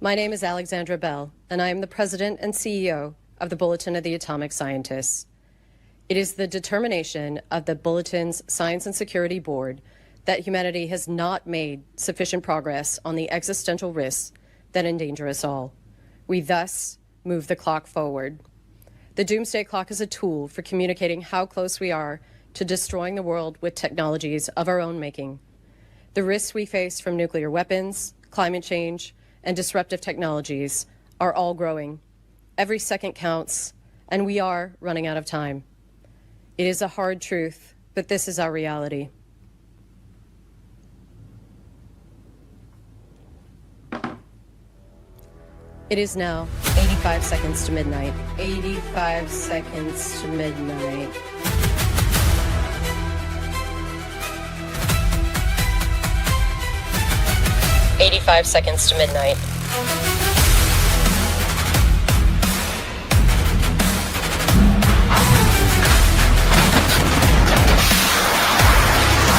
My name is Alexandra Bell, and I am the President and CEO of the Bulletin of the Atomic Scientists. It is the determination of the Bulletin's Science and Security Board that humanity has not made sufficient progress on the existential risks that endanger us all. We thus move the clock forward. The Doomsday Clock is a tool for communicating how close we are to destroying the world with technologies of our own making. The risks we face from nuclear weapons, climate change, and disruptive technologies are all growing. Every second counts, and we are running out of time. It is a hard truth, but this is our reality. It is now 85 seconds to midnight. 85 seconds to midnight. "85 seconds to midnight.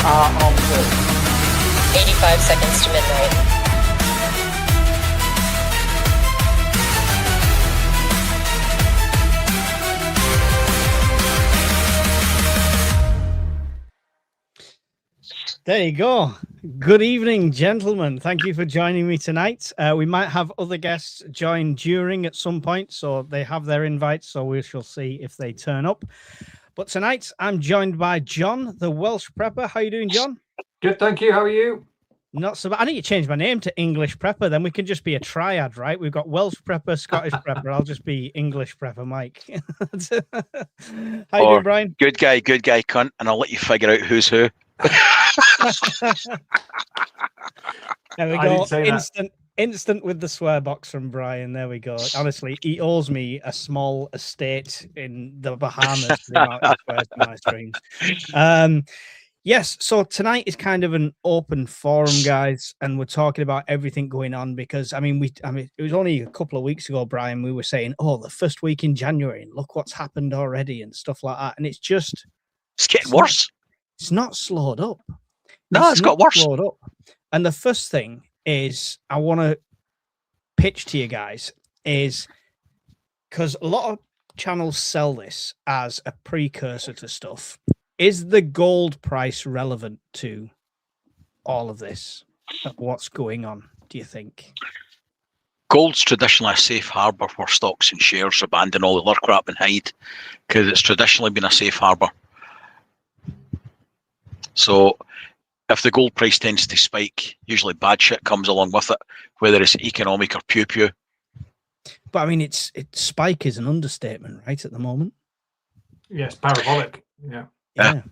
On good. 85 seconds to midnight. There you go. Good evening, gentlemen. Thank you for joining me tonight. We might have other guests join during at some point, so they have their invites, so we shall see if they turn up. But tonight, I'm joined by John, the Welsh prepper. How you doing, John? Good, thank you. How are you? Not so bad. I need to change my name to English prepper. Then we can just be a triad, right? We've got Welsh prepper, Scottish prepper. I'll just be English prepper, Mike. How you doing, Brian? Good guy, cunt, and I'll let you figure out who's who. There we go. Instant with the swear box from Brian. There we go. Honestly, he owes me a small estate in the Bahamas for the amount he swears to my streams. Yes, so tonight is kind of an open forum, guys, and we're talking about everything going on because I mean, it was only a couple of weeks ago, Brian, we were saying, oh, the first week in January, and look what's happened already and stuff like that. And it's getting worse. It's not slowed up. No, it's got worse. Slowed up. And the first thing is I want to pitch to you guys is because a lot of channels sell this as a precursor to stuff. Is the gold price relevant to all of this? What's going on, do you think? Gold's traditionally a safe harbour for stocks and shares, abandon all the other crap and hide, because it's traditionally been a safe harbour. So if the gold price tends to spike, usually bad shit comes along with it, whether it's economic or pew-pew. But I mean, it's spike is an understatement, right, at the moment? Yes, parabolic. Yeah. Yeah.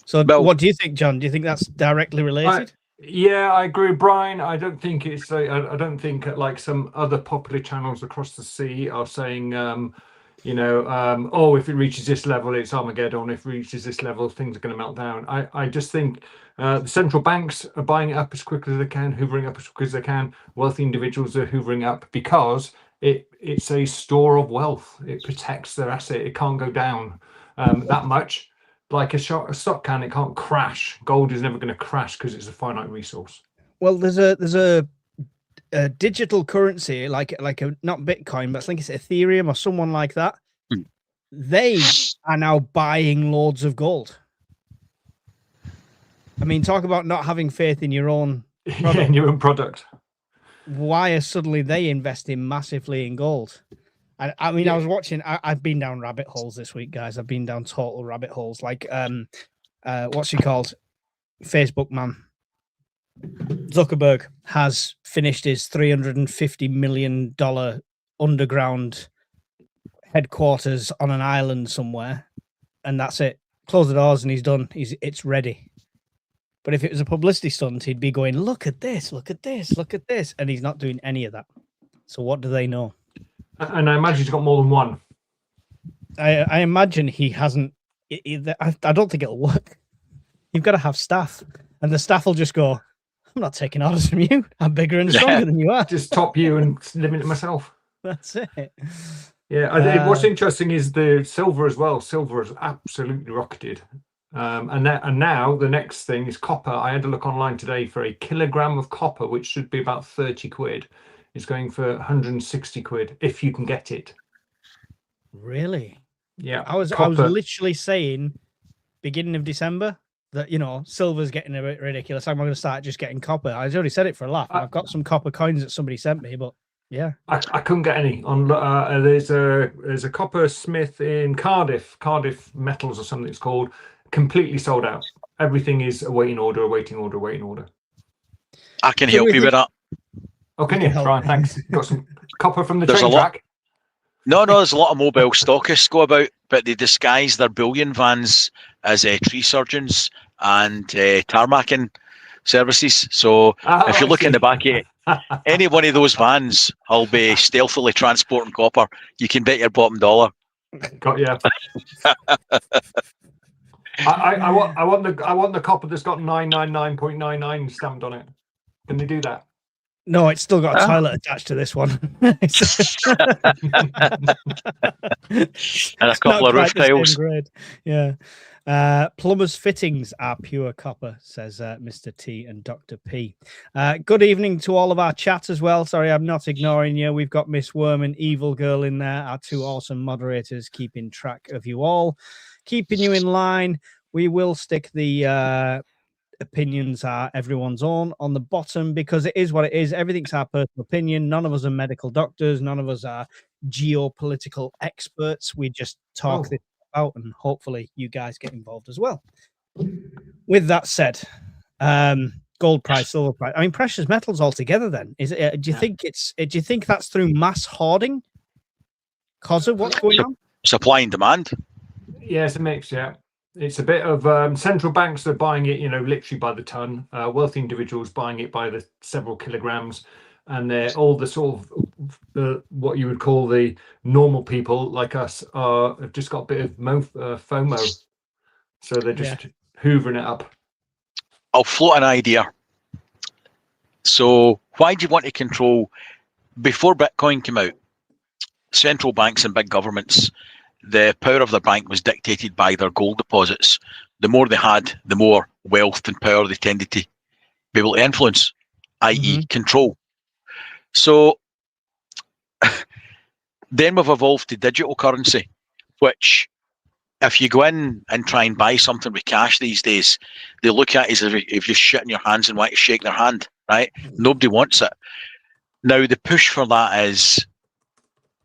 So what do you think, John? Do you think that's directly related? Yeah, I agree with Brian. I don't think it's. I don't think like some other popular channels across the sea are saying, oh, if it reaches this level, it's Armageddon. If it reaches this level, things are going to melt down. I just think the central banks are buying it up as quickly as they can, hoovering up as quickly as they can. Wealthy individuals are hoovering up because it's a store of wealth. It protects their asset. It can't go down that much. Like a stock can, it can't crash. Gold is never going to crash because it's a finite resource. Well, there's a digital currency like a not Bitcoin, but I think it's Ethereum or someone like that. They are now buying loads of gold. I mean, talk about not having faith in your own product. In your own product. Why are suddenly they investing massively in gold? I mean, I was watching. I've been down rabbit holes this week, guys. I've been down total rabbit holes. Like, what's he called? Facebook man. Zuckerberg has finished his $350 million underground headquarters on an island somewhere, and that's it. Close the doors, and he's done. It's ready. But if it was a publicity stunt, he'd be going, "Look at this! Look at this! Look at this!" And he's not doing any of that. So what do they know? And I imagine he's got more than one. I imagine he hasn't. I don't think it'll work. You've got to have staff, and the staff will just go, "I'm not taking orders from you. I'm bigger and stronger than you are. Just top you and limit it myself." That's it. Yeah. What's interesting is the silver as well. Silver has absolutely rocketed. And now the next thing is copper. I had to look online today for a kilogram of copper, which should be about 30 quid, is going for 160 quid if you can get it. Really? Yeah. I was literally saying beginning of December that, you know, silver's getting a bit ridiculous. I'm going to start just getting copper. I already said it for a laugh. I've got some copper coins that somebody sent me, but yeah, I couldn't get any on. There's a copper smith in Cardiff Metals or something it's called, completely sold out. Everything is awaiting order. I can help you with that. Oh, can you, Brian? Thanks. Got some copper from the There's train track. No, there's a lot of mobile stockists go about, but they disguise their bullion vans as tree surgeons and tarmacking services. So if you look in the back of it, any one of those vans will be stealthily transporting copper. You can bet your bottom dollar. Got you. I want the copper that's got 999.99 stamped on it. Can they do that? No, it's still got a toilet attached to this one. And a couple of roof tiles. Yeah. Plumbers' fittings are pure copper, says Mr. T and Dr. P. Good evening to all of our chat as well. Sorry, I'm not ignoring you. We've got Miss Worm and Evil Girl in there, our two awesome moderators keeping track of you all, keeping you in line. We will stick the opinions are everyone's own on the bottom because it is what it is. Everything's our personal opinion. None of us are medical doctors. None of us are geopolitical experts. We just talk this out, and hopefully you guys get involved as well. With that said, gold price, silver price. I mean, precious metals altogether. Then is it? Do you think it's? Do you think that's through mass hoarding? Cause of what's going on? Supply and demand. Yeah, it's a mix. Yeah. It's a bit of central banks are buying it, literally by the ton. Wealthy individuals buying it by the several kilograms, and they're all the sort of what you would call the normal people like us have just got a bit of FOMO, so they're just hoovering it up. I'll float an idea. So, why do you want to control? Before Bitcoin came out, central banks and big governments, the power of their bank was dictated by their gold deposits. The more they had, the more wealth and power they tended to be able to influence, i.e. control. So then we've evolved to digital currency, which if you go in and try and buy something with cash these days, they look at it as if you're shitting your hands and want to shake their hand, right? Nobody wants it. Now, the push for that is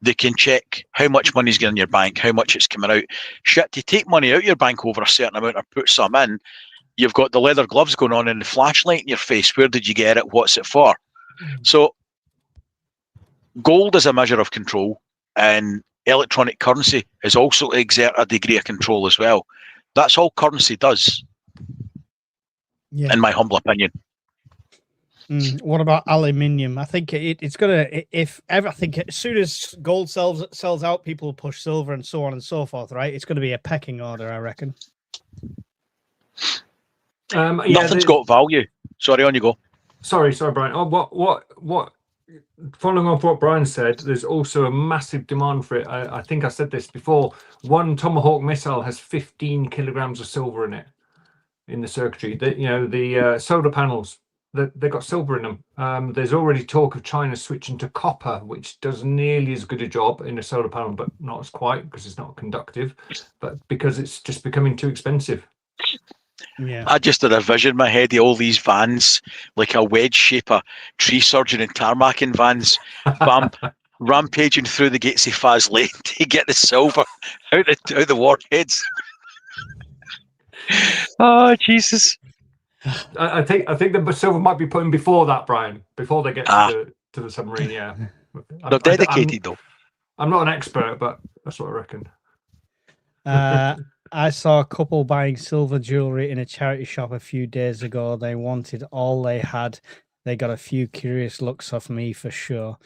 they can check how much money's going in your bank, how much it's coming out. Shit, to take money out of your bank over a certain amount or put some in, you've got the leather gloves going on and the flashlight in your face. Where did you get it? What's it for? So gold is a measure of control, and electronic currency is also to exert a degree of control as well. That's all currency does, in my humble opinion. What about aluminium? I think it's gonna. I think as soon as gold sells out, people will push silver and so on and so forth. Right? It's going to be a pecking order, I reckon. Nothing's got value. Sorry, on you go. Sorry, Brian. Oh, what? Following off what Brian said, there's also a massive demand for it. I think I said this before. One Tomahawk missile has 15 kilograms of silver in it, in the circuitry. The solar panels, they've got silver in them. There's already talk of China switching to copper, which does nearly as good a job in a solar panel, but not as quite because it's not conductive, but because it's just becoming too expensive. Yeah, I just had a vision in my head of all these vans, like a wedge shape of tree surgeon and tarmacking vans, rampaging through the gates of Faz Lane to get the silver out of the warheads. Oh, Jesus. I think the silver might be put in before that, Brian, before they get to the submarine. Yeah, they're dedicated though. I'm not an expert, but that's what I reckon. I saw a couple buying silver jewelry in a charity shop a few days ago. They wanted all they had. They got a few curious looks off me for sure.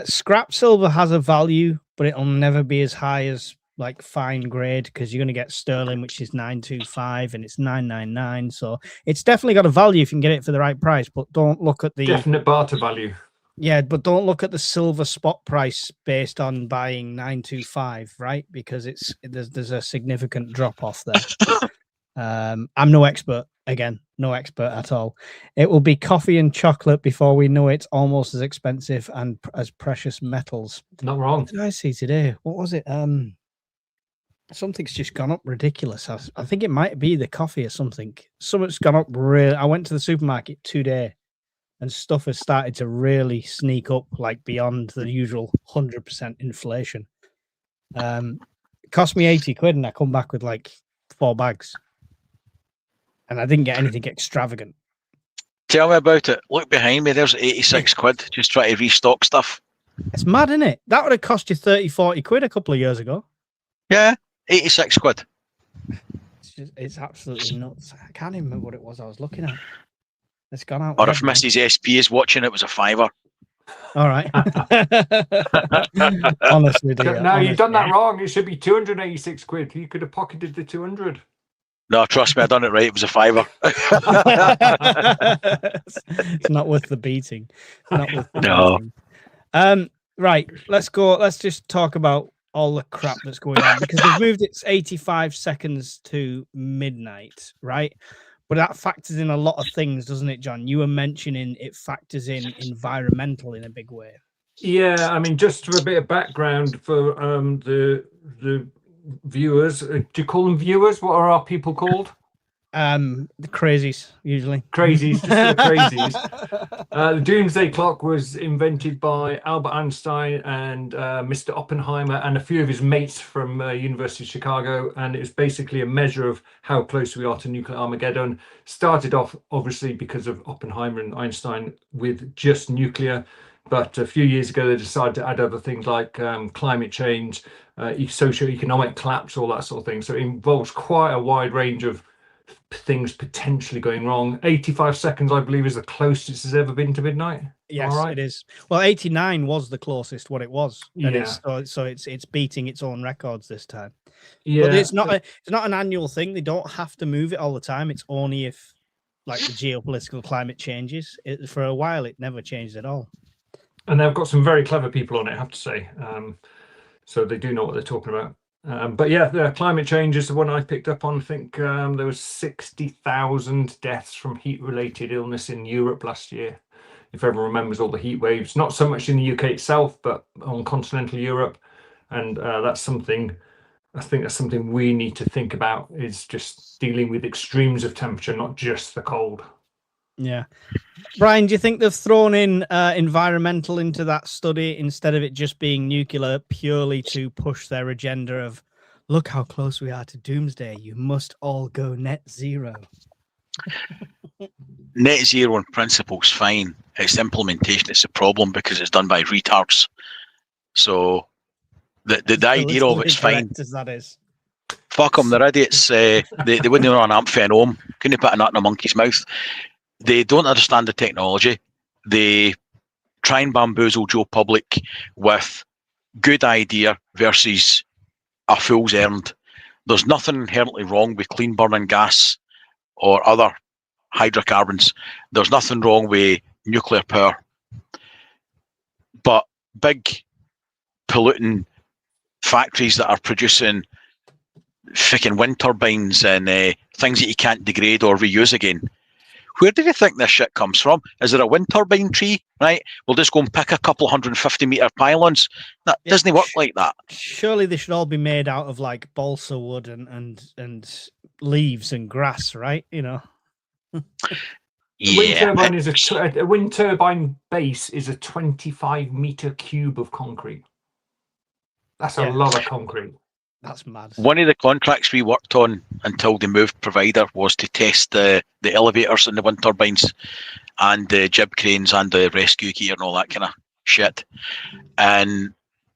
Scrap silver has a value, but it'll never be as high as like fine grade because you're going to get sterling, which is 925 and it's 999. So it's definitely got a value if you can get it for the right price, but don't look at the definite barter value. Yeah, but don't look at the silver spot price based on buying 925, right? Because there's a significant drop off there. I'm no expert, Again, no expert at all. It will be coffee and chocolate before we know it, almost as expensive and as precious metals. Not wrong. What did I see today? What was it? Something's just gone up ridiculous. I think it might be the coffee or something. Something's gone up really. I went to the supermarket today and stuff has started to really sneak up like beyond the usual 100% inflation. It cost me 80 quid and I come back with like 4 bags. And I didn't get anything extravagant. Tell me about it. Look behind me. There's 86 quid. Just try to restock stuff. It's mad, isn't it? That would have cost you 30, 40 quid a couple of years ago. Yeah, 86 quid. It's absolutely nuts. I can't even remember what it was I was looking at. It's gone out. Or if Mrs. SP is watching, it was a £5. All right. Honestly, dear. No, you've done that wrong. It should be 286 quid. You could have pocketed the 200. No, trust me, I done it right. It was a £5. It's not worth the beating. Not worth the No. beating. Right. Let's go. Let's just talk about all the crap that's going on because they've moved it 85 seconds to midnight, right? But that factors in a lot of things, doesn't it, John? You were mentioning it factors in environmental in a big way. Yeah, I mean, just for a bit of background for the viewers. Do you call them viewers? What are our people called? The crazies, usually. Crazies, just the crazies. The Doomsday Clock was invented by Albert Einstein and Mr. Oppenheimer and a few of his mates from University of Chicago, and it's basically a measure of how close we are to nuclear Armageddon. Started off, obviously, because of Oppenheimer and Einstein with just nuclear, but a few years ago they decided to add other things like climate change, socio-economic collapse, all that sort of thing. So it involves quite a wide range of things potentially going wrong. 85 seconds, I believe, is the closest it's ever been to midnight. Yes, it is. Well, 89 was the closest what it was, and it's beating its own records this time. Yeah, but it's not an annual thing. They don't have to move it all the time. It's only if like the geopolitical climate changes. For a while, it never changed at all. And they've got some very clever people on it, I have to say. So they do know what they're talking about. But yeah, the climate change is the one I picked up on. I think there was 60,000 deaths from heat-related illness in Europe last year. If everyone remembers all the heat waves, not so much in the UK itself, but on continental Europe. And that's something, I think that's something we need to think about, is just dealing with extremes of temperature, not just the cold. Yeah. Brian, do you think they've thrown in environmental into that study instead of it just being nuclear purely to push their agenda of, look how close we are to doomsday, you must all go net zero? Net zero in principle is fine. It's implementation it's a problem because it's done by retards. So the idea of it's fine. As that is. Fuck them, they're idiots. They wouldn't know an amphetamine. Couldn't put a nut in a monkey's mouth. They don't understand the technology. They try and bamboozle Joe Public with good idea versus a fool's errand. There's nothing inherently wrong with clean burning gas or other hydrocarbons. There's nothing wrong with nuclear power. But big polluting factories that are producing freaking wind turbines and things that you can't degrade or reuse again. Where do you think this shit comes from? Is there a wind turbine tree? Right, we'll just go and pick a couple 150-meter pylons. That doesn't work like that. Surely they should all be made out of like balsa wood and leaves and grass, right? You know. Yeah. A wind turbine base is a 25-meter cube of concrete. That's a lot of concrete. That's mad. One of the contracts we worked on until they moved provider was to test the elevators in the wind turbines and the jib cranes and the rescue gear and all that kind of shit. And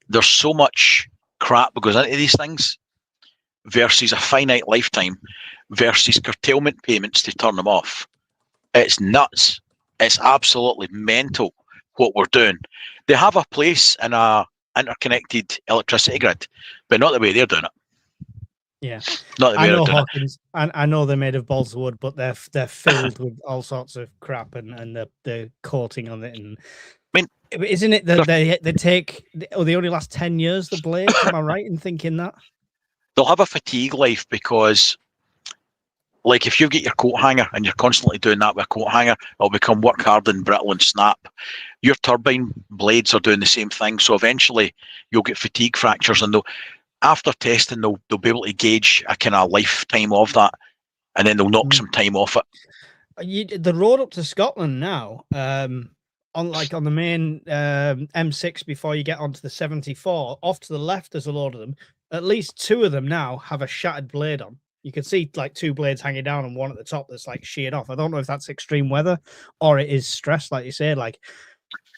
there's so much crap that goes into these things versus a finite lifetime versus curtailment payments to turn them off. It's nuts. It's absolutely mental what we're doing. They have a place in a interconnected electricity grid, but not the way they're doing it. Yeah, not the way they're doing Hawkins, it. I know they're made of balsa wood, but they're filled with all sorts of crap and the coating on it. And I mean, isn't it that they take? They only last 10 years. The blades. Am I right in thinking that? They'll have a fatigue life because, like if you get your coat hanger and you're constantly doing that with a coat hanger, it'll become work hard and brittle and snap. Your turbine blades are doing the same thing, so eventually you'll get fatigue fractures, and after testing they'll be able to gauge a kind of lifetime of that, and then they'll knock some time off it. The road up to Scotland now, on the main M6 before you get onto the 74, off to the left there's a load of them. At least 2 of them now have a shattered blade on. You can see like 2 blades hanging down and one at the top that's like sheared off. I don't know if that's extreme weather or it is stress, like you say. Like,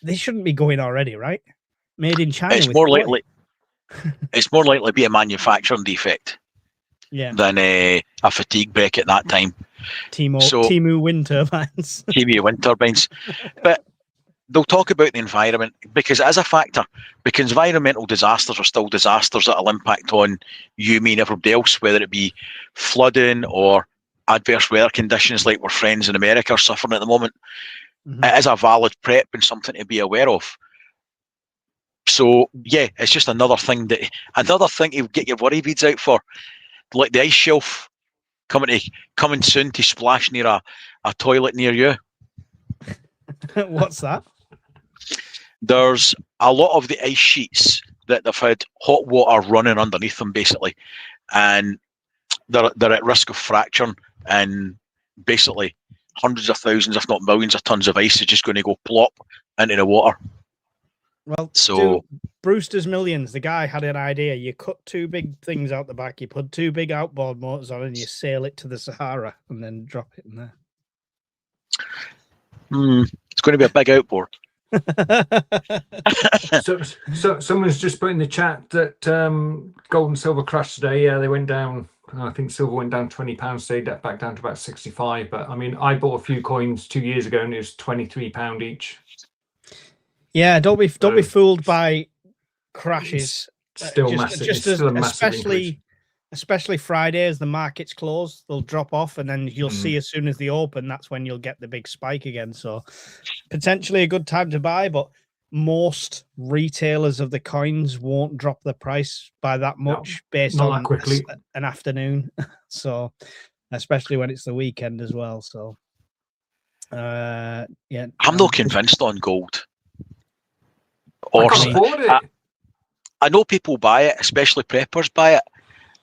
they shouldn't be going already, right? Made in China. It's more likely to be a manufacturing defect, than a fatigue break at that time. Timu wind turbines. Timu wind turbines, but they'll talk about the environment because it is a factor. Because environmental disasters are still disasters that'll impact on you, me, and everybody else, whether it be flooding or adverse weather conditions like our friends in America are suffering at the moment. It is a valid prep and something to be aware of. So yeah, it's just another thing to get your worry beads out for, like the ice shelf coming soon to splash near a toilet near you. What's that? There's a lot of the ice sheets that they've had hot water running underneath them, basically, and they're at risk of fracturing, and basically hundreds of thousands, if not millions of tons of ice is just going to go plop into the water. Well, so Brewster's Millions, the guy had an idea. You cut 2 big things out the back, you put 2 big outboard motors on, and you sail it to the Sahara and then drop it in there. It's going to be a big outboard. So someone's just put in the chat that gold and silver crashed today. Yeah, they went down. I think silver went down £20 today, back down to about 65. But I mean, I bought a few coins 2 years ago, and it was £23 each. Yeah, don't be fooled by crashes. Still massive. Especially Friday as the markets close, they'll drop off, and then you'll see as soon as they open, that's when you'll get the big spike again. So potentially a good time to buy, but most retailers of the coins won't drop the price by that much based on quickly. An afternoon. So especially when it's the weekend as well. So yeah, I'm not convinced on gold. I can't afford it. I know people buy it, especially preppers buy it.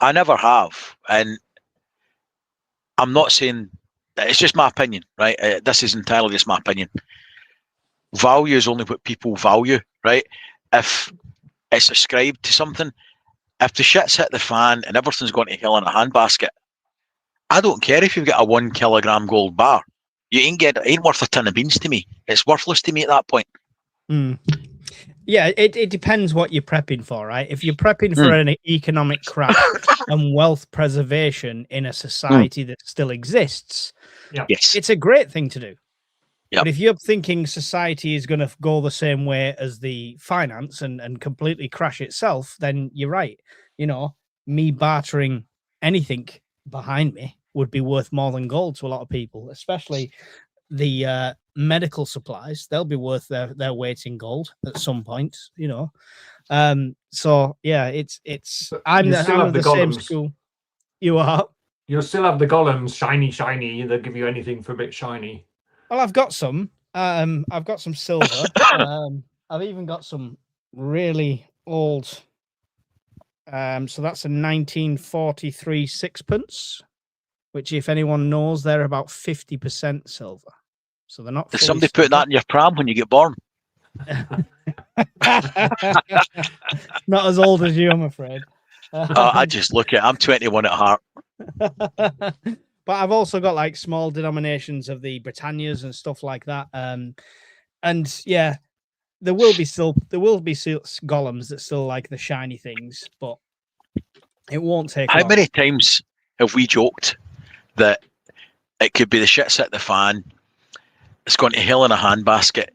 I never have, and I'm not saying it's just my opinion, right? This is entirely just my opinion. Value is only what people value, right? If it's ascribed to something, if the shit's hit the fan and everything's going to hell in a handbasket, I don't care if you've got a 1 kilogram gold bar. You ain't worth a ton of beans to me. It's worthless to me at that point. Yeah, it depends what you're prepping for, right? If you're prepping for an economic crash and wealth preservation in a society that still exists, it's a great thing to do. Yep. But if you're thinking society is going to go the same way as the finance and completely crash itself, then you're right. You know, me bartering anything behind me would be worth more than gold to a lot of people, especially the medical supplies. They'll be worth their weight in gold at some point, you know. So yeah, it's I'm the same school. You are. You'll still have the golems, shiny. They'll give you anything for a bit shiny. Well, I've got some. I've got some silver. I've even got some really old. So that's a 1943 sixpence, which, if anyone knows, they're about 50% silver. So they're not. Did somebody put that in your pram when you get born? Not as old as you, I'm afraid. I just look at. I'm 21 at heart. But I've also got like small denominations of the Britannias and stuff like that. And yeah, there will be golems that still like the shiny things, but it won't take. How many times have we joked that it could be the shit's hit the fan? It's gone to hell in a handbasket.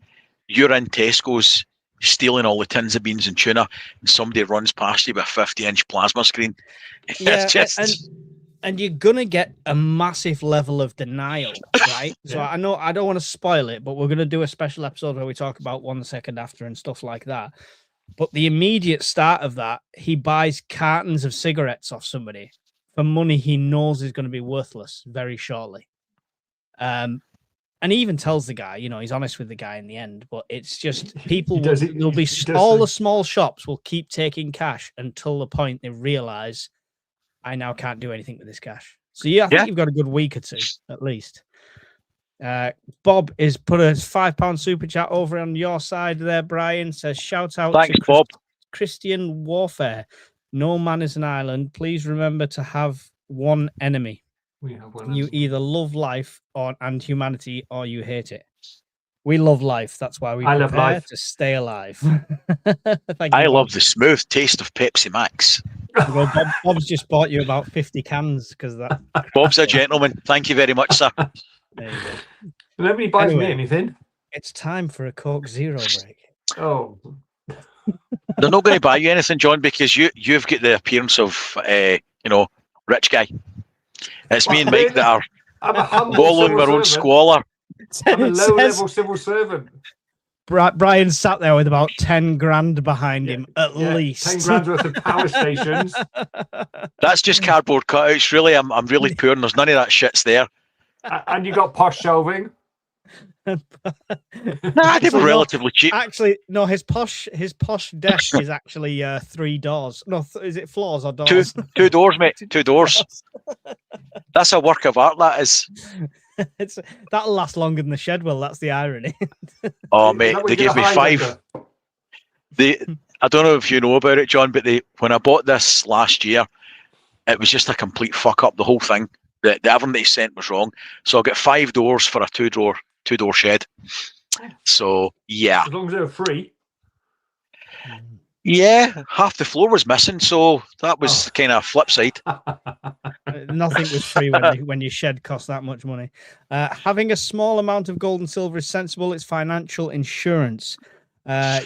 You're in Tesco's stealing all the tins of beans and tuna, and somebody runs past you with a 50-inch plasma screen. Yeah, and you're gonna get a massive level of denial, right? So I know I don't want to spoil it, but we're gonna do a special episode where we talk about 1 second after and stuff like that. But the immediate start of that, he buys cartons of cigarettes off somebody for money he knows is going to be worthless very shortly. And he even tells the guy, he's honest with the guy in the end, but it's just people all the small shops will keep taking cash until the point they realize I now can't do anything with this cash. So I think you've got a good week or two at least. Bob is put a £5 super chat over on your side there, Brian. Says shout out Thanks, to Bob. Christian Warfare. No man is an island. Please remember to have one enemy. You either love life and humanity, or you hate it. We love life. That's why we love life to stay alive. I love the smooth taste of Pepsi Max. Bob's just bought you about 50 cans because that. Bob's a gentleman. Thank you very much, sir. There you go. Nobody buys me anything. It's time for a Coke Zero break. Oh. They're not going to buy you anything, John, because you've got the appearance of rich guy. It's me and Mike that are wallowing our own squalor. I'm a low-level civil servant. Brian sat there with about 10 grand behind him, at least. 10 grand worth of power stations. That's just cardboard cutouts. Really, I'm really poor, and there's none of that shit's there. And you got posh shelving. Nah, they were relatively cheap. Actually, no. His posh desk is actually 3 doors. No, is it floors or doors? Two doors, mate. 2 doors. That's a work of art. That is. That'll last longer than the shed will. That's the irony. Oh, mate, they gave me 5. I don't know if you know about it, John, but when I bought this last year, it was just a complete fuck up. The whole thing. The everything they sent was wrong. So I got 5 doors for a 2-door shed. So yeah. As long as they were free. Yeah, half the floor was missing, so that was kind of flip side. Nothing was free when your shed costs that much money. Having a small amount of gold and silver is sensible. It's financial insurance.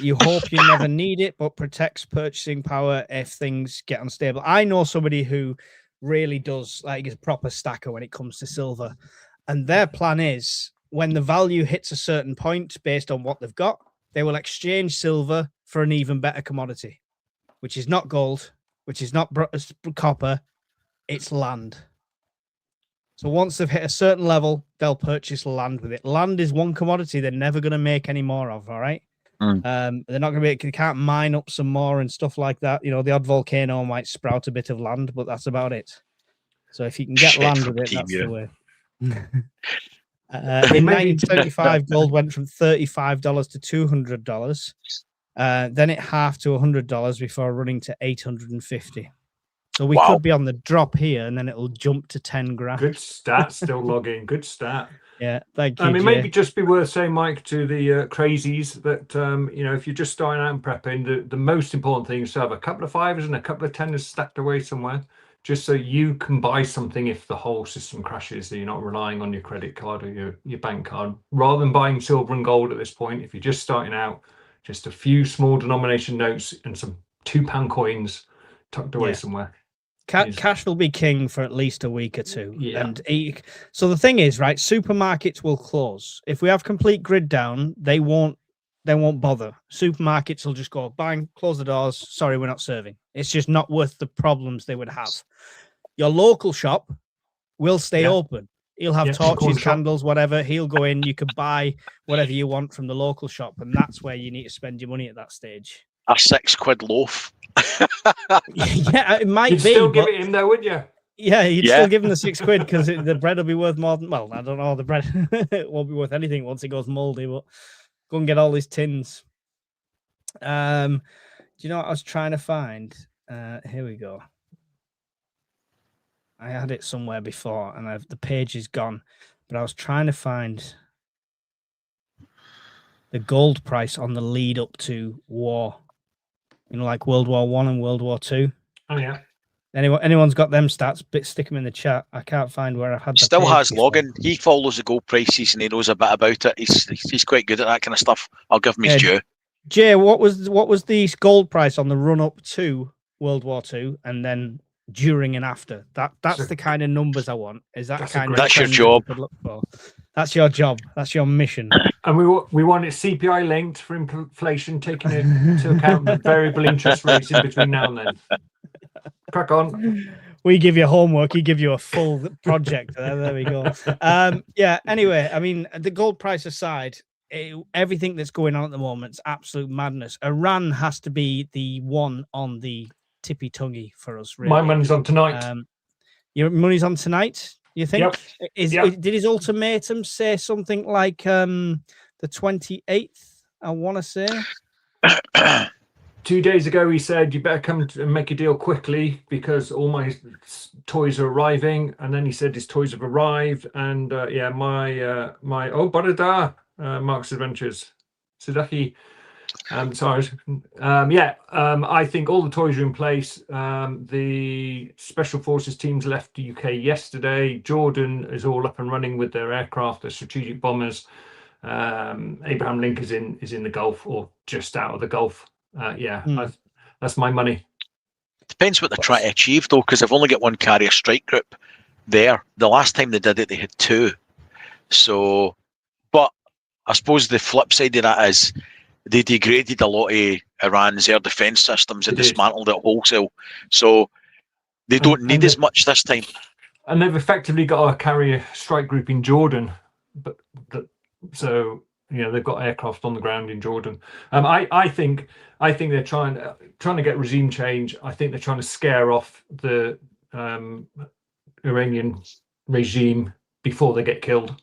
You hope you never need it, but protects purchasing power if things get unstable. I know somebody who really does, like, is a proper stacker when it comes to silver, and their plan is when the value hits a certain point based on what they've got, they will exchange silver for an even better commodity, which is not gold, which is not copper, it's land. So once they've hit a certain level, they'll purchase land with it. Land is one commodity they're never going to make any more of, all right? They're not going to they can't mine up some more and stuff like that. The odd volcano might sprout a bit of land, but that's about it. So if you can get land with it, that's the way. In 1975, gold went from $35 to $200. Then it halved to $100 before running to $850. So we could be on the drop here, and then it'll jump to 10 grand. Good stat, still logging. Good stat. Yeah, thank you. I mean, maybe just be worth saying, Mike, to the crazies that if you're just starting out and prepping, the most important thing is to have a couple of 5s and a couple of 10s stacked away somewhere, just so you can buy something if the whole system crashes. So you're not relying on your credit card or your bank card. Rather than buying silver and gold at this point, if you're just starting out, just a few small denomination notes and some £2 coins tucked away somewhere. Cash will be king for at least a week or two. Yeah. And so the thing is, right, supermarkets will close. If we have complete grid down, they won't bother. Supermarkets will just go, bang, close the doors. Sorry, we're not serving. It's just not worth the problems they would have. Your local shop will stay open. He'll have torches, candles, whatever. He'll go in. You can buy whatever you want from the local shop. And that's where you need to spend your money at that stage. A £6 loaf. Yeah, it might You'd be. Still give it him though, wouldn't you? Yeah, you'd still give him the £6 because the bread will be worth more than. Well, I don't know. The bread it won't be worth anything once it goes mouldy. But go and get all these tins. Do you know what I was trying to find? Here we go. I had it somewhere before, and the page is gone. But I was trying to find the gold price on the lead up to war. Like World War I and World War II. Oh, yeah. Anyone's got them stats, stick them in the chat. I can't find where I've had the Still has logging. He follows the gold prices and he knows a bit about it. He's quite good at that kind of stuff. I'll give him his due. Jay, what was the gold price on the run up to World War II and then during and after? That's the kind of numbers I want. Is that kind of that's your job? Look for? That's your job. That's your mission. And we want it CPI linked for inflation, taking into account the variable interest rates in between now and then. Crack on. We give you homework, he give you a full project. There we go. Yeah. Anyway, I mean, the gold price aside, everything that's going on at the moment is absolute madness. Iran has to be the one on the tippy tonguey for us. Really. My money's on tonight. Your money's on tonight. You think? Yep. Did his ultimatum say something like the 28th? I want to say. 2 days ago, he said, "You better come and make a deal quickly because all my toys are arriving." And then he said his toys have arrived. And my Barada, Mark's Adventures, Sadaki. Sorry. I think all the toys are in place. The Special Forces teams left the UK yesterday. Jordan is all up and running with their aircraft, their strategic bombers. Abraham Lincoln is in the Gulf or just out of the Gulf. That's my money. Depends what they're trying to achieve, though, because they've only got one carrier strike group there. The last time they did it, they had two. So, but I suppose the flip side of that is they degraded a lot of Iran's air defense systems and dismantled it wholesale. So they don't need as much this time. And they've effectively got a carrier strike group in Jordan, they've got aircraft on the ground in Jordan. I think they're trying to get regime change. I think they're trying to scare off the Iranian regime before they get killed.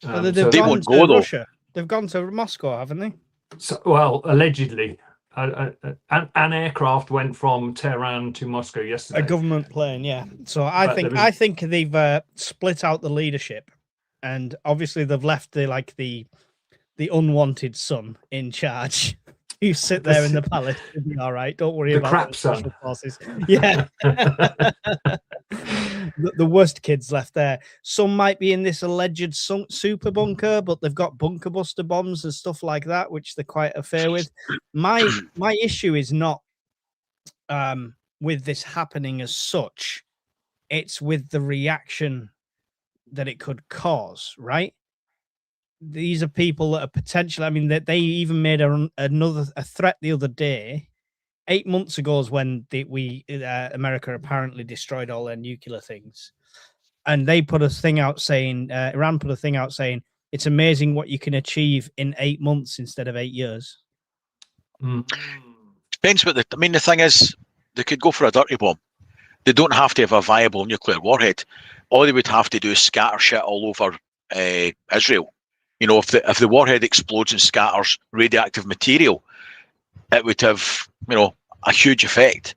They won't go though. Russia. They've gone to Moscow, haven't they? So, well, allegedly, an aircraft went from Tehran to Moscow yesterday. A government plane, yeah. So I think they've split out the leadership, and obviously they've left the unwanted son in charge. You sit there in the palace, you'll be all right. Don't worry about the special forces. Yeah. The worst kids left there. Some might be in this alleged super bunker, but they've got bunker buster bombs and stuff like that, which they're quite affair with. My issue is not with this happening as such. It's with the reaction that it could cause, right? These are people that are potentially, I mean, they even made a threat the other day. 8 months ago is when America apparently destroyed all their nuclear things. And they put a thing out saying, Iran put a thing out saying, it's amazing what you can achieve in 8 months instead of 8 years. Depends what the thing is, they could go for a dirty bomb. They don't have to have a viable nuclear warhead. All they would have to do is scatter shit all over Israel. You know, if the warhead explodes and scatters radioactive material, it would have, a huge effect.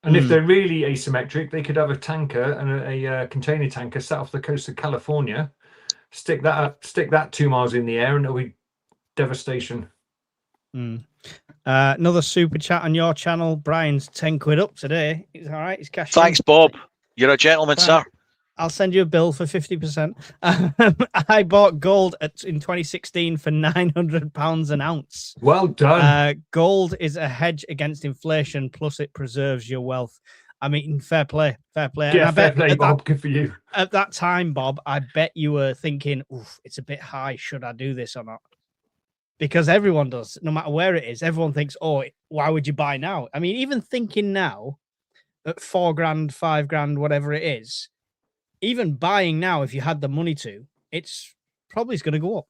And if they're really asymmetric, they could have a tanker and a container tanker set off the coast of California, stick that 2 miles in the air, and it'll be devastation. Another super chat on your channel. Brian's 10 quid up today. He's all right. He's cashing. Thanks, Bob. You're a gentleman, sir. I'll send you a bill for 50%. I bought gold in 2016 for £900 an ounce. Well done. Gold is a hedge against inflation, plus it preserves your wealth. I mean, fair play. Yeah, fair play, Bob. Good for you. At that time, Bob, I bet you were thinking, oof, it's a bit high. Should I do this or not? Because everyone does, no matter where it is. Everyone thinks, oh, why would you buy now? I mean, even thinking now at $4,000, $5,000, whatever it is, even buying now, if you had the money to, it's probably going to go up.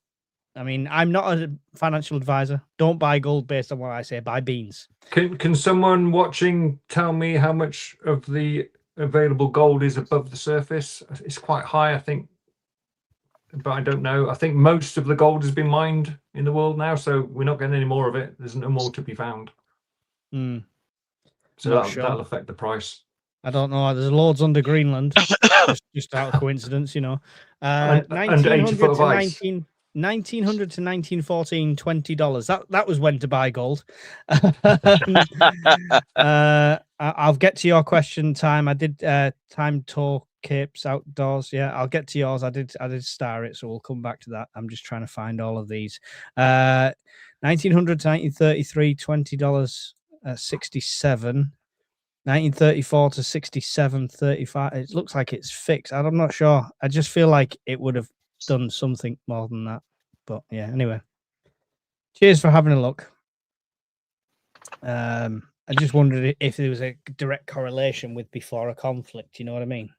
I mean, I'm not a financial advisor. Don't buy gold based on what I say. Buy beans. Can someone watching tell me how much of the available gold is above the surface? It's quite high, I think, but I don't know. I think most of the gold has been mined in the world now, so we're not getting any more of it. There's no more to be found. So that'll affect the price. I don't know. There's loads under Greenland, just out of coincidence, 1900 to 1914, $20. That was when to buy gold. I'll get to your question time. I did time tour capes outdoors. Yeah, I'll get to yours. I did star it, so we'll come back to that. I'm just trying to find all of these. 1900 to 1933, $20, 67. 1934 to 67, 35. It looks like it's fixed. I'm not sure. I just feel like it would have done something more than that. But yeah, anyway. Cheers for having a look. I just wondered if there was a direct correlation with before a conflict. You know what I mean?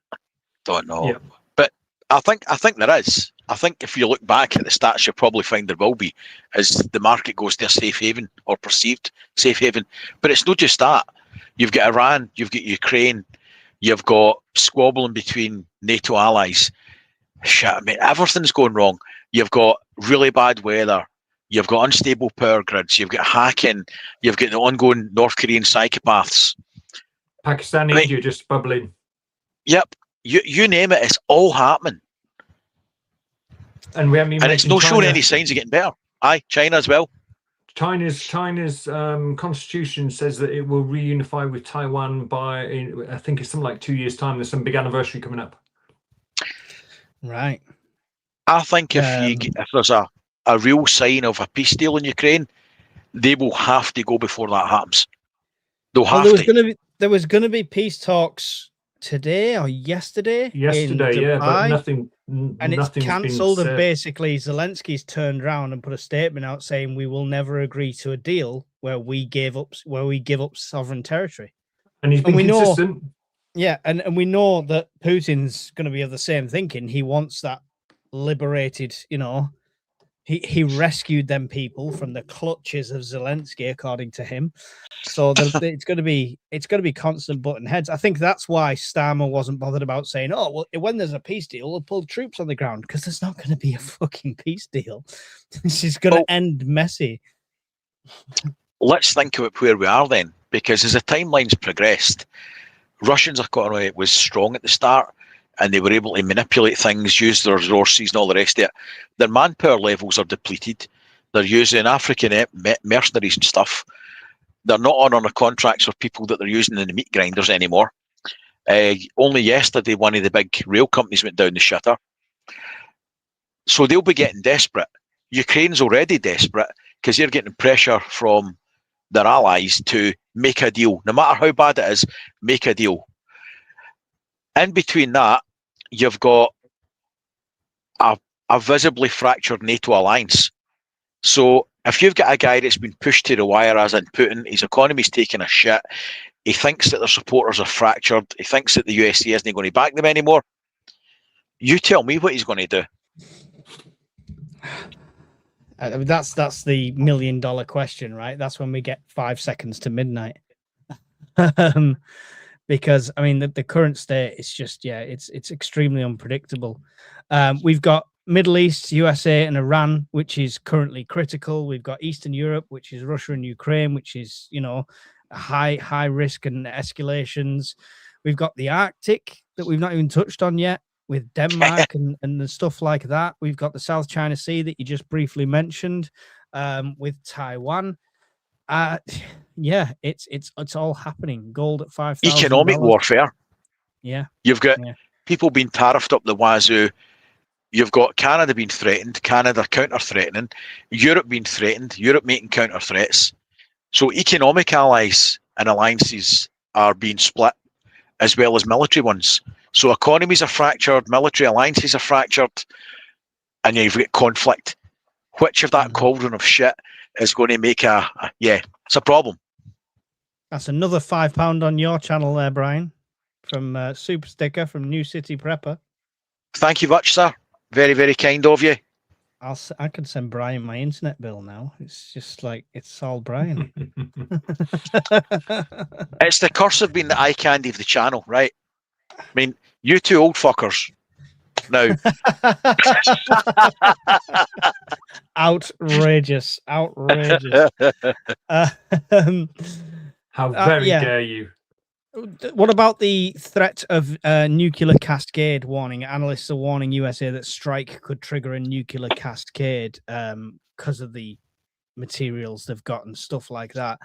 Don't know. Yeah. But I think there is. I think if you look back at the stats, you'll probably find there will be, as the market goes to a safe haven or perceived safe haven. But it's not just that. You've got Iran, you've got Ukraine, you've got squabbling between NATO allies. Shit, I mean, everything's going wrong. You've got really bad weather. You've got unstable power grids. You've got hacking. You've got the ongoing North Korean psychopaths. Pakistan, I mean, India just bubbling. Yep. You name it, it's all happening. And we haven't even And it's mentioned not showing China. any signs of getting better. Aye, China as well. China's constitution says that it will reunify with Taiwan by, I think it's something like 2 years' time. There's some big anniversary coming up. Right. I think if there's a real sign of a peace deal in Ukraine, they will have to go before that happens. They'll have there was gonna be peace talks today or yesterday. Yesterday, yeah, but nothing. And it's cancelled. And basically, Zelensky's turned around and put a statement out saying we will never agree to a deal where we give up sovereign territory. And he's been consistent. And we know that Putin's going to be of the same thinking. He wants that liberated. You know, he rescued them people from the clutches of Zelensky, according to him. So it's going to be constant button heads. I think that's why Starmer wasn't bothered about saying, "Oh, well, when there's a peace deal, we'll pull troops on the ground," because there's not going to be a fucking peace deal. This is going to end messy. Let's think about where we are then, because as the timeline's progressed, Russians economy was strong at the start, and they were able to manipulate things, use their resources and all the rest of it. Their manpower levels are depleted. They're using African mercenaries and stuff. They're not honouring the contracts of people that they're using in the meat grinders anymore. Only yesterday, one of the big rail companies went down the shitter. So they'll be getting desperate. Ukraine's already desperate because they're getting pressure from their allies to make a deal. No matter how bad it is, make a deal. In between that, you've got a visibly fractured NATO alliance. So if you've got a guy that's been pushed to the wire, as in Putin, his economy's taking a shit, he thinks that their supporters are fractured, he thinks that the USA isn't going to back them anymore, you tell me what he's going to do. I mean, that's the $1 million question, right? That's when we get 5 seconds to midnight. Because I mean, the current state is just, it's extremely unpredictable. We've got Middle East, USA, and Iran, which is currently critical. We've got Eastern Europe, which is Russia and Ukraine, which is, you know, high risk and escalations. We've got the Arctic that we've not even touched on yet, with Denmark and the stuff like that. We've got the South China Sea that you just briefly mentioned, with Taiwan. It's all happening. Gold at $5,000. Economic warfare. Yeah. You've got people being tariffed up the wazoo. You've got Canada being threatened, Canada counter-threatening, Europe being threatened, Europe making counter-threats. So economic allies and alliances are being split, as well as military ones. So economies are fractured, military alliances are fractured, and you've got conflict. Which of that cauldron of shit is going to make it's a problem. That's another £5 on your channel there, Brian, from Super Sticker from New City Prepper. Thank you much, sir. Very, very kind of you. I can send Brian my internet bill now. It's just like, it's all Brian. It's the curse of being the eye candy of the channel, right? I mean, you two old fuckers. No. Outrageous. How very dare you? What about the threat of nuclear cascade warning? Analysts are warning USA that strike could trigger a nuclear cascade because of the materials they've got and stuff like that.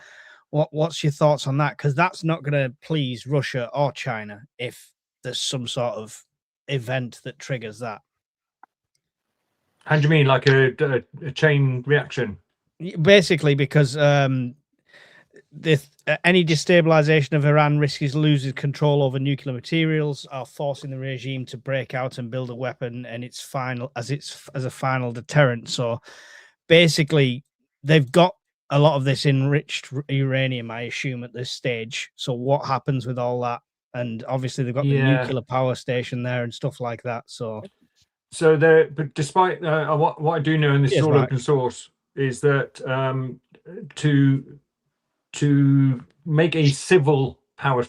What's your thoughts on that? Because that's not going to please Russia or China if there's some sort of event that triggers that. How do you mean, like a chain reaction? Basically, because any destabilization of Iran risks losing control over nuclear materials or forcing the regime to break out and build a weapon and as a final deterrent. So basically, they've got a lot of this enriched uranium, I assume, at this stage. So what happens with all that? And obviously they've got the nuclear power station there and stuff like that. So there, but despite what I do know, and this is all open source, is that to make a civil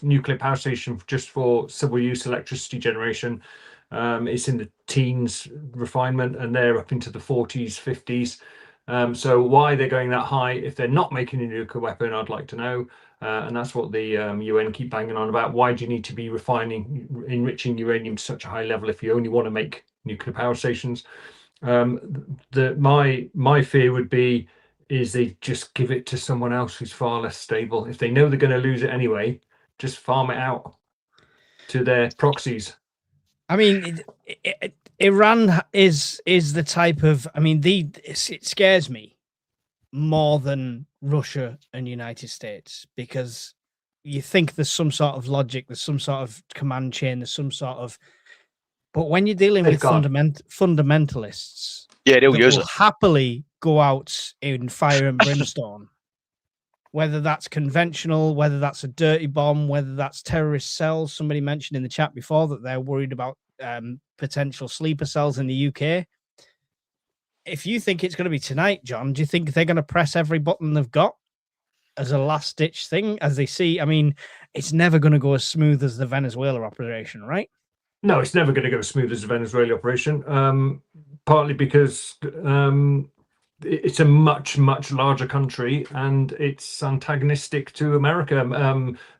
nuclear power station just for civil use electricity generation, it's in the teens refinement, and they're up into the 40s, 50s. So why they're going that high if they're not making a nuclear weapon, I'd like to know. And that's what the UN keep banging on about. Why do you need to be enriching uranium to such a high level if you only want to make nuclear power stations? My fear would be is they just give it to someone else who's far less stable. If they know they're going to lose it anyway, just farm it out to their proxies. I mean, Iran is the type of. I mean, it scares me more than Russia and United States, because you think there's some sort of logic, there's some sort of command chain, there's some sort of. But when you're dealing with fundamentalists, they'll use it. Happily go out in fire and brimstone, whether that's conventional, whether that's a dirty bomb, whether that's terrorist cells. Somebody mentioned in the chat before that they're worried about potential sleeper cells in the UK. If you think it's going to be tonight, John, do you think they're going to press every button they've got as a last ditch thing as they see? I mean, it's never going to go as smooth as the Venezuela operation, right? No, it's never going to go as smooth as the Venezuela operation, partly because it's a much, much larger country and it's antagonistic to America.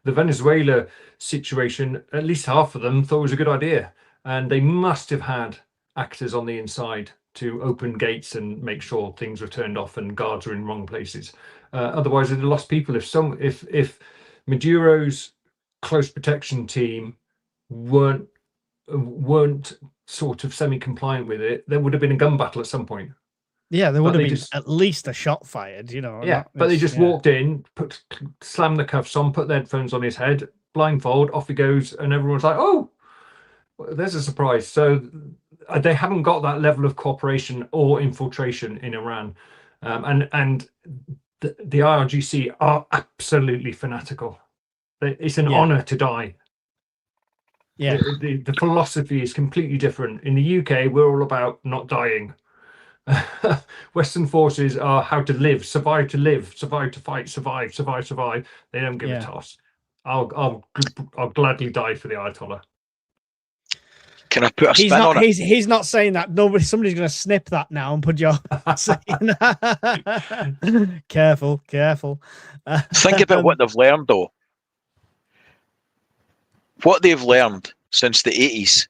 The Venezuela situation, at least half of them thought it was a good idea, and they must have had actors on the inside to open gates and make sure things were turned off and guards were in wrong places. Otherwise, they'd have lost people. If Maduro's close protection team weren't sort of semi-compliant with it, there would have been a gun battle at some point. Yeah, there would have been at least a shot fired, Yeah, but they just walked in, slammed the cuffs on, put the headphones on his head, blindfold, off he goes, and everyone's like, "Oh, there's a surprise." So they haven't got that level of cooperation or infiltration in Iran, and the IRGC are absolutely fanatical. It's an honor to die. Yeah, the philosophy is completely different. In the UK, we're all about not dying. Western forces are how to live, survive to fight, survive. They don't give a toss. I'll gladly die for the Ayatollah. Can I put a spin on it? He's not saying that. Somebody's going to snip that now and put your careful. Think about what they've learned, though. What they've learned since the 80s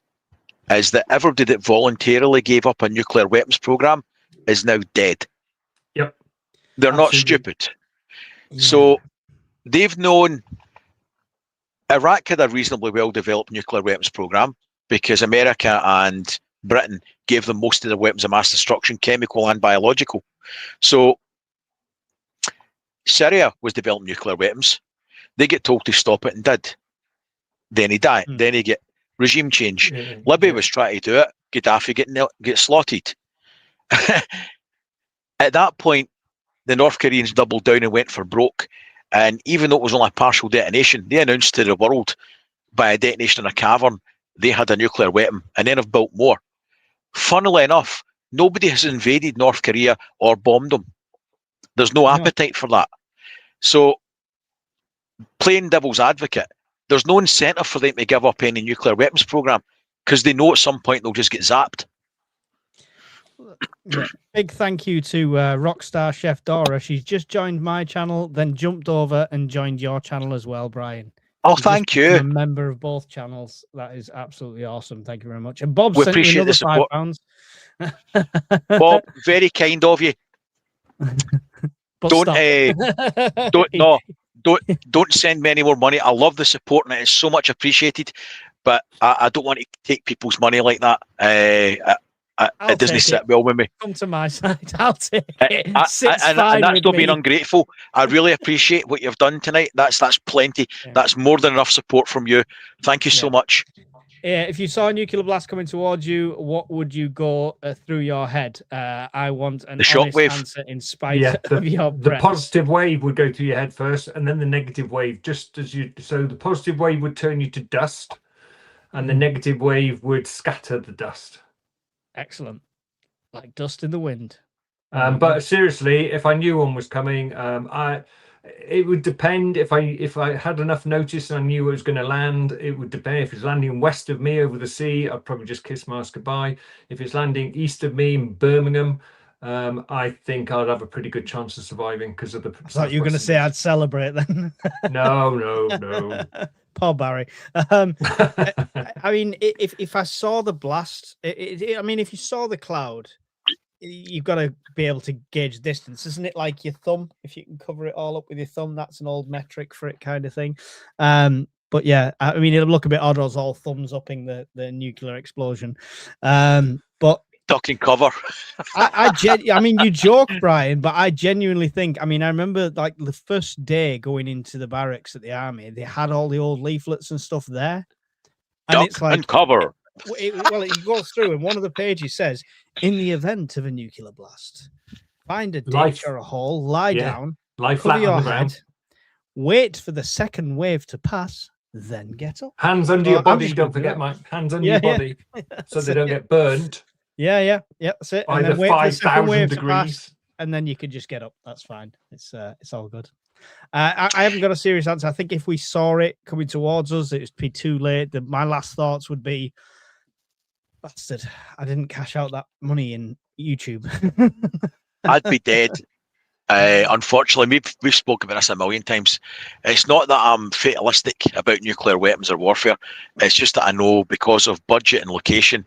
is that everybody that voluntarily gave up a nuclear weapons program is now dead. Yep. They're not stupid. Yeah. So they've known Iraq had a reasonably well-developed nuclear weapons program because America and Britain gave them most of their weapons of mass destruction, chemical and biological. So Syria was developing nuclear weapons. They get told to stop it and did. Then he died. Then he get regime change. Libya was trying to do it. Gaddafi get slaughtered. At that point, the North Koreans doubled down and went for broke. And even though it was only a partial detonation, they announced to the world by a detonation in a cavern they had a nuclear weapon, and then have built more. Funnily enough, nobody has invaded North Korea or bombed them. There's no appetite for that. So, playing devil's advocate, there's no incentive for them to give up any nuclear weapons program because they know at some point they'll just get zapped. Yeah. Big thank you to Rockstar Chef Dora. She's just joined my channel, then jumped over and joined your channel as well, Brian. Oh, thank you. A member of both channels. That is absolutely awesome. Thank you very much. And Bob, we appreciate the support. £5. Bob, very kind of you. Don't send me any more money. I love the support and it is so much appreciated. But I don't want to take people's money like that. It doesn't sit well with me. Come to my side. I'll take it. And that's not being ungrateful. I really appreciate what you've done tonight. That's plenty. Yeah. That's more than enough support from you. Thank you so much. if you saw a nuclear blast coming towards you, what would you go through your head? I want an honest answer in spite of your breath. The positive wave would go through your head first, and then the negative wave. Just as you, so the positive wave would turn you to dust, and the negative wave would scatter the dust. Excellent, like dust in the wind. But seriously, if I knew one was coming, it would depend. If I had enough notice and I knew it was going to land, it would depend. If it's landing west of me over the sea, I'd probably just kiss my ass goodbye. If it's landing east of me in Birmingham, I think I'd have a pretty good chance of surviving because of the. I thought you were going to say I'd celebrate then. No. Poor Barry. I mean, if I saw the blast, I mean, if you saw the cloud, you've got to be able to gauge distance, isn't it? Like your thumb, if you can cover it all up with your thumb, that's an old metric for it, kind of thing. But yeah, I mean, it'll look a bit odd as all thumbs upping the nuclear explosion. But ducking cover. I mean, you joke, Brian, but I genuinely think. I mean, I remember like the first day going into the barracks at the army, they had all the old leaflets and stuff there, and Duck it's like and cover. It goes through, and one of the pages says, "In the event of a nuclear blast, find a ditch or a hole, lie down, cover your head, wait for the second wave to pass, then get up. Hands under your body. Don't forget, Mike. Hands under your body, so they don't get burned. Yeah. That's it. By the 5,000 degrees, and then you can just get up. That's fine. It's all good. I haven't got a serious answer. I think if we saw it coming towards us, it'd be too late. My last thoughts would be, bastard, I didn't cash out that money in YouTube. I'd be dead. Unfortunately, we've spoken about this a million times. It's not that I'm fatalistic about nuclear weapons or warfare. It's just that I know because of budget and location,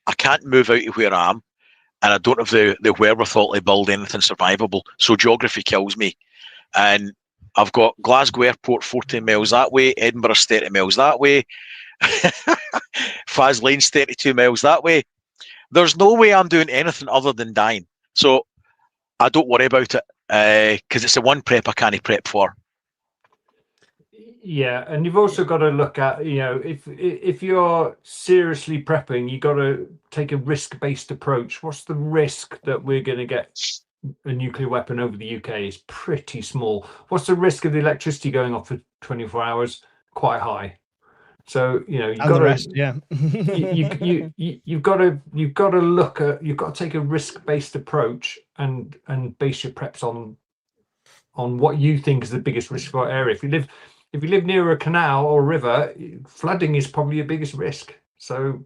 I can't move out of where I am, and I don't have the wherewithal to build anything survivable. So geography kills me. And I've got Glasgow Airport 14 miles that way, Edinburgh's 30 miles that way, Faz Lane's 32 miles that way. There's no way I'm doing anything other than dying. So I don't worry about it because it's the one prep I can't prep for. Yeah, and you've also got to look at, if you're seriously prepping, you've got to take a risk-based approach. What's the risk that we're going to get a nuclear weapon over the UK? Is pretty small. What's the risk of the electricity going off for 24 hours? Quite high. So you've got to rest, you've got to look at, you've got to take a risk-based approach and base your preps on what you think is the biggest risk for our area. If you live near a canal or a river, flooding is probably your biggest risk. So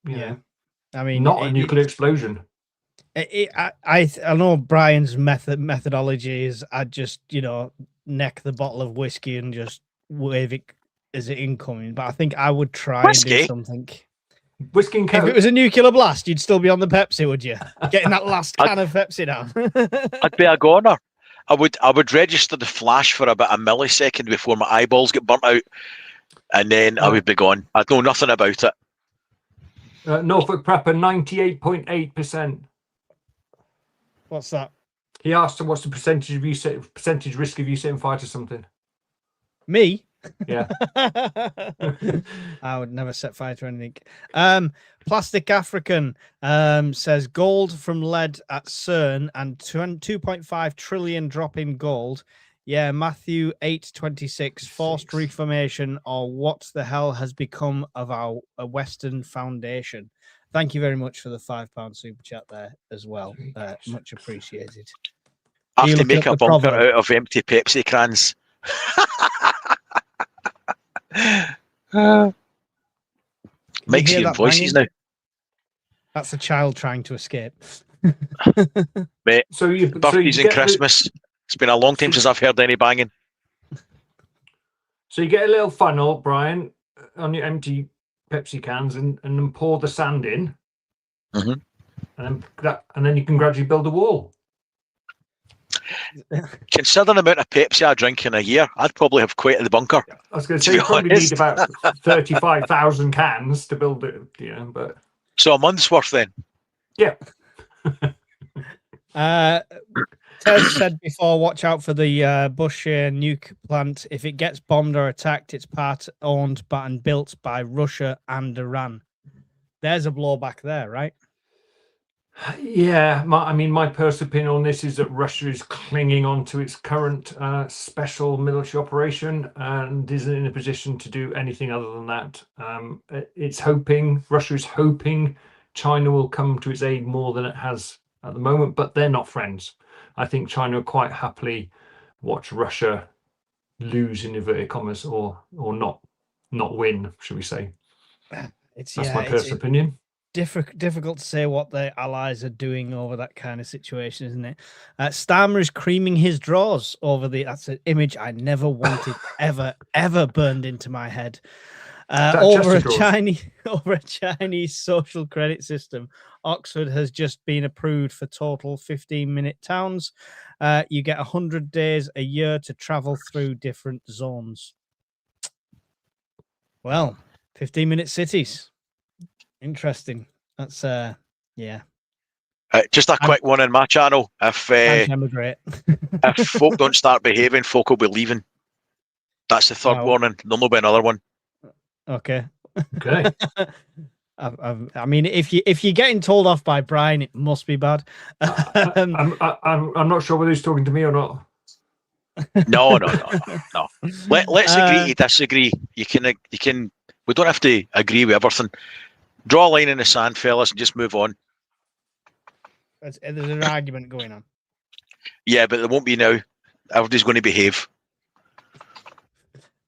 I mean, not a nuclear explosion. I know Brian's methodology is I'd just neck the bottle of whiskey and just wave it as it incoming, but I think I would try and do something. Whiskey and Coke. If it was a nuclear blast, you'd still be on the Pepsi, would you? Getting that last can of Pepsi down. I'd be a goner. I would register the flash for about a millisecond before my eyeballs get burnt out, and then I would be gone. I'd know nothing about it. Norfolk Prepper 98.8%. What's that? He asked, "What's the percentage risk of you setting fire to something?" Me? Yeah. I would never set fire to anything. Plastic African says gold from lead at CERN and 2.5 trillion drop in gold. Yeah, Matthew 8:26, forced reformation, or what the hell has become of our Western Foundation? Thank you very much for the £5 super chat there as well. Much appreciated. I have to make a bunker out of empty Pepsi cans. Mike's getting voices now. That's a child trying to escape. Mate, birthdays and Christmas. It's been a long time since I've heard any banging. So you get a little funnel, Brian, on your empty Pepsi cans, and then pour the sand in, and then you can gradually build a wall. Considering the amount of Pepsi I drink in a year, I'd probably have quite the bunker. I was going to say you probably need about 35,000 cans to build it, but so a month's worth then. Yeah. Tez said before, watch out for the Bushehr nuke plant. If it gets bombed or attacked, it's part owned and built by Russia and Iran. There's a blowback there, right? Yeah, my personal opinion on this is that Russia is clinging on to its current special military operation and isn't in a position to do anything other than that. Russia is hoping China will come to its aid more than it has at the moment, but they're not friends. I think China will quite happily watch Russia lose, in inverted commas, or not win, should we say. That's my personal opinion. Difficult to say what the allies are doing over that kind of situation, isn't it? Starmer is creaming his drawers over that's an image I never wanted ever burned into my head. Over a Chinese social credit system, Oxford has just been approved for total 15-minute towns. You get 100 days a year to travel through different zones. Well, 15-minute cities. Interesting. That's yeah. Just a quick one in my channel. If if folk don't start behaving, folk will be leaving. That's the third warning. There'll be another one. Okay. Okay. I mean, if you're getting told off by Brian, it must be bad. I'm not sure whether he's talking to me or not. No. Let's agree to disagree. You can. We don't have to agree with everything. Draw a line in the sand, fellas, and just move on. There's an argument going on. Yeah, but there won't be now. Everybody's going to behave.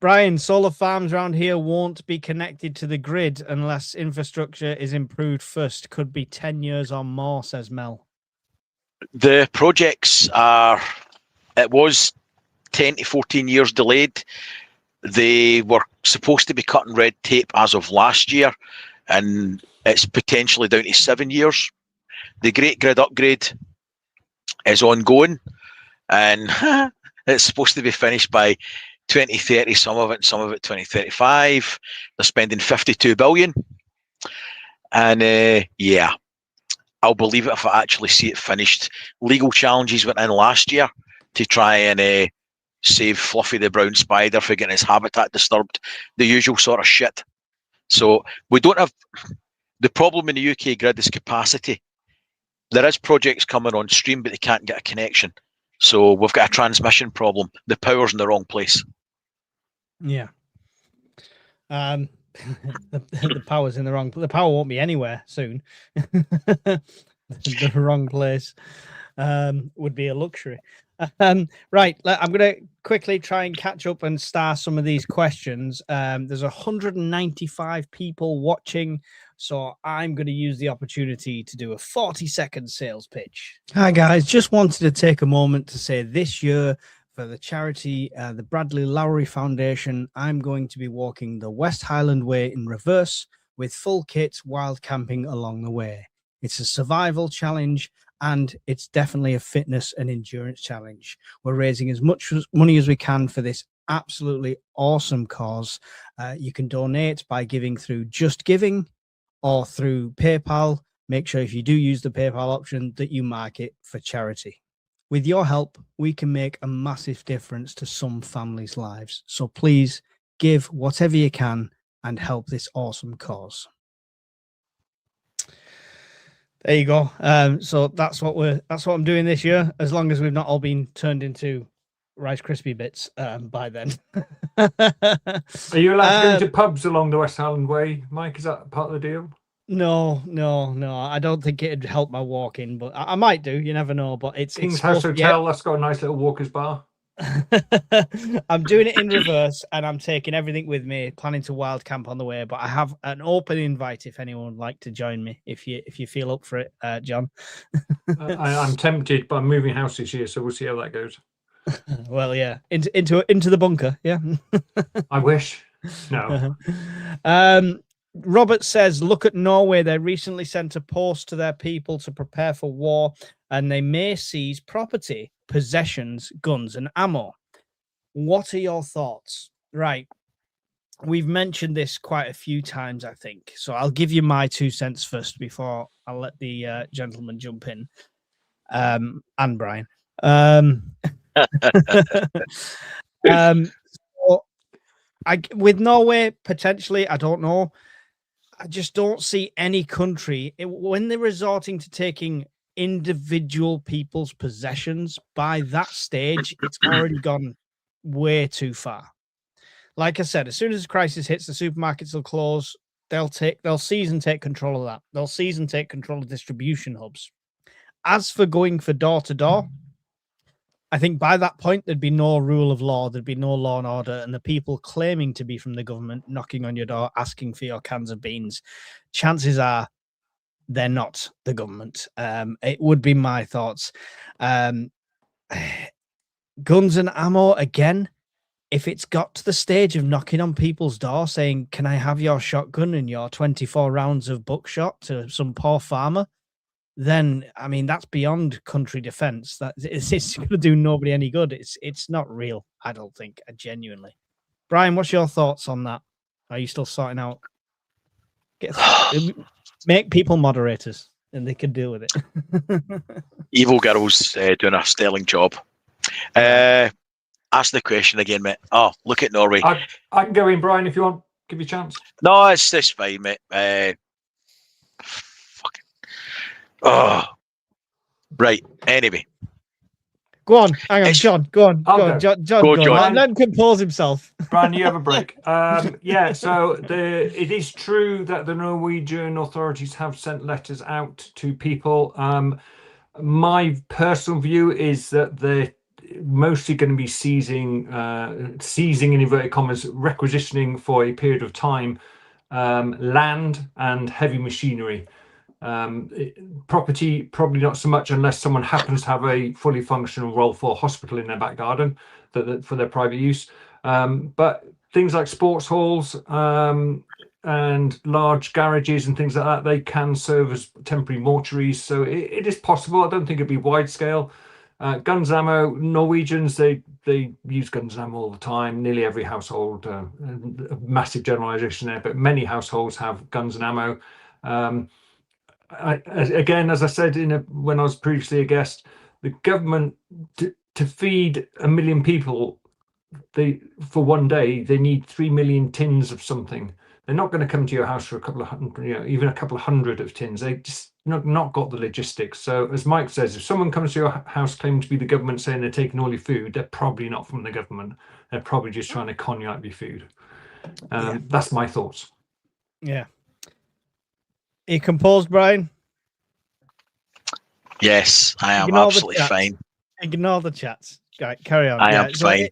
Brian, solar farms around here won't be connected to the grid unless infrastructure is improved first. Could be 10 years or more, says Mel. The projects it was 10 to 14 years delayed. They were supposed to be cutting red tape as of last year, and it's potentially down to 7 years. The Great Grid Upgrade is ongoing, and it's supposed to be finished by 2030, some of it 2035. They're spending 52 billion. And yeah, I'll believe it if I actually see it finished. Legal challenges went in last year to try and save Fluffy the brown spider for getting his habitat disturbed. The usual sort of shit. So we don't have... The problem in the UK grid is capacity. There is projects coming on stream, but they can't get a connection. So we've got a transmission problem. The power's in the wrong place. Yeah. The power's in the wrong... The power won't be anywhere soon. The wrong place would be a luxury. Right, I'm going to quickly try and catch up and star some of these questions. There's 195 people watching, so I'm going to use the opportunity to do a 40-second sales pitch. Hi, guys. Just wanted to take a moment to say this year for the charity, the Bradley Lowry Foundation, I'm going to be walking the West Highland Way in reverse with full kit wild camping along the way. It's a survival challenge, and it's definitely a fitness and endurance challenge. We're raising as much money as we can for this absolutely awesome cause. You can donate by giving through Just Giving or through PayPal. Make sure if you do use the PayPal option that you mark it for charity. With your help, we can make a massive difference to some families' lives. So please give whatever you can and help this awesome cause. There you go. So that's what I'm doing this year, as long as we've not all been turned into Rice Krispie bits by then. Are you allowed to go into pubs along the West Highland Way, Mike? Is that part of the deal? No. I don't think it'd help my walking, but I might do. You never know. But it's King's House Hotel. That's got a nice little walker's bar. I'm doing it in reverse, and I'm taking everything with me, planning to wild camp on the way. But I have an open invite if anyone would like to join me. If you feel up for it, John. I'm tempted, but I'm moving house this year, so we'll see how that goes. Well, yeah, into the bunker. Yeah, I wish. No. Robert says, look at Norway. They recently sent a post to their people to prepare for war, and they may seize property, possessions, guns, and ammo. What are your thoughts? Right. We've mentioned this quite a few times, I think. So I'll give you my 2 cents first before I'll let the gentleman jump in. And Brian. So with Norway, potentially, I don't know. I just don't see any country when they're resorting to taking individual people's possessions. By that stage, it's already gone way too far. Like I said, as soon as the crisis hits, the supermarkets will close. They'll seize and take control of that. They'll seize and take control of distribution hubs. As for going for door to door, I think by that point there'd be no rule of law, there'd be no law and order, and the people claiming to be from the government knocking on your door asking for your cans of beans, chances are they're not the government. It would be my thoughts. Guns and ammo, again, if it's got to the stage of knocking on people's door saying, can I have your shotgun and your 24 rounds of buckshot to some poor farmer? Then, I mean, that's beyond country defense. It's going to do nobody any good. It's not real, I don't think, genuinely. Brian, what's your thoughts on that? Are you still sorting out? Make people moderators and they can deal with it. Evil Girl's doing a sterling job. Ask the question again, mate. Oh, look at Norway. I can go in, Brian, if you want. Give you a chance. No, it's fine, mate. Fucking. Oh, right. Anyway, go on. Hang on, John. Go on. Go on, John. Go, John. Let him compose himself. Brian, you have a break. Yeah. So it is true that the Norwegian authorities have sent letters out to people. My personal view is that they're mostly going to be seizing in inverted commas, requisitioning for a period of time, land and heavy machinery. Property, probably not so much unless someone happens to have a fully functional role for hospital in their back garden for their private use. But things like sports halls and large garages and things like that, they can serve as temporary mortuaries. So it is possible. I don't think it'd be wide scale. Guns and ammo, Norwegians, they use guns and ammo all the time. Nearly every household, a massive generalization there, but many households have guns and ammo. Again, as I said when I was previously a guest, the government to feed 1 million people, for one day, they need 3 million tins of something. They're not going to come to your house for a couple of hundred, even a couple of hundred of tins. They just not got the logistics. So as Mike says, if someone comes to your house claiming to be the government saying they're taking all your food, they're probably not from the government. They're probably just trying to con you out of your food. That's my thoughts. Yeah. Are you composed, Brian? Yes, I am absolutely fine. Ignore the chats. Right, carry on. I am fine.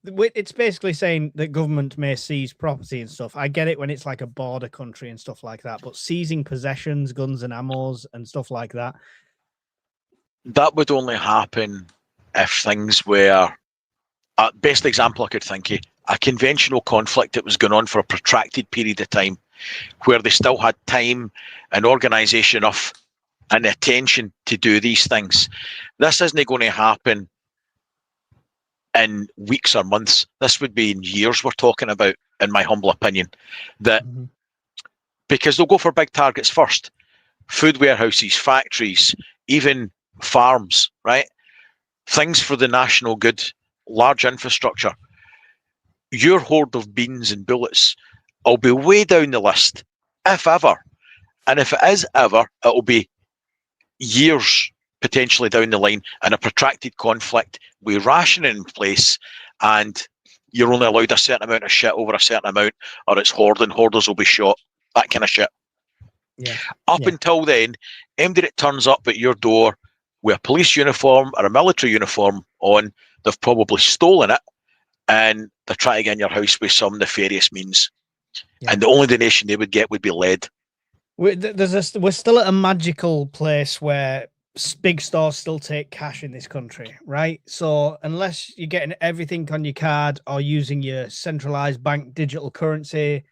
It's basically saying that government may seize property and stuff. I get it when it's like a border country and stuff like that, but seizing possessions, guns and ammos and stuff like that. That would only happen if things were, best example I could think of, a conventional conflict that was going on for a protracted period of time, where they still had time and organisation enough and attention to do these things. This isn't going to happen in weeks or months. This would be in years we're talking about, in my humble opinion, that because they'll go for big targets first. Food warehouses, factories, even farms, right? Things for the national good, large infrastructure. Your hoard of beans and bullets will be way down the list, if ever. And if it is ever, it'll be years potentially down the line in a protracted conflict with rationing in place, and you're only allowed a certain amount of shit over a certain amount, or it's hoarding, hoarders will be shot, that kind of shit. Yeah. Until then, anybody that turns up at your door with a police uniform or a military uniform on, they've probably stolen it, and they're trying to get in your house with some nefarious means. Yeah. And the only donation they would get would be lead. We're still at a magical place where big stores still take cash in this country, right? So unless you're getting everything on your card or using your centralized bank digital currency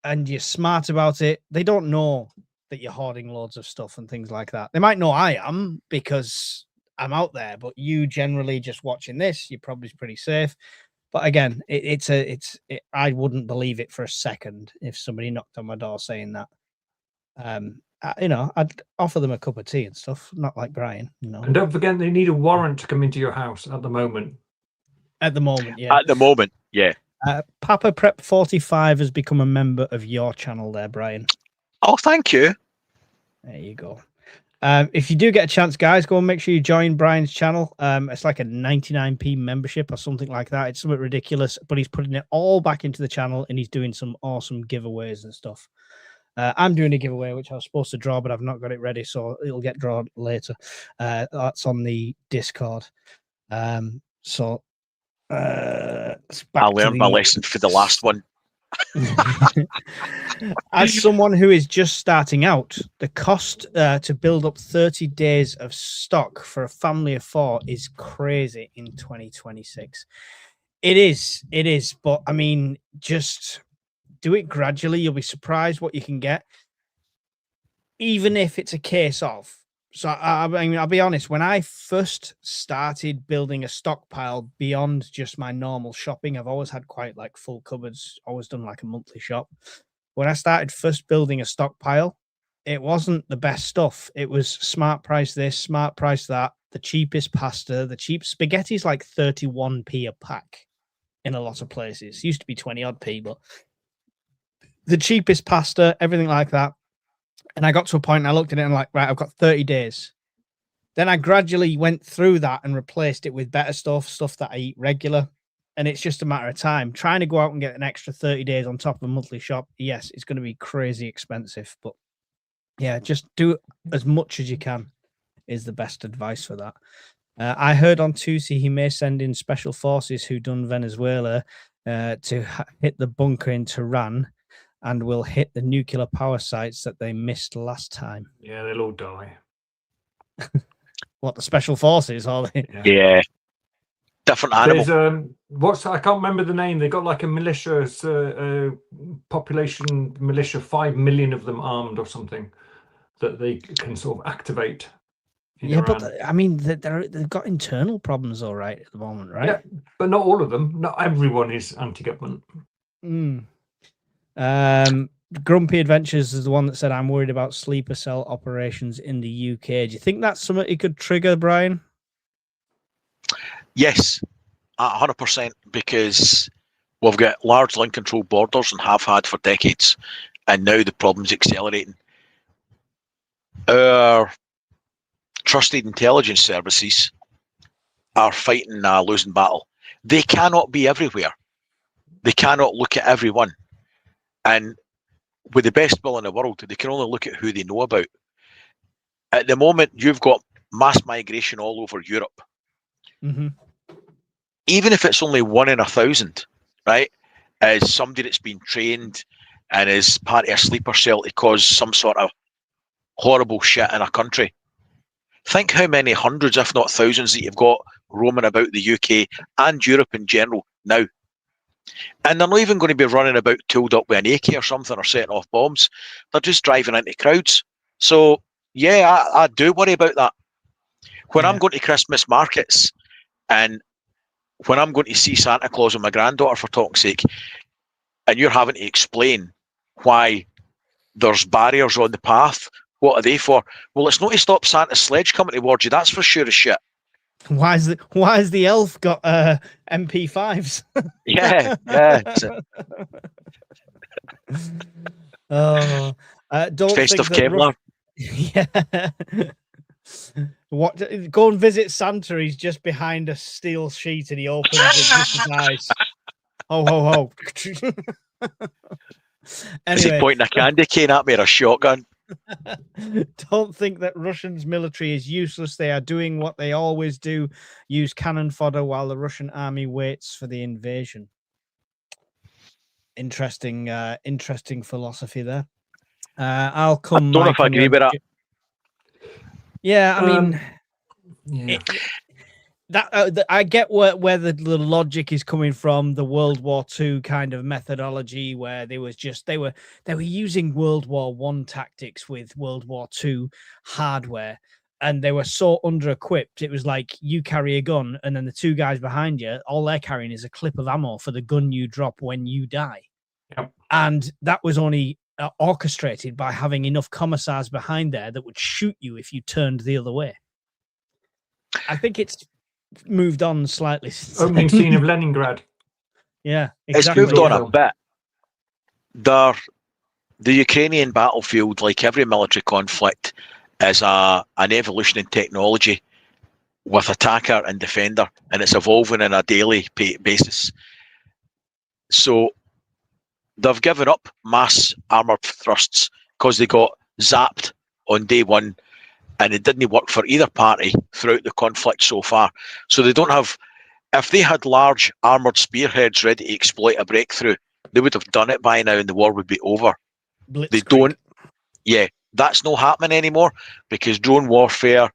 and you're smart about it, they don't know that you're hoarding loads of stuff and things like that. They might know I am because I'm out there, but you generally just watching this, you're probably pretty safe. But again, I wouldn't believe it for a second if somebody knocked on my door saying that. I'd offer them a cup of tea and stuff. Not like Brian, And don't forget, they need a warrant to come into your house at the moment. At the moment, yeah. At the moment, yeah. Papa Prep 45 has become a member of your channel there, Brian. Oh, thank you. There you go. If you do get a chance, guys, go and make sure you join Brian's channel. It's like a 99p membership or something like that. It's something ridiculous, but he's putting it all back into the channel and he's doing some awesome giveaways and stuff. I'm doing a giveaway, which I was supposed to draw, but I've not got it ready, so it'll get drawn later. That's on the Discord. I'll learn my lesson for the last one. As someone who is just starting out, the cost to build up 30 days of stock for a family of 4 is crazy in 2026. It is, but I mean, just do it gradually. You'll be surprised what you can get, even if it's a case of. So I mean, I'll be honest, when I first started building a stockpile beyond just my normal shopping, I've always had quite like full cupboards, always done like a monthly shop. When I started first building a stockpile, it wasn't the best stuff. It was smart price this, smart price that, the cheapest pasta, the cheap spaghetti's like 31p a pack in a lot of places. Used to be 20 odd p, but the cheapest pasta, everything like that. And I got to a point and I looked at it and I'm like, right, I've got 30 days. Then I gradually went through that and replaced it with better stuff that I eat regular. And it's just a matter of time. Trying to go out and get an extra 30 days on top of a monthly shop, yes, it's going to be crazy expensive. But yeah, just do as much as you can is the best advice for that. I heard on Tuesday he may send in special forces who done Venezuela to hit the bunker in Tehran, and will hit the nuclear power sites that they missed last time. Yeah, they'll all die. What, the special forces, are they? Yeah. Different animal. There's I can't remember the name. They got like a militia, population militia, 5 million of them armed or something that they can sort of activate. Yeah, but I mean, they've got internal problems, all right, at the moment, right? Yeah, but not all of them. Not everyone is anti-government. Grumpy Adventures is the one that said, I'm worried about sleeper cell operations in the UK. Do you think that's something it could trigger, Brian? Yes, 100%, because we've got large link control borders and have had for decades, and now the problem's accelerating. Our trusted intelligence services are fighting a losing battle. They cannot be everywhere. They cannot look at everyone. And with the best will in the world, they can only look at who they know about. At the moment, you've got mass migration all over Europe. Mm-hmm. Even if it's only 1 in 1,000, right, as somebody that's been trained and is part of a sleeper cell to cause some sort of horrible shit in a country. Think how many hundreds, if not thousands, that you've got roaming about the UK and Europe in general now. And they're not even going to be running about tooled up with an AK or something or setting off bombs. They're just driving into crowds. So, yeah, I do worry about that. When I'm going to Christmas markets and when I'm going to see Santa Claus and my granddaughter, for talk's sake, and you're having to explain why there's barriers on the path, what are they for? Well, it's not to stop Santa's sledge coming towards you. That's for sure as shit. Why has the elf got MP5s? Yeah. Don't Festive think Kevlar. Yeah. What? Go and visit Santa. He's just behind a steel sheet, and he opens it just his eyes. Ho ho ho! Anyway, is he pointing a candy cane at me or a shotgun? Don't think that Russians' military is useless. They are doing what they always do: use cannon fodder while the Russian army waits for the invasion. Interesting philosophy there. I'll come. I don't know if I agree with that. Yeah, I mean, I get where the logic is coming from. The World War II kind of methodology, where they were using World War I tactics with World War II hardware, and they were so under-equipped. It was like you carry a gun, and then the 2 guys behind you, all they're carrying is a clip of ammo for the gun you drop when you die. Yep. And that was only orchestrated by having enough commissars behind there that would shoot you if you turned the other way. I think it's moved on slightly. Opening scene of Leningrad. Yeah, exactly. It's moved on a bit. The Ukrainian battlefield, like every military conflict, is an evolution in technology with attacker and defender, and it's evolving on a daily basis. So they've given up mass armoured thrusts because they got zapped on day one, and it didn't work for either party throughout the conflict so far. So they don't have, if they had large armoured spearheads ready to exploit a breakthrough, they would have done it by now and the war would be over. Blitzkrieg. They don't. Yeah, that's not happening anymore because drone warfare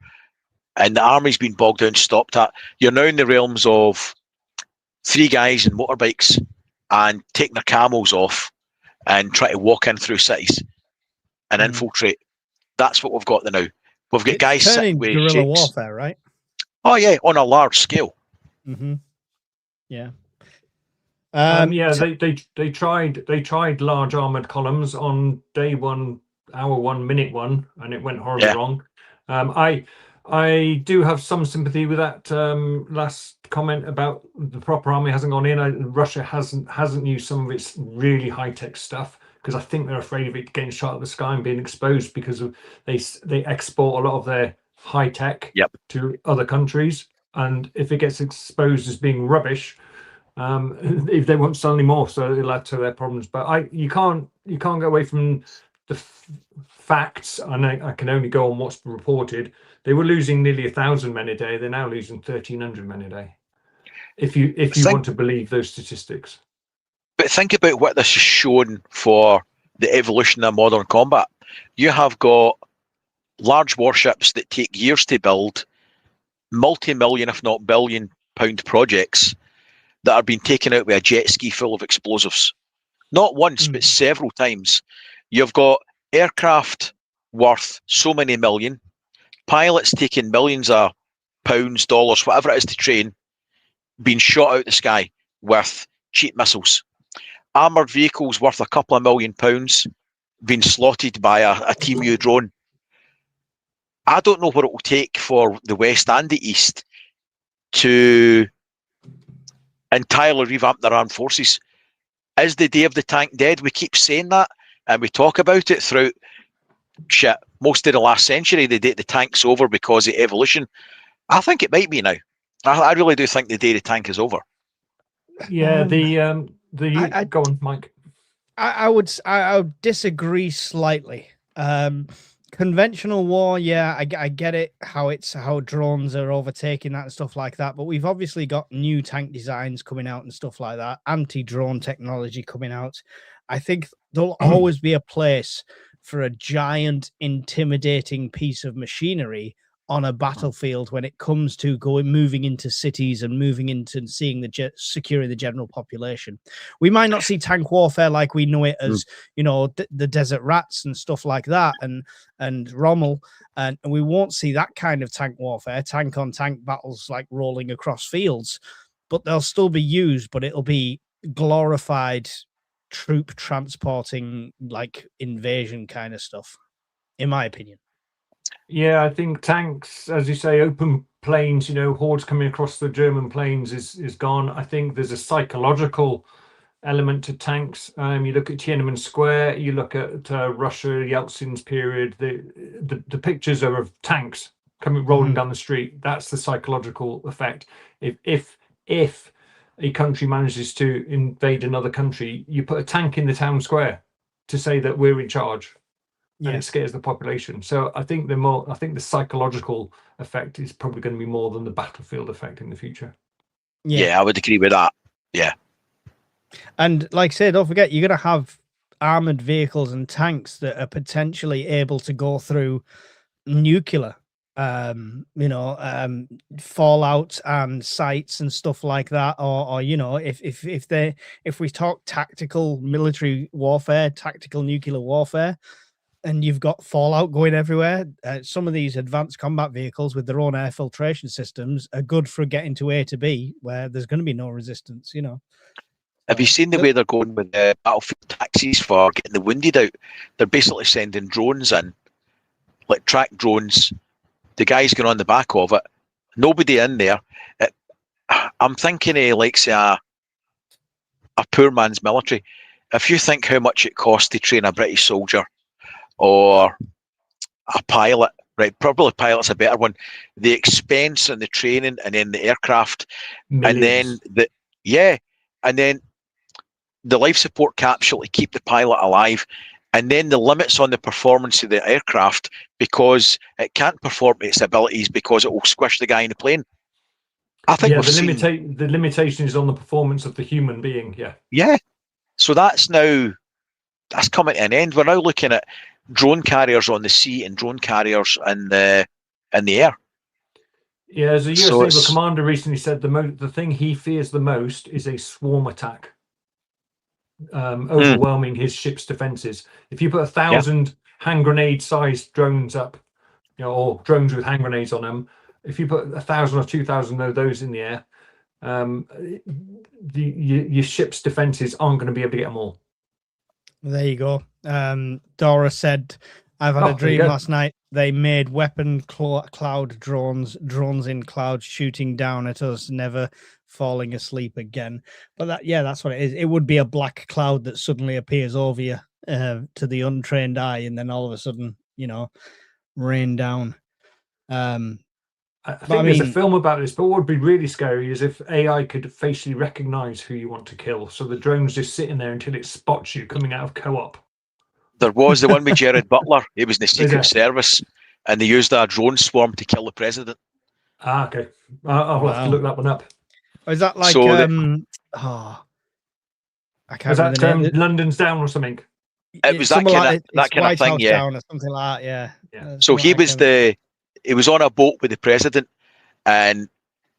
and the army's been bogged down, stopped that. You're now in the realms of 3 guys in motorbikes and taking their camos off and try to walk in through cities and infiltrate. That's what we've got now. We've got guys sitting with guerrilla warfare, right? Oh yeah, on a large scale. Mm-hmm. Yeah. They tried large armored columns on day 1, hour 1, minute 1, and it went horribly wrong. I do have some sympathy with that last comment about the proper army hasn't gone in. Russia hasn't used some of its really high tech stuff because I think they're afraid of it getting shot at the sky and being exposed because of they export a lot of their high tech to other countries, and if it gets exposed as being rubbish. If they won't sell any more, so it'll add to their problems. But you can't get away from the facts, and I can only go on what's reported. They were losing nearly 1,000 men a day. They're now losing 1,300 men a day. If you want to believe those statistics. But think about what this has shown for the evolution of modern combat. You have got large warships that take years to build, multi-million, if not billion-pound projects that are being taken out with a jet ski full of explosives. Not once, but several times. You've got aircraft worth so many million, pilots taking millions of pounds, dollars, whatever it is to train, being shot out the sky with cheap missiles. Armoured vehicles worth a couple of £1 million being slotted by a TMU drone. I don't know what it will take for the West and the East to entirely revamp their armed forces. Is the day of the tank dead? We keep saying that, and we talk about it throughout most of the last century. The day the tank's over because of evolution. I think it might be now. I really do think the day the tank is over. Yeah, go on, Mike. I would disagree slightly. Conventional war, I get it, how drones are overtaking that and stuff like that, but we've obviously got new tank designs coming out and stuff like that, anti-drone technology coming out. I think there'll always be a place for a giant intimidating piece of machinery on a battlefield when it comes to moving into cities and moving into seeing securing the general population. We might not see tank warfare like we know it as, the Desert Rats and stuff like that, and Rommel, and we won't see that kind of tank warfare, tank on tank battles like rolling across fields, but they'll still be used, but it'll be glorified troop transporting, like invasion kind of stuff, in my opinion. Yeah, I think tanks, as you say, open plains, hordes coming across the German plains is gone. I think there's a psychological element to tanks. You look at Tiananmen Square, you look at Russia, Yeltsin's period, the pictures are of tanks rolling down the street. That's the psychological effect. If a country manages to invade another country, you put a tank in the town square to say that we're in charge. And it scares the population. So I think the psychological effect is probably going to be more than the battlefield effect in the future. Yeah, I would agree with that. Yeah. And like I said, don't forget, you're going to have armored vehicles and tanks that are potentially able to go through nuclear, fallout and sites and stuff like that. Or if we talk tactical military warfare, tactical nuclear warfare, and you've got fallout going everywhere, some of these advanced combat vehicles with their own air filtration systems are good for getting to A to B, where there's going to be no resistance, Have you seen the way they're going with the battlefield taxis for getting the wounded out? They're basically sending drones in, like track drones. The guy's going on the back of it. Nobody in there. I'm thinking of, like, say, a poor man's military. If you think how much it costs to train a British soldier or a pilot, right? Probably pilot's a better one. The expense and the training, and then the aircraft, Millions. and then the life support capsule to keep the pilot alive, and then the limits on the performance of the aircraft because it can't perform its abilities because it will squish the guy in the plane. I think the limitation is on the performance of the human being. Yeah. So that's coming to an end. We're now looking at drone carriers on the sea and drone carriers in the air. Yeah, as a US naval commander recently said, the thing he fears the most is a swarm attack, overwhelming his ship's defenses. If you put 1,000 hand grenade sized drones up, or drones with hand grenades on them, if you put 1,000 or 2,000 of those in the air, your ship's defenses aren't going to be able to get them all. There you go. Dora said, I've had a dream last night. They made weapon cloud drones in clouds shooting down at us, never falling asleep again. But that's what it is. It would be a black cloud that suddenly appears over you to the untrained eye, and then all of a sudden, rain down. I think there's a film about this, but what would be really scary is if AI could facially recognize who you want to kill. So the drone's just sitting there until it spots you coming out of co-op. There was the one with Jared Butler. He was in the Secret Service, and they used a drone swarm to kill the president. Okay. I'll have to look that one up. Is that like, I can't remember London's Down or something? It was that kind of thing, yeah. Down or something like that, yeah. So he was on a boat with the president, and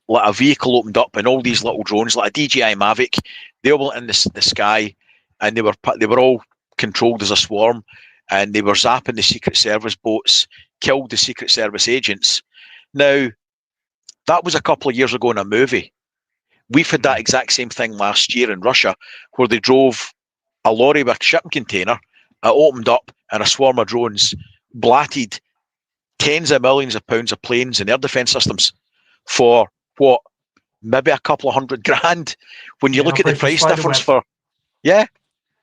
like a vehicle opened up, and all these little drones, like a DJI Mavic, they all went in the sky, and they were all controlled as a swarm, and they were zapping the Secret Service boats, killed the Secret Service agents. Now, that was a couple of years ago in a movie. We've had that exact same thing last year in Russia, where they drove a lorry with a shipping container, it opened up, and a swarm of drones blatted tens of millions of pounds of planes and air defence systems for what, maybe a couple of $100,000. When you look at the price difference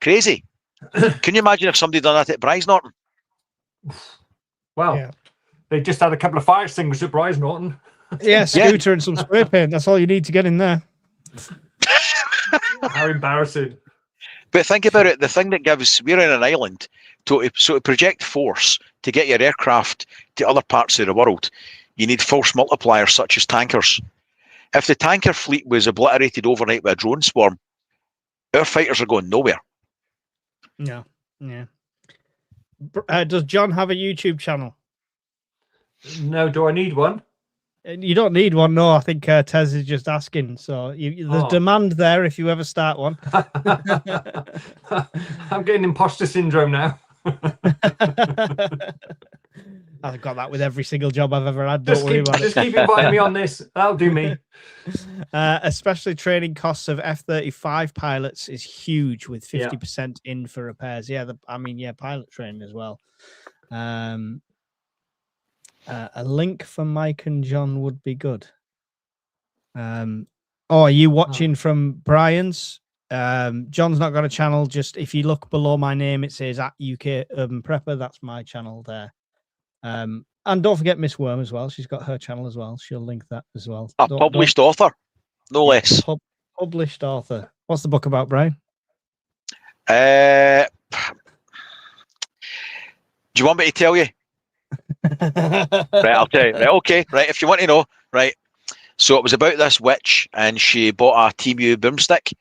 crazy. Can you imagine if somebody done that at Bryce Norton? Well, they just had a couple of fire extinguishers at Bryce Norton. Scooter and some spray paint. That's all you need to get in there. How embarrassing. But think about it. The thing that we're in an island, to project force to get your aircraft to other parts of the world, you need force multipliers such as tankers. If the tanker fleet was obliterated overnight by a drone swarm, our fighters are going nowhere. Yeah. Does John have a YouTube channel? No. Do I need one? You don't need one, no. I think Tez is just asking. So there's demand there if you ever start one. I'm getting imposter syndrome now. I've got that with every single job I've ever had. Don't worry about it. Just keep inviting me on this. That'll do me. Especially training costs of F-35 pilots is huge, with 50% in for repairs. Pilot training as well. A link for Mike and John would be good. Are you watching from Brian's? John's not got a channel. Just if you look below my name, it says at UK Urban Prepper. That's my channel there. And don't forget Miss Worm as well. She's got her channel as well. She'll link that as well. A published author, no less. Published author. What's the book about, Brian? Do you want me to tell you? Right, I'll tell you. Right, okay. Right, if you want to know, right. So it was about this witch, and she bought a Temu broomstick,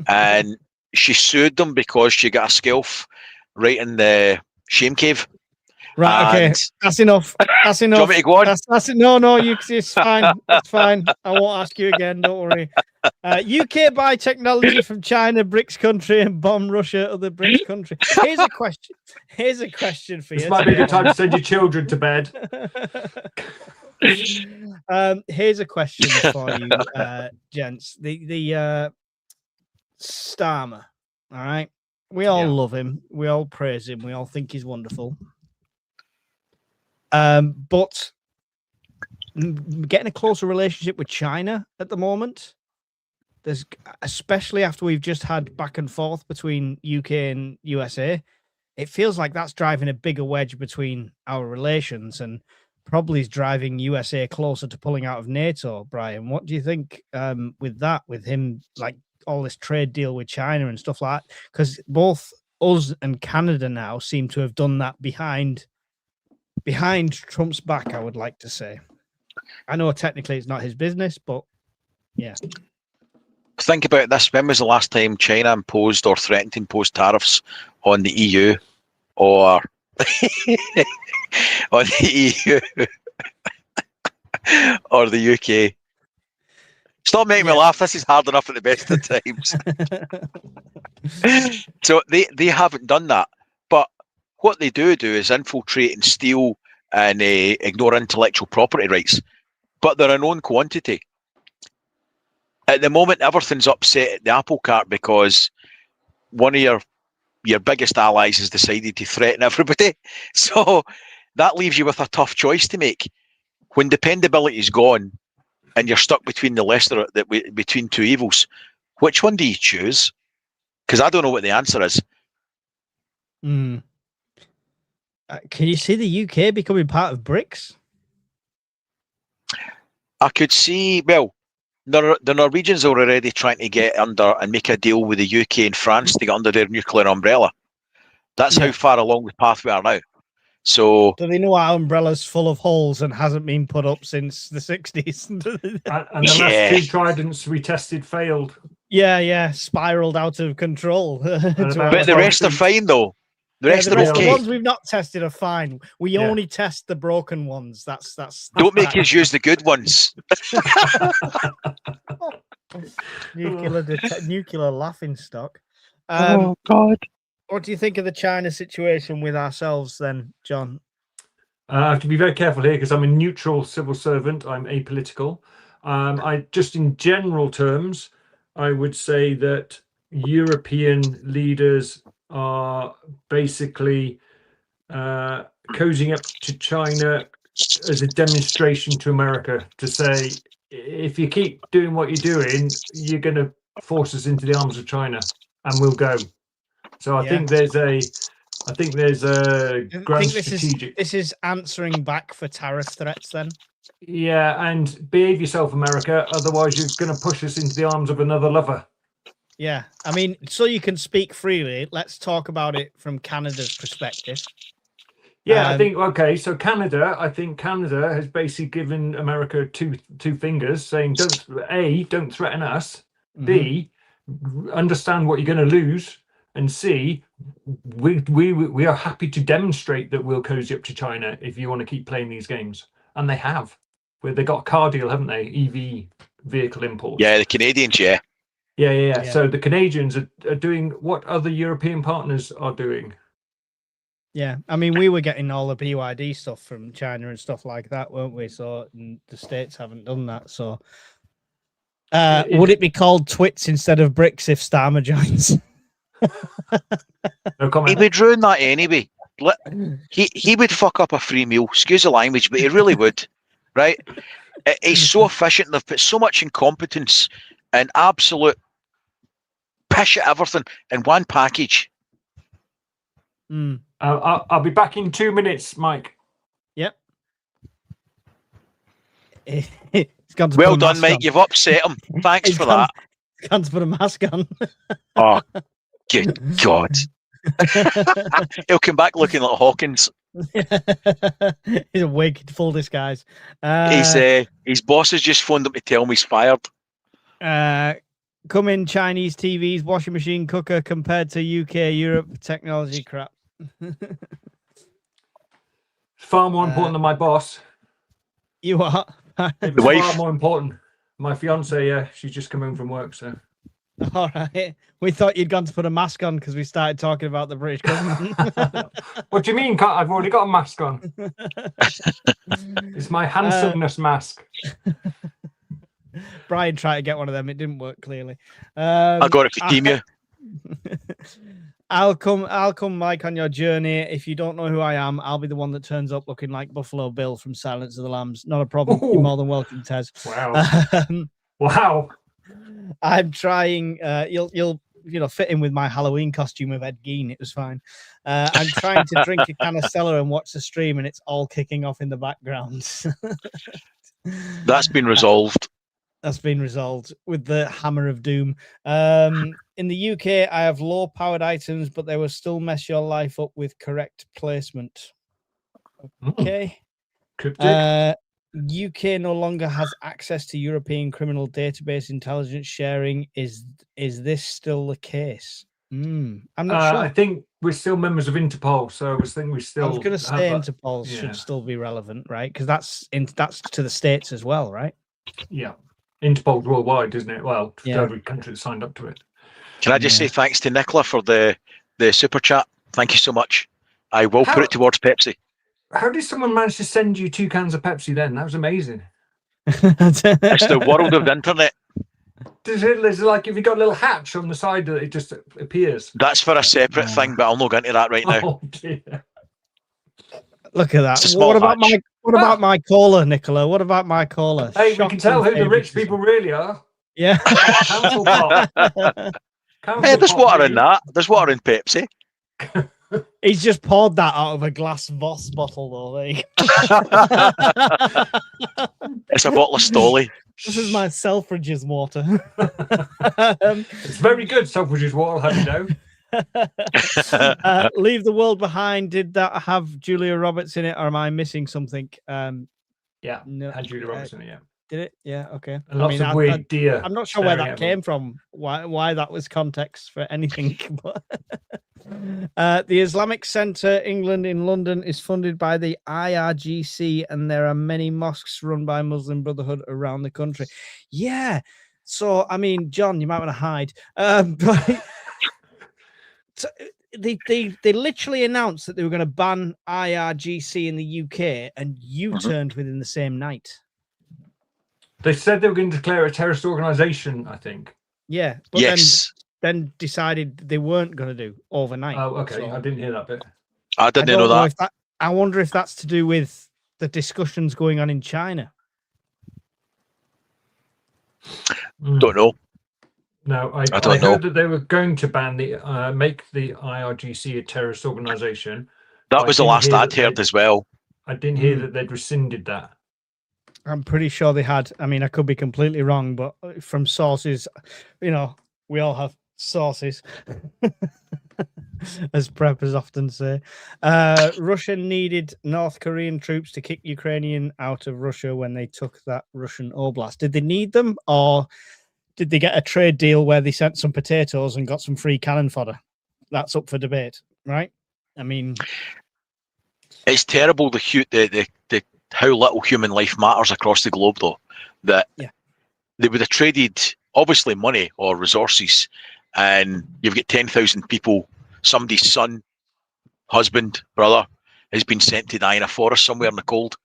and she sued them because she got a skelf right in the shame cave. Right, okay, that's enough. That's enough. Do you want me to go on? That's it. No, it's fine. It's fine. I won't ask you again. Don't worry. UK buy technology from China, BRICS country, and bomb Russia, other BRICS country. Here's a question for you. This might be a good time to send your children to bed. Here's a question for you, gents. Starmer. All right. We all love him. We all praise him. We all think he's wonderful. But getting a closer relationship with China at the moment, there's especially after we've just had back and forth between UK and USA, it feels like that's driving a bigger wedge between our relations and probably is driving USA closer to pulling out of NATO. Brian, what do you think with that, with him, like all this trade deal with China and stuff like that? Because both us and Canada now seem to have done that behind Trump's back, I would like to say. I know technically it's not his business, but yeah. Think about this. When was the last time China imposed or threatened to impose tariffs on the EU or on the EU or the UK? Stop making me laugh. This is hard enough at the best of times. So they haven't done that. But what they do is infiltrate and steal and ignore intellectual property rights. But they're a known quantity. At the moment, everything's upset at the apple cart because one of your biggest allies has decided to threaten everybody. So that leaves you with a tough choice to make. When dependability is gone and you're stuck between between two evils, which one do you choose? Because I don't know what the answer is. Can you see the UK becoming part of BRICS? I could see, well, the Norwegians are already trying to get under and make a deal with the UK and France to get under their nuclear umbrella. That's how far along the path we are now. So, do they know our umbrella's full of holes and hasn't been put up since the 60s? And the last two tridents we tested failed. Yeah, spiraled out of control. But the rest are fine, though. The rest are okay. The ones we've not tested are fine. We only test the broken ones. That's Don't make us use the good ones. Nuclear laughing stock. Oh God. What do you think of the China situation with ourselves then, John? I have to be very careful here because I'm a neutral civil servant. I'm apolitical. I just in general terms, I would say that European leaders are basically cozying up to China as a demonstration to America to say, if you keep doing what you're doing, you're going to force us into the arms of China, and we'll go. So I think there's a grand strategic. This is answering back for tariff threats, then. Yeah, and behave yourself, America. Otherwise, you're going to push us into the arms of another lover. Yeah, I mean, so you can speak freely. Let's talk about it from Canada's perspective. Yeah, I think so I think Canada has basically given America two fingers, saying don't threaten us. B, understand what you're going to lose, and C, we are happy to demonstrate that we'll cozy up to China if you want to keep playing these games, and they have. Where they got a car deal, haven't they? EV vehicle imports. Yeah, the Canadians, Yeah. So the Canadians are doing what other European partners are doing. Yeah, I mean, we were getting all the BYD stuff from China and stuff like that, weren't we? So the States haven't done that. So would it be called Twits instead of BRICS if Starmer joins? No comment. He would ruin that anyway. He would fuck up a free meal. Excuse the language, but he really would. Right? He's so efficient. They've put so much incompetence and absolute pish at everything in one package. I'll be back in 2 minutes, Mike. Yep. Well done, Mike. You've upset him. Thanks for that. He's gone to put a mask on. Oh, good God. He'll come back looking like Hawkins. He's a wig, full disguise. His boss has just phoned him to tell him he's fired. Come in Chinese TVs, washing machine, cooker compared to UK, Europe technology crap. Far more important than my boss. You are. It was far more important. My fiance, she's just come home from work, so. All right. We thought you'd gone to put a mask on because we started talking about the British government. What do you mean? I've already got a mask on. It's my handsomeness mask. Brian tried to get one of them. It didn't work, clearly. I got it for Team You. I'll come, Mike, on your journey. If you don't know who I am, I'll be the one that turns up looking like Buffalo Bill from Silence of the Lambs. Not a problem. Ooh. You're more than welcome, Tez. Wow. Wow. I'm trying. You'll fit in with my Halloween costume of Ed Gein. It was fine. I'm trying to drink a can of Stella and watch the stream, and it's all kicking off in the background. That's been resolved. That's been resolved with the hammer of doom. In the UK, I have low-powered items, but they will still mess your life up with correct placement. Okay. UK no longer has access to European criminal database intelligence sharing. Is this still the case? I'm not sure. I think we're still members of Interpol, so I was going to say Interpol should still be relevant, right? Because that's to the States as well, right? Yeah. Interpol's worldwide, isn't it? Well, to every country that signed up to it. Can I just say thanks to Nicola for the super chat? Thank you so much. I will put it towards Pepsi. How did someone manage to send you 2 cans of Pepsi then? That was amazing. It's the world of the internet. There's like, if you got a little hatch on the side that it just appears. That's for a separate thing, but I'll not get into that right now. Oh dear. Look at that. What about my cola, Nicola? What about my cola? Hey, we can tell who the rich people really are. Yeah. Hey, there's water in that. There's water in Pepsi. He's just poured that out of a glass Voss bottle, though. There you go. It's a bottle of Stoli. This is my Selfridges water. It's very good, Selfridges water, have you know? Leave the World Behind. Did that have Julia Roberts in it, or am I missing something? Yeah, no, had Julia Roberts in it, yeah. Did it? Yeah, okay. And lots of weird deer. I'm not sure where that came from. Why that was context for anything. The Islamic Centre England in London is funded by the IRGC, and there are many mosques run by Muslim Brotherhood around the country. Yeah. So, I mean, John, you might want to hide. But they literally announced that they were going to ban IRGC in the UK, and you turned within the same night. They said they were going to declare a terrorist organisation, I think. Yeah. But yes. Then decided they weren't going to do overnight. Oh, okay. So I didn't hear that bit. I didn't know that. I wonder if that's to do with the discussions going on in China. Don't know. No, I heard that they were going to ban make the IRGC a terrorist organisation. That was the last I'd heard as well. I didn't hear that they'd rescinded that. I'm pretty sure they had. I mean, I could be completely wrong, but from sources, we all have sources, as preppers often say. Russia needed North Korean troops to kick Ukrainian out of Russia when they took that Russian oblast. Did they need them, or did they get a trade deal where they sent some potatoes and got some free cannon fodder? That's up for debate, right? I mean, it's terrible the how little human life matters across the globe, though. That they would have traded obviously money or resources, and you've got 10,000 people. Somebody's son, husband, brother has been sent to die in a forest somewhere in the cold.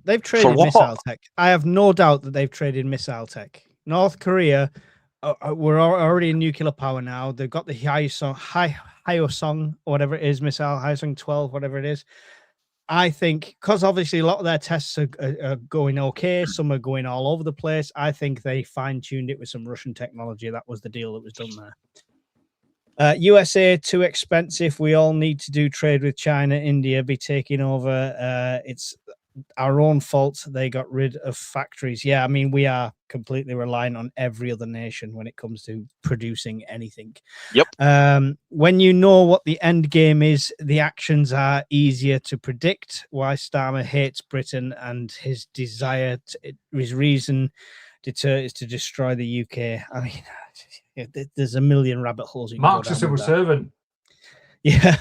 They've traded missile tech. I have no doubt that they've traded missile tech. North Korea, we're already in nuclear power now. They've got the Hyosung, or whatever it is, missile, Hyosung 12, whatever it is. I think, because obviously a lot of their tests are going okay, some are going all over the place. I think they fine-tuned it with some Russian technology. That was the deal that was done there. USA, too expensive. We all need to do trade with China. India be taking over. It's our own fault they got rid of factories. Yeah, I mean, we are completely reliant on every other nation when it comes to producing anything. Yep. When you know what the end game is, the actions are easier to predict. Why Starmer hates Britain and his reason is to destroy the UK. I mean, there's a million rabbit holes. Mark's a civil servant. Yeah.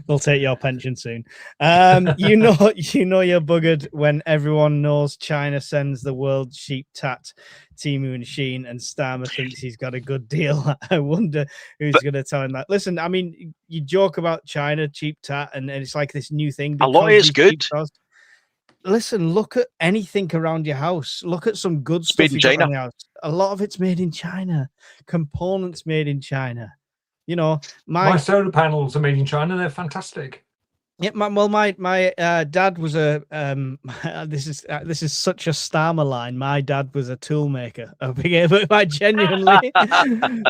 They'll take your pension soon. You know you're buggered when everyone knows China sends the world sheep tat Temu and Shein, and Starmer thinks he's got a good deal. I wonder who's going to tell him that. Listen, I mean, you joke about China cheap tat, and it's like this new thing. A lot is good. listen, look at anything around your house. Look at some good It's stuff made in you got China. around your house. A lot of it's made in China. Components made in China. You know, My solar panels are made in China. They're fantastic. Yeah, my dad was a this is such a Starmer line. My dad was a tool maker. Genuinely,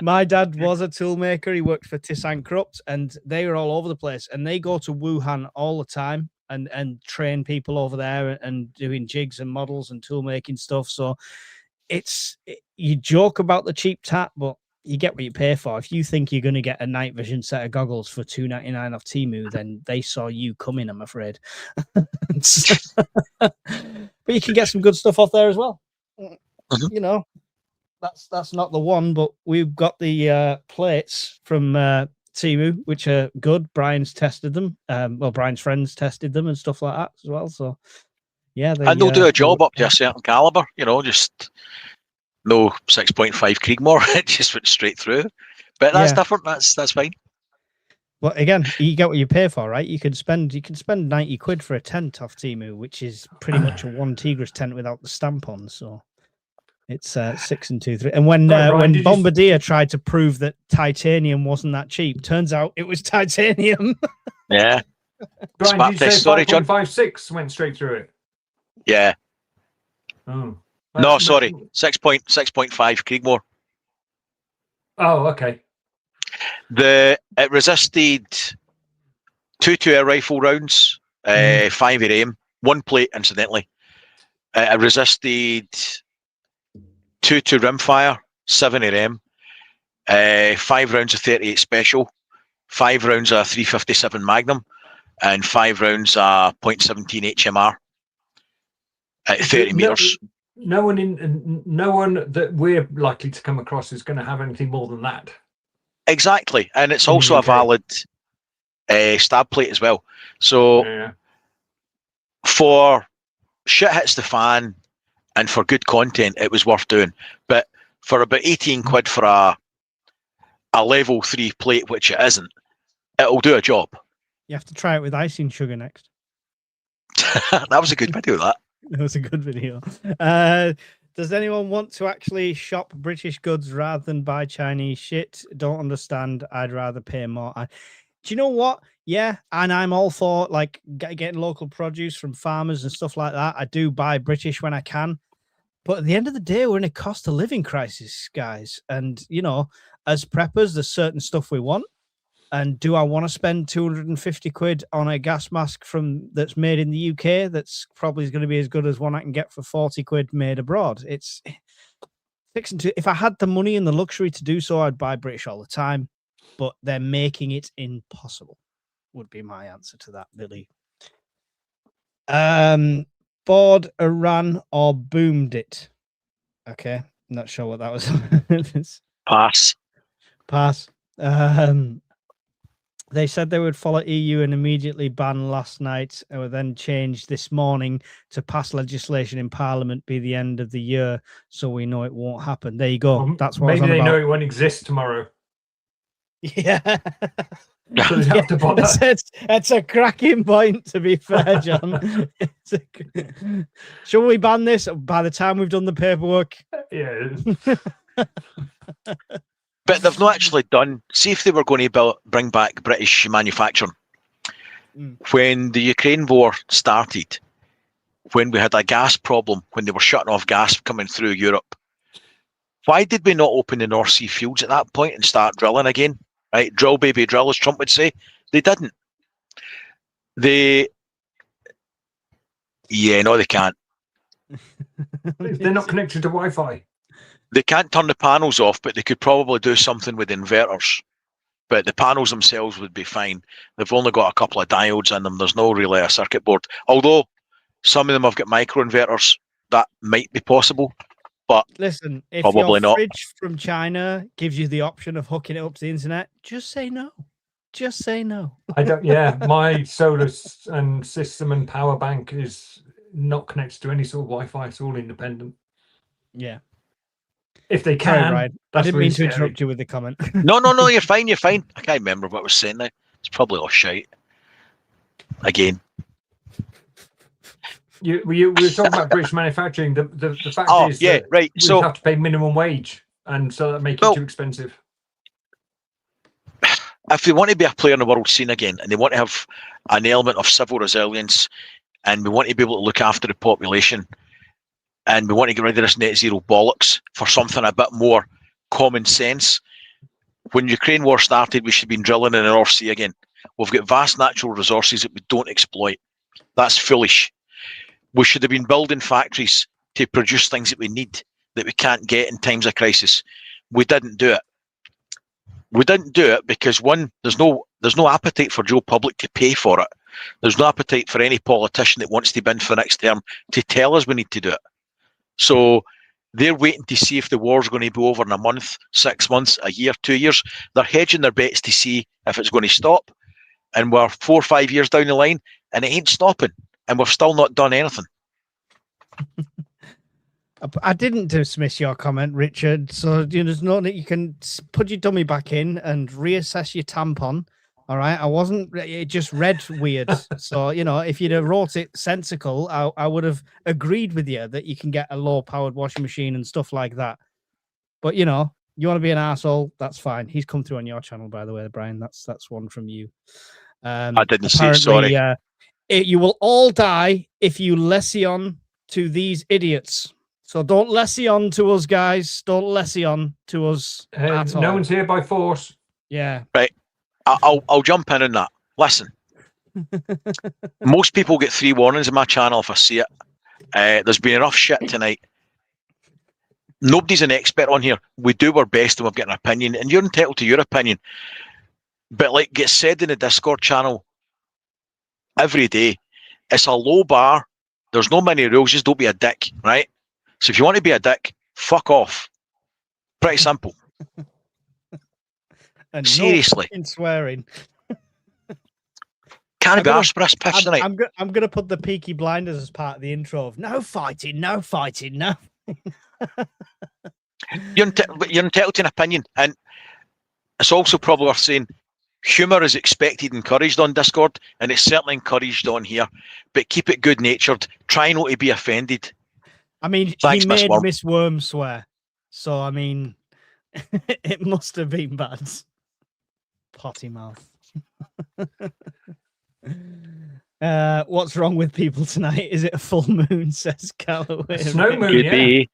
my dad was a tool maker. He worked for ThyssenKrupp, and they were all over the place. And they go to Wuhan all the time and train people over there and doing jigs and models and tool making stuff. So you joke about the cheap tat, but you get what you pay for. If you think you're going to get a night vision set of goggles for $2.99 off Temu, then they saw you coming, I'm afraid. But you can get some good stuff off there as well. Mm-hmm. You know, that's not the one, but we've got the plates from Temu, which are good. Brian's tested them. Brian's friends tested them and stuff like that as well. So yeah, and they'll do a job up to a certain caliber, just no 6.5 Creedmoor. It just went straight through. But that's different. That's fine. Well, again, you get what you pay for, right? You can spend 90 quid for a tent off Temu, which is pretty much a one Tigris tent without the stamp on. So it's 6 and 2 3. And when Bombardier tried to prove that titanium wasn't that cheap, turns out it was titanium. Yeah. Brian, did you say 5.56 went straight through it? Yeah. Oh. No, sorry, 6.5 Creedmoor. Oh, okay. It resisted 2 air rifle rounds, 5 air aim, 1 plate, incidentally. It resisted 2 rimfire, 7 air aim, 5 rounds of 38 special, 5 rounds of 357 Magnum, and 5 rounds of .17 HMR at 30 meters. No one that we're likely to come across is going to have anything more than that. Exactly, and it's also a valid stab plate as well. So for shit hits the fan and for good content, it was worth doing. But for about 18 quid for a level 3 plate, which it isn't, it'll do a job. You have to try it with icing sugar next. That was a good video, that. It was a good video. Does anyone want to actually shop British goods rather than buy Chinese shit? Don't understand. I'd rather pay more. Do you know what? Yeah, and I'm all for like getting local produce from farmers and stuff like that. I do buy British when I can. But at the end of the day, we're in a cost of living crisis, guys. And, as preppers, there's certain stuff we want. And do I want to spend 250 quid on a gas mask that's made in the UK that's probably going to be as good as one I can get for 40 quid made abroad? It's fixing to. If I had the money and the luxury to do so, I'd buy British all the time. But they're making it impossible, would be my answer to that, Billy. Bored Iran or boomed it? Okay, not sure what that was. Pass. They said they would follow EU and immediately ban last night, and were then changed this morning to pass legislation in Parliament by the end of the year, so we know it won't happen. There you go. That's what maybe they know it won't exist tomorrow. Yeah. So they have to bother. It's a cracking point, to be fair, John. Shall we ban this by the time we've done the paperwork? Yeah. But they've not actually done. See if they were going to bring back British manufacturing. When the Ukraine war started, when we had a gas problem, when they were shutting off gas coming through Europe, why did we not open the North Sea fields at that point and start drilling again? Right, drill, baby, drill, as Trump would say. They didn't. They can't. They're not connected to Wi-Fi. They can't turn the panels off, but they could probably do something with inverters. But the panels themselves would be fine. They've only got a couple of diodes in them. There's no really a circuit board. Although some of them have got micro inverters, that might be possible. But listen, if probably your not. Fridge from China gives you the option of hooking it up to the internet, just say no. Just say no. I don't. Yeah, my solar and system and power bank is not connected to any sort of Wi-Fi. It's all independent. Yeah. If they can. Right. I didn't mean to interrupt you with the comment. No, you're fine. You're fine. I can't remember what I was saying now. It's probably all shite. Again. we were talking about British manufacturing. The fact is yeah, that right. we So have to pay minimum wage, and so that make it too expensive. If they want to be a player in the world scene again, and they want to have an element of civil resilience, and we want to be able to look after the population, and we want to get rid of this net zero bollocks for something a bit more common sense. When Ukraine war started, we should have been drilling in the North Sea again. We've got vast natural resources that we don't exploit. That's foolish. We should have been building factories to produce things that we need, that we can't get in times of crisis. We didn't do it. We didn't do it because, one, there's no appetite for Joe Public to pay for it. There's no appetite for any politician that wants to bin for the next term to tell us we need to do it. So they're waiting to see if the war's going to be over in a month, 6 months, a year, 2 years. They're hedging their bets to see if it's going to stop. And we're 4 or 5 years down the line and it ain't stopping. And we've still not done anything. I didn't dismiss your comment, Richard. So there's no that you can put your dummy back in and reassess your tampon. All right, I wasn't. It just read weird. So if you'd have wrote it sensical, I would have agreed with you that you can get a low-powered washing machine and stuff like that. But you want to be an asshole, that's fine. He's come through on your channel, by the way, Brian. That's one from you. I didn't see. Sorry. You will all die if you lesson to these idiots. So don't lesson to us, guys. Don't lesson to us at all. No one's here by force. Yeah. Right. I'll jump in on that. Listen. Most people get 3 warnings in my channel if I see it. There's been enough shit tonight. Nobody's an expert on here. We do our best and we've got an opinion, and you're entitled to your opinion. But like gets said in the Discord channel every day, it's a low bar. There's no many rules. Just don't be a dick, right? So if you want to be a dick, fuck off. Pretty simple. And seriously, no swearing. Can't be arsed for this pitch tonight. I'm gonna put the Peaky Blinders as part of the intro of no fighting, no fighting, no. You're entitled to an opinion, and it's also probably worth saying humour is expected and encouraged on Discord, and it's certainly encouraged on here. But keep it good-natured. Try not to be offended. I mean, Thanks, he made Worm. Miss Worm swear, so I mean, it must have been bad. Potty mouth. What's wrong with people tonight? Is it a full moon? Says Calloway. Snow moon, Could yeah. be.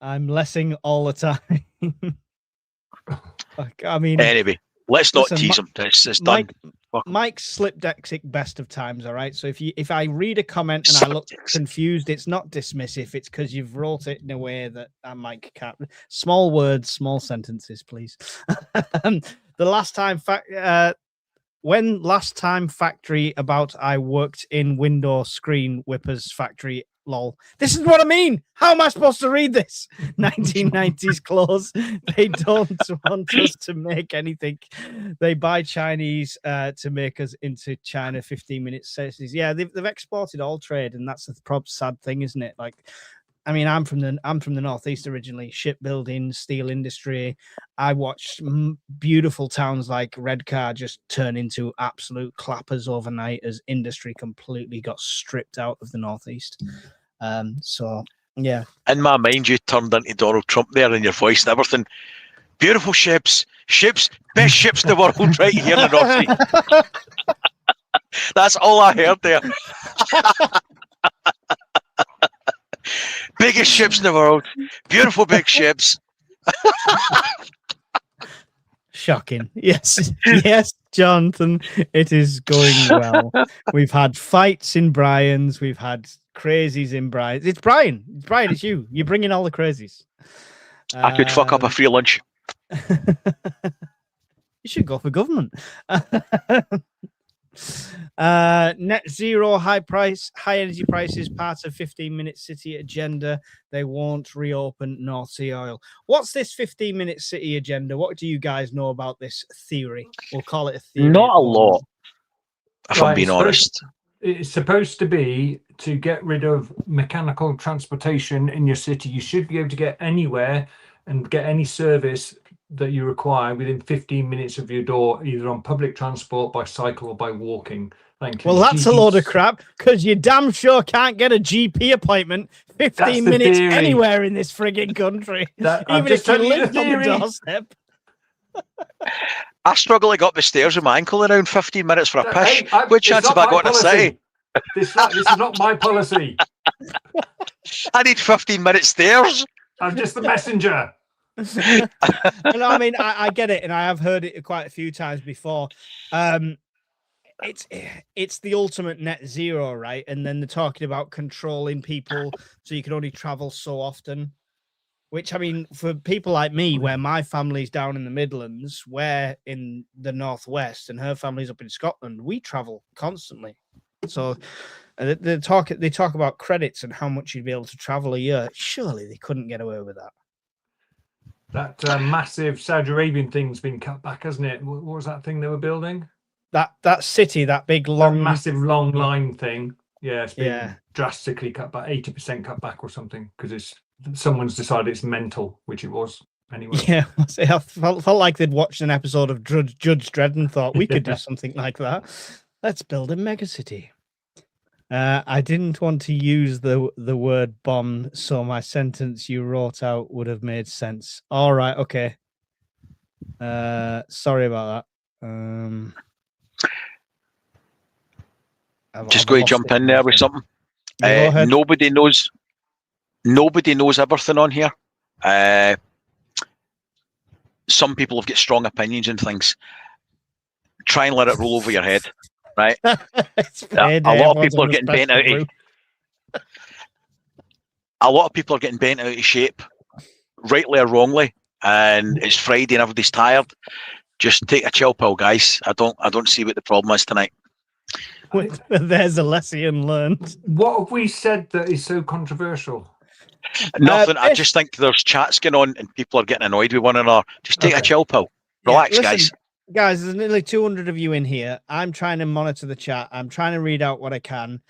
I'm lessing all the time. I mean, anyway, let's not listen, tease him. It's done. Mike's slip-dexic best of times, all right? So if I read a comment and I look confused, it's not dismissive. It's because you've wrote it in a way that Mike can't. Small words, small sentences, please. The last time last time factory about I worked in window screen whippers factory. Lol. This is what I mean. How am I supposed to read this? 1990s clothes. They don't want us to make anything. They buy Chinese to make us into China 15 minutes. Yeah, they've exported all trade, and that's the sad thing, isn't it? Like, I mean, I'm from the Northeast originally. Shipbuilding, steel industry. I watched beautiful towns like Redcar just turn into absolute clappers overnight as industry completely got stripped out of the Northeast. So yeah. In my mind, you turned into Donald Trump there in your voice and everything. Beautiful ships, best ships in the world, right here in the North Sea. That's all I heard there. Biggest ships in the world, beautiful big ships. Shocking. Yes, yes, Jonathan, it is going well. We've had fights in Brian's. We've had crazies in Brian's. It's Brian. It's you. You're bringing all the crazies. I could fuck up a free lunch. You should go for government. Net zero, high energy prices, part of 15-minute city agenda. They won't reopen North Sea oil. What's this 15-minute city agenda? What do you guys know about this theory? We'll call it a theory. Not a lot, if I'm being honest. It's supposed to be to get rid of mechanical transportation in your city. You should be able to get anywhere and get any service that you require within 15 minutes of your door, either on public transport, by cycle, or by walking. Thank you. Well, that's a GPs. load of crap, because you damn sure can't get a GP appointment 15 the minutes theory. anywhere in this frigging country. Even if you lived on the doorstep. I struggle to go up the stairs with my ankle around 15 minutes for a piss. Hey, What chance have I got in a city? This is not my policy. I need 15 minute stairs. I'm just the messenger. No, I mean, I get it, and I have heard it quite a few times before. It's the ultimate net zero, right? And then they're talking about controlling people so you can only travel so often. Which, I mean, for people like me, where my family's down in the Midlands, we're in the Northwest, and her family's up in Scotland, we travel constantly. So they talk about credits and how much you'd be able to travel a year. Surely they couldn't get away with that. That massive Saudi Arabian thing's been cut back, hasn't it? What was that thing they were building? That city, that big long, massive long line thing. Yeah, it's been drastically cut back, 80% cut back or something, because someone's decided it's mental, which it was anyway. Yeah, I felt like they'd watched an episode of Judge Dredd and thought we could do something like that. Let's build a megacity. I didn't want to use the word bomb, so my sentence you wrote out would have made sense. All right, okay. Sorry about that. Just going to jump in there with something. Nobody knows everything on here. Some people have got strong opinions on things. Try and let it roll over your head, right? A lot of people are getting bent out of. A lot of people are getting bent out of shape, rightly or wrongly, and it's Friday and everybody's tired. Just take a chill pill, guys. I don't see what the problem is tonight. There's a lesson learned. What have we said that is so controversial? Nothing. I just think there's chats going on and people are getting annoyed with one another. Just take a chill pill. Relax, guys. Guys, there's nearly 200 of you in here. I'm trying to monitor the chat. I'm trying to read out what I can.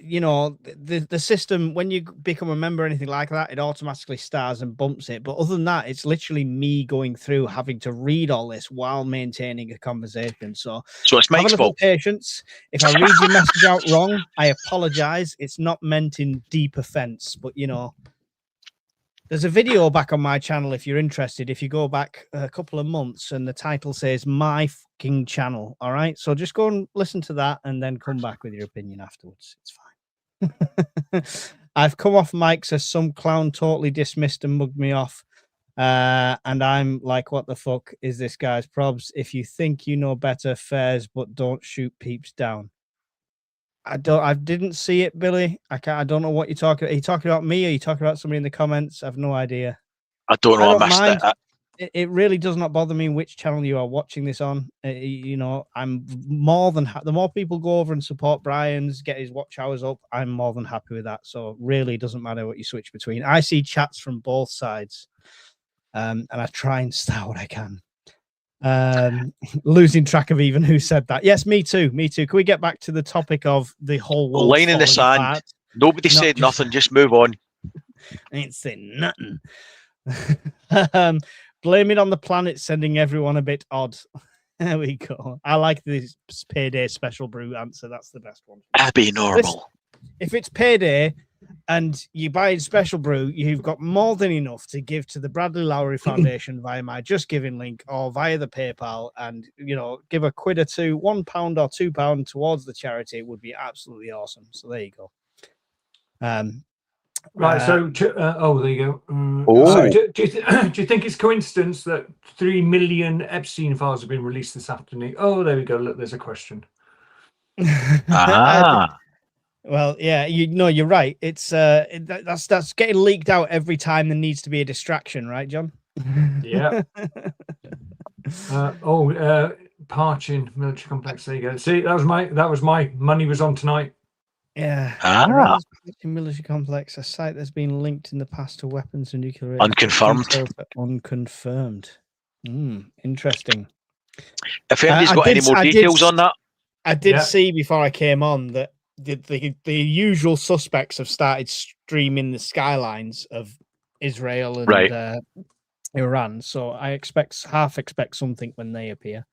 You know, the system, when you become a member or anything like that, it automatically stars and bumps it. But other than that, it's literally me going through having to read all this while maintaining a conversation. So it's Mike's fault. Patience. If I read your message out wrong, I apologize. It's not meant in deep offense, but you know, there's a video back on my channel if you're interested. If you go back a couple of months and the title says my fucking channel. All right. So just go and listen to that and then come back with your opinion afterwards. It's fine. I've come off mic, says some clown totally dismissed and mugged me off. And I'm like, what the fuck is this guy's probs? If you think you know better, fares, but don't shoot peeps down. I didn't see it, Billy. I don't know what you're talking about. Are you talking about me? Or are you talking about somebody in the comments? I've no idea. I don't know. I missed it. It really does not bother me which channel you are watching this on. You know, I'm more than the more people go over and support Brian's, get his watch hours up, I'm more than happy with that. So really doesn't matter what you switch between. I see chats from both sides, and I try and start what I can. Losing track of even who said that. Yes, me too. Can we get back to the topic of the whole world? Line in the sand. Apart? Nobody said nothing. Just move on. I ain't saying nothing. Blame it on the planet sending everyone a bit odd. There we go. I like this payday special brew answer. That's the best one. Be normal. Listen, if it's payday and you buy a special brew, you've got more than enough to give to the Bradley Lowry Foundation via my Just Giving link or via the PayPal, and you know, give a quid or two, £1 or £2 towards the charity. It would be absolutely awesome. So there you go. Right. So, there you go. So do you think it's coincidence that 3 million Epstein files have been released this afternoon? Oh, there we go. Look, there's a question. Well, yeah, you're right. It's that's getting leaked out every time there needs to be a distraction, right, John? Yeah. Parching military complex. There you go. See, that was my money was on tonight. Yeah. Military complex, a site that's been linked in the past to weapons and nuclear. Unconfirmed. Interesting. If anybody's got any more details on that, I did see before I came on that the usual suspects have started streaming the skylines of Israel and Iran. So I expect something when they appear.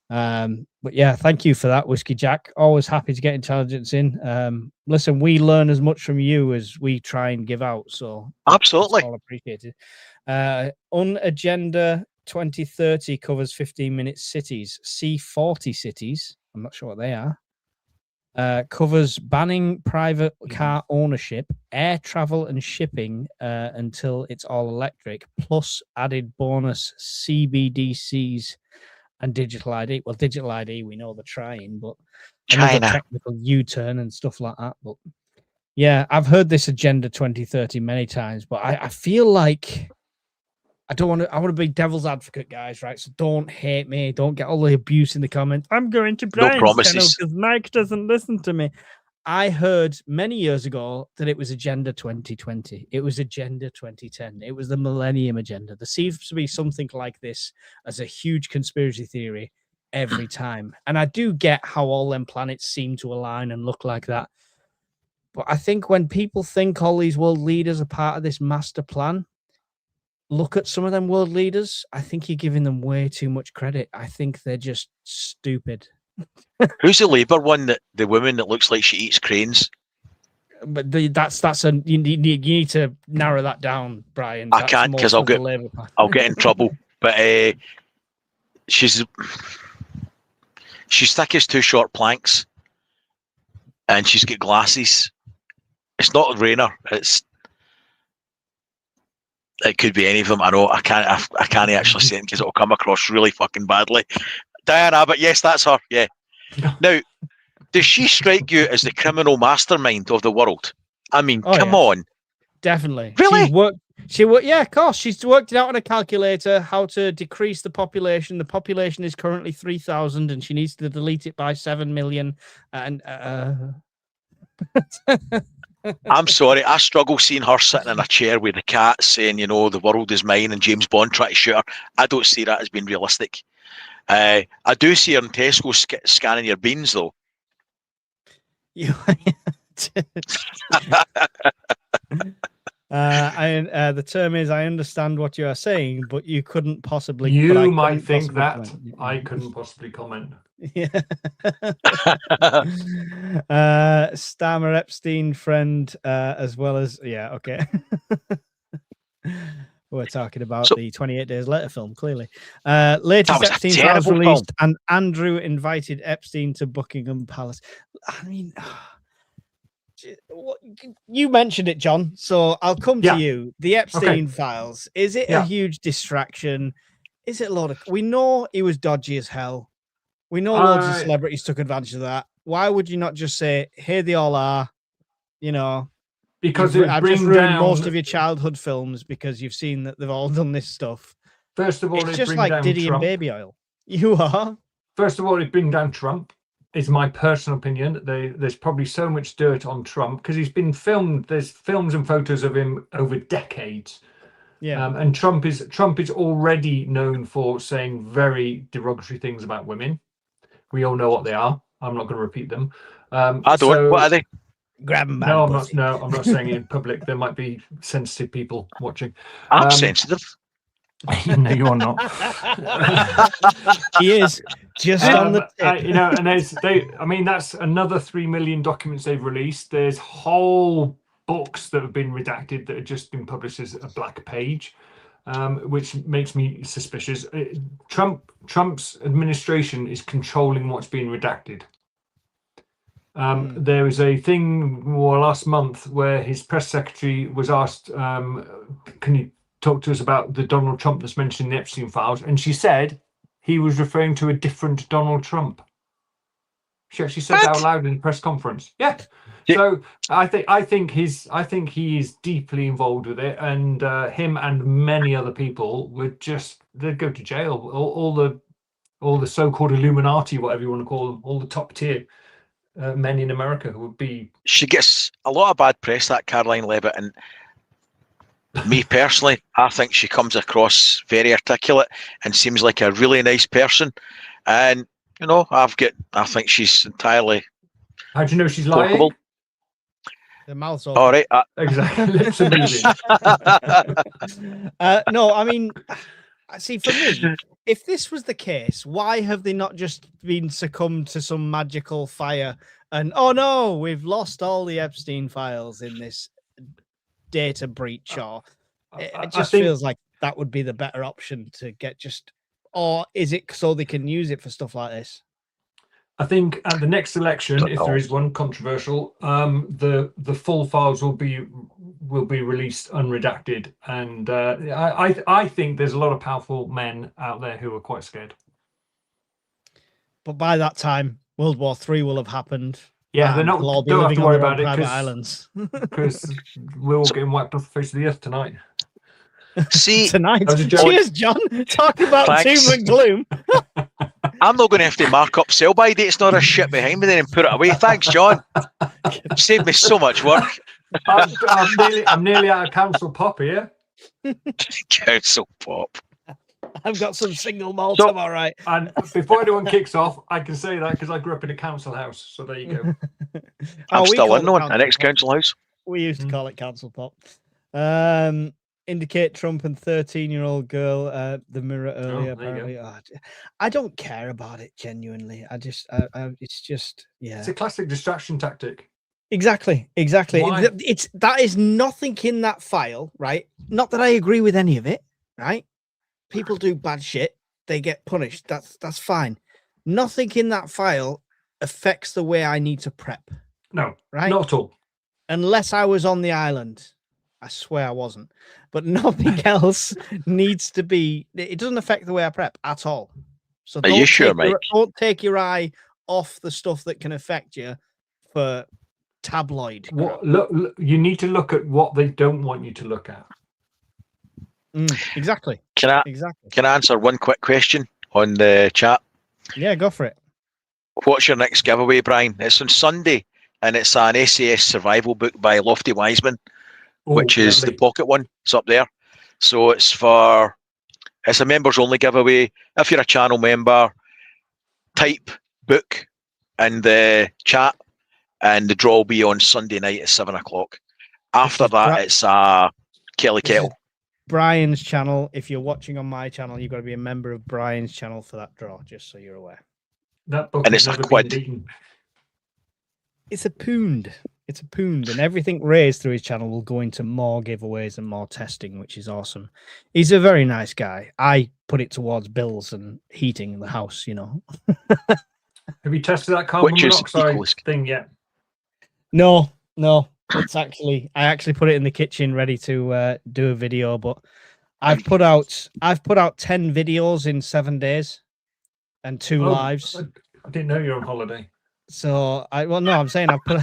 But yeah, thank you for that, Whiskey Jack. Always happy to get intelligence in. Listen, we learn as much from you as we try and give out. So absolutely, it's all appreciated. Unagenda 2030 covers 15-minute cities. C40 cities. I'm not sure what they are. Covers banning private car ownership, air travel and shipping until it's all electric, plus added bonus CBDCs and digital ID. Well, digital ID, we know they're trying, but another technical U-turn and stuff like that. But yeah, I've heard this Agenda 2030 many times, but I feel like I want to be devil's advocate, guys, right? So don't hate me. Don't get all the abuse in the comments. I'm going to Brian's channel because Mike doesn't listen to me. I heard many years ago that it was Agenda 2020. It was Agenda 2010. It was the Millennium Agenda. There seems to be something like this as a huge conspiracy theory every time. And I do get how all them planets seem to align and look like that. But I think when people think all these world leaders are part of this master plan, look at some of them world leaders. I think you're giving them way too much credit. I think they're just stupid. Who's the Labour one, that the woman that looks like she eats cranes? But that's a you need to narrow that down, Brian. I can't, because I'll get in trouble. But she's thick as two short planks, and she's got glasses. It's not a Rayner. It could be any of them. I know. I can't actually say it because it'll come across really fucking badly. Diane Abbott, yes, that's her. Yeah. Now, does she strike you as the criminal mastermind of the world? I mean, come on. Definitely. Really? She worked. Yeah, of course. She's worked it out on a calculator how to decrease the population. The population is currently 3,000, and she needs to delete it by 7 million. And I'm sorry, I struggle seeing her sitting in a chair with the cat saying, you know, the world is mine, and James Bond trying to shoot her. I don't see that as being realistic. I do see her in Tesco scanning your beans, though. The term is, I understand what you are saying, but you couldn't possibly. You might think that. Comment. I couldn't possibly comment. Yeah. Stammer Epstein friend, as well as okay. We're talking about the 28 Days Later film, clearly. Latest Epstein files released, and Andrew invited Epstein to Buckingham Palace. I mean, you mentioned it, John, so I'll come to you. The Epstein files, is it a huge distraction? Is it a lot of... We know he was dodgy as hell. We know loads of celebrities took advantage of that. Why would you not just say, here they all are, you know... Because I've just ruined most of your childhood films because you've seen that they've all done this stuff. First of all, it's just like Diddy and Baby Oil. You are. First of all, it bring down Trump. Is my personal opinion. There's probably so much dirt on Trump because he's been filmed. There's films and photos of him over decades. Yeah. And Trump is already known for saying very derogatory things about women. We all know what they are. I'm not going to repeat them. What are they? Grab them. No, I'm not saying it in public. There might be sensitive people watching. I'm sensitive. No, you are not. He is just on the tip. And that's another 3 million documents they've released. There's whole books that have been redacted that have just been published as a black page, which makes me suspicious. Trump's administration is controlling what's being redacted. There was a thing last month where his press secretary was asked, can you talk to us about the Donald Trump that's mentioned in the Epstein files? And she said he was referring to a different Donald Trump. She actually said that out loud in a press conference. Yeah. So I think he is deeply involved with it, and him and many other people they'd go to jail. All the so-called Illuminati, whatever you want to call them, all the top tier men in America would be. She gets a lot of bad press, that Caroline Leavitt, and me personally, I think she comes across very articulate and seems like a really nice person. And I think she's entirely. How do you know she's lying? The mouth's open. All right. Exactly. Lips are moving. No, I mean, see, for me, if this was the case, why have they not just been succumbed to some magical fire and, oh no, we've lost all the Epstein files in this data breach? Or it just feels like that would be the better option to get just, or is it so they can use it for stuff like this? I think at the next election, if there is one controversial, the full files will be released unredacted, and I think there's a lot of powerful men out there who are quite scared. But by that time, World War III will have happened. Yeah, they're not. They'll all be Don't have living to on worry their own about it private islands because we're all getting wiped off the face of the earth tonight. See, tonight. That was a joke. Cheers, John. Talking about Thanks. doom and gloom. I'm not going to have to mark up sell-by dates nor a shit behind me then and put it away. Thanks, John. Saved me so much work. I'm nearly out of council pop here. Council pop. I've got some single malt. So- I'm all right. And before anyone kicks off, I can say that because I grew up in a council house. So there you go. I'm we still call in it one, council an pop. ex-council house. We used to call it council pop. Indicate Trump and 13-year-old girl. The mirror earlier. there you go. Apparently. I don't care about it genuinely. I just, it's just, yeah. It's a classic distraction tactic. Exactly. Why? It's that is nothing in that file, right? Not that I agree with any of it, right? People do bad shit, they get punished. That's fine. Nothing in that file affects the way I need to prep. No, right? Not at all. Unless I was on the island. I swear I wasn't. But nothing else needs to be. It doesn't affect the way I prep at all. So Are you sure, Mike? Don't take your eye off the stuff that can affect you for tabloid. Look, you need to look at what they don't want you to look at. Exactly. Can I answer one quick question on the chat? Yeah, go for it. What's your next giveaway, Brian? It's on Sunday, and it's an SAS survival book by Lofty Wiseman, which is the pocket one. It's up there. So it's a members only giveaway. If you're a channel member, type book in the chat, and the draw will be on Sunday night at 7 o'clock. After that, it's a Kelly Kettle. Brian's channel. If you're watching on my channel, you've got to be a member of Brian's channel for that draw, just so you're aware. That book and it's a quid. It's a pound. It's a pound, and everything raised through his channel will go into more giveaways and more testing, which is awesome. He's a very nice guy. I put it towards bills and heating the house, you know. Have you tested that carbon monoxide thing yet? No. It's I actually put it in the kitchen ready to do a video, but I've put out 10 videos in 7 days and 2 lives. I didn't know you're on holiday. So I'm saying I've put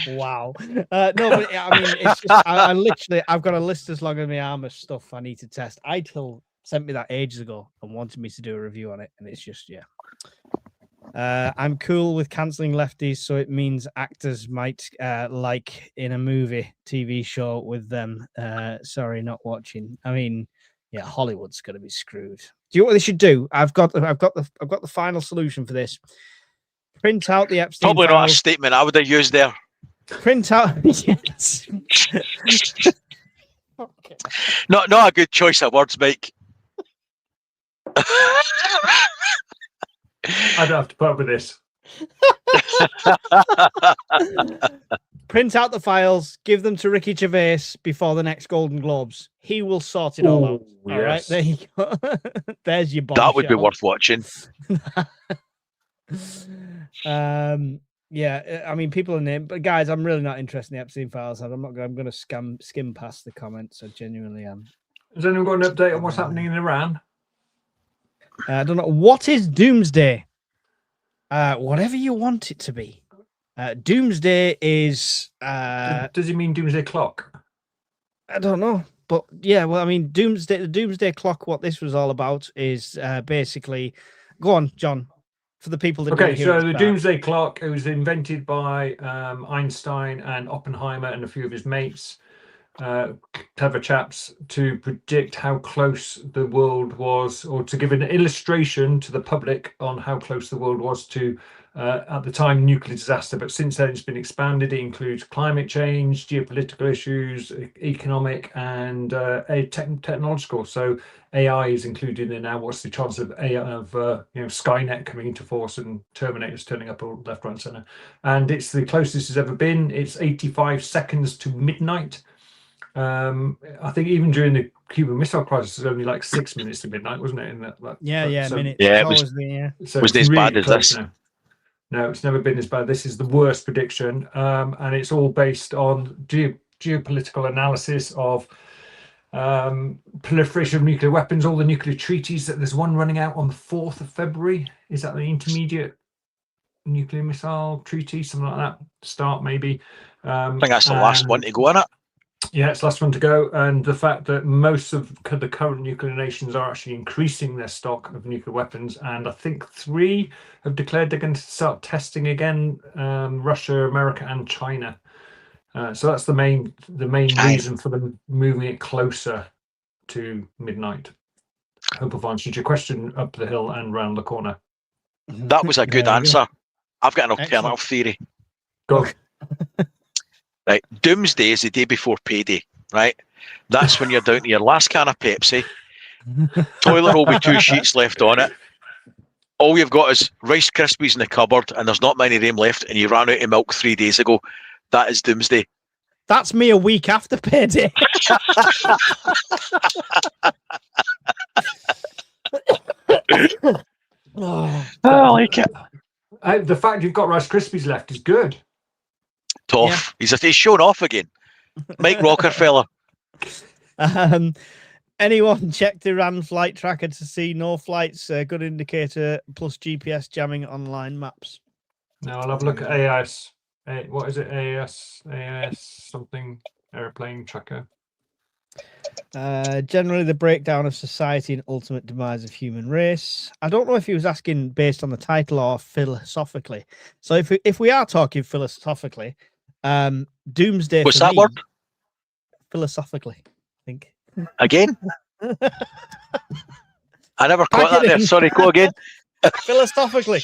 wow. No, but I mean it's just I literally I've got a list as long as my arm of stuff I need to test. Idle sent me that ages ago and wanted me to do a review on it, and it's just I'm cool with cancelling lefties, so it means actors might like in a movie, TV show with them. Sorry, not watching. I mean, yeah, Hollywood's gonna be screwed. Do you know what they should do? I've got the final solution for this. Print out the Epstein Probably files. not a statement I would have used there. Print out yes. Okay. Not a good choice of words, Mike. I don't have to put up with this. Print out the files, give them to Ricky Gervais before the next Golden Globes. He will sort it all out. All right, there you go. There's your bombshell. That would be worth watching. Yeah, I mean, people are named, but guys, I'm really not interested in the Epstein files. I'm going to skim past the comments. I genuinely am. Has anyone got an update on what's happening in Iran? I don't know. What is Doomsday? Whatever you want it to be. Doomsday is. Does he mean Doomsday Clock? I don't know, but yeah. Well, I mean, the Doomsday Clock. What this was all about is basically. Go on, John. For the people that. Okay, so the Doomsday Clock. It was invented by Einstein and Oppenheimer and a few of his mates. clever chaps to predict how close the world was, or to give an illustration to the public on how close the world was to, at the time, nuclear disaster. But since then, it's been expanded. It includes climate change, geopolitical issues, economic, and technological. So AI is included in now. What's the chance of Skynet coming into force and Terminators turning up all left, right, and center? And it's the closest it's ever been. It's 85 seconds to midnight. I think even during the Cuban Missile Crisis, it was only like 6 minutes to midnight, wasn't it? Minutes. Yeah, it was. So was it's as bad really as close this? now. No, it's never been as bad. This is the worst prediction, and it's all based on geopolitical analysis of proliferation of nuclear weapons, all the nuclear treaties. That there's one running out on the 4th of February. Is that the intermediate nuclear missile treaty, something like that? Start maybe. I think that's the last one to go on it. Yeah, it's the last one to go. And the fact that most of the current nuclear nations are actually increasing their stock of nuclear weapons, and I think 3 have declared they're going to start testing again: Russia, America, and China. So that's the main reason for them moving it closer to midnight. Hope I've answered your question up the hill and round the corner. That was a good answer. I've got an alternative theory. Go. Right, Doomsday is the day before payday, right? That's when you're down to your last can of Pepsi, toilet roll with 2 sheets left on it. All you've got is Rice Krispies in the cupboard, and there's not many of them left, and you ran out of milk 3 days ago. That is Doomsday. That's me a week after payday. I like it. The fact you've got Rice Krispies left is good. Tough. Yeah. He's shown off again. Mike Rockefeller. Anyone check the Iran flight tracker to see no flights? Good indicator, plus GPS jamming online maps. No, I'll have a look at AIS. What is it? AIS something airplane tracker. Generally, the breakdown of society and ultimate demise of human race. I don't know if he was asking based on the title or philosophically. So if we are talking philosophically, Doomsday. What's that word? Philosophically, I think. Again? I never caught that there. Sorry, go again. Philosophically.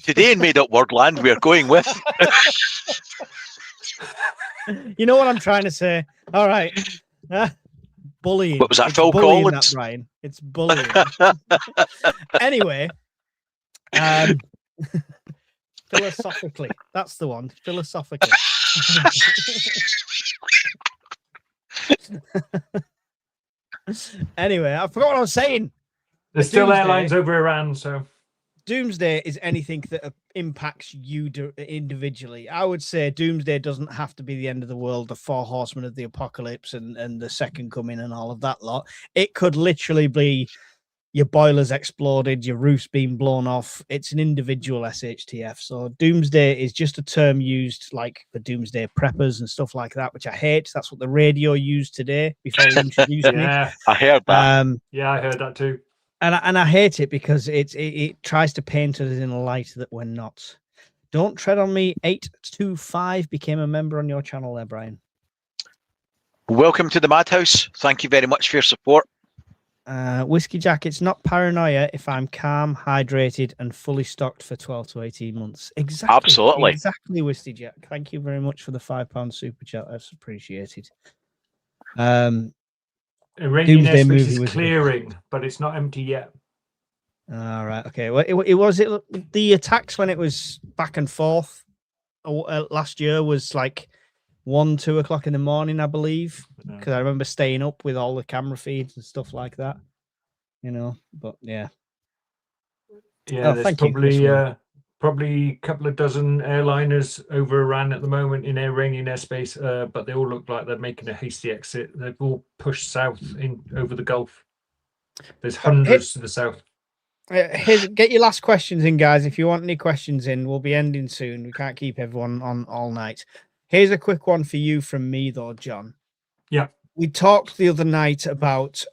Today in Made Up Wordland, we're going with. You know what I'm trying to say? All right. Bullying. What was that, it's Phil bullying, Collins? that, Brian. It's bullying. Anyway, philosophically. That's the one. Philosophically. Anyway, I forgot what I was saying. There's still airlines over Iran, so. Doomsday is anything that impacts you individually. I would say Doomsday doesn't have to be the end of the world, the 4 horsemen of the apocalypse and the second coming and all of that lot. It could literally be your boilers exploded, your roof's been blown off. It's an individual SHTF. So Doomsday is just a term used like the Doomsday preppers and stuff like that, which I hate. That's what the radio used today before they introduced me. I heard that. Yeah, I heard that too. And I hate it because it tries to paint us in a light that we're not. Don't tread on me. 825 became a member on your channel there, Brian. Welcome to the Madhouse. Thank you very much for your support. Whiskey Jack, it's not paranoia if I'm calm, hydrated, and fully stocked for 12 to 18 months. Exactly. Absolutely. Exactly, Whiskey Jack. Thank you very much for the £5 super chat. That's appreciated. Iranian airspace is clearing, but it's not empty yet. All right. Okay. Well, it was the attacks when it was back and forth last year was like 1, 2 o'clock in the morning, I believe, because I remember staying up with all the camera feeds and stuff like that. You know, but yeah. Yeah, there's probably a couple of dozen airliners over Iran at the moment in Iranian airspace, but they all look like they're making a hasty exit. They've all pushed south over the Gulf. There's hundreds to the south. Get your last questions in, guys. If you want any questions in, we'll be ending soon. We can't keep everyone on all night. Here's a quick one for you from me, though, John. Yeah. We talked the other night about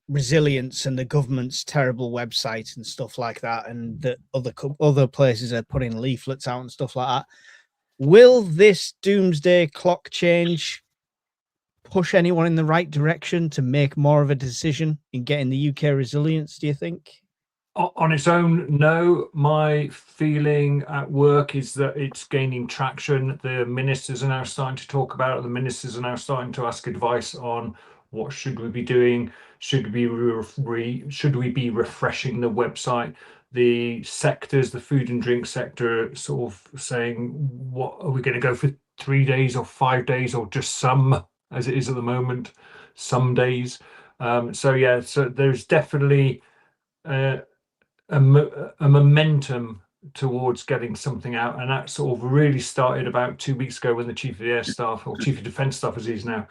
resilience and the government's terrible website and stuff like that, and that other places are putting leaflets out and stuff like that. Will this Doomsday clock change push anyone in the right direction to make more of a decision in getting the UK resilience, do you think? On its own, no. My feeling at work is that it's gaining traction. The ministers are now starting to talk about it. The ministers are now starting to ask advice on what should we be doing. Should we be refreshing the website? The sectors, the food and drink sector, sort of saying, what are we going to go for 3 days or 5 days or just some, as it is at the moment, some days. So there's definitely a momentum towards getting something out, and that sort of really started about 2 weeks ago when the chief of the air staff, or chief of defence staff as he's now,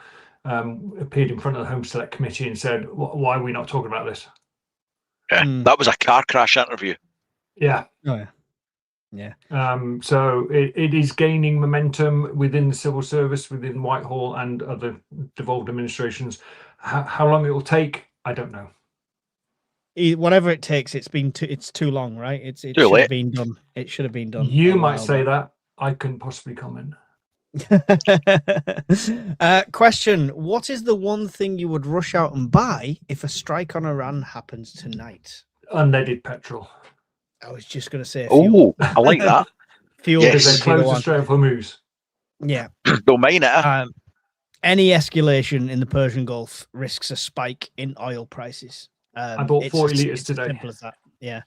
appeared in front of the Home Select Committee and said, why are we not talking about this? Yeah, that was a car crash interview. Yeah. Oh yeah. So it is gaining momentum within the civil service, within Whitehall and other devolved administrations. How long it will take, I don't know. Whatever it takes, it's too long, right? It should have been done. It should have been done. You might say that. I couldn't possibly comment. Question: what is the one thing you would rush out and buy if a strike on Iran happens tonight? Unleaded petrol. I was just going to say fuel. Oh, I like that. Fuel. Because they close the Strait of Hormuz. Yeah. Don't mind it. Any escalation in the Persian Gulf risks a spike in oil prices. I bought 40 litres today. As simple as that. Yeah.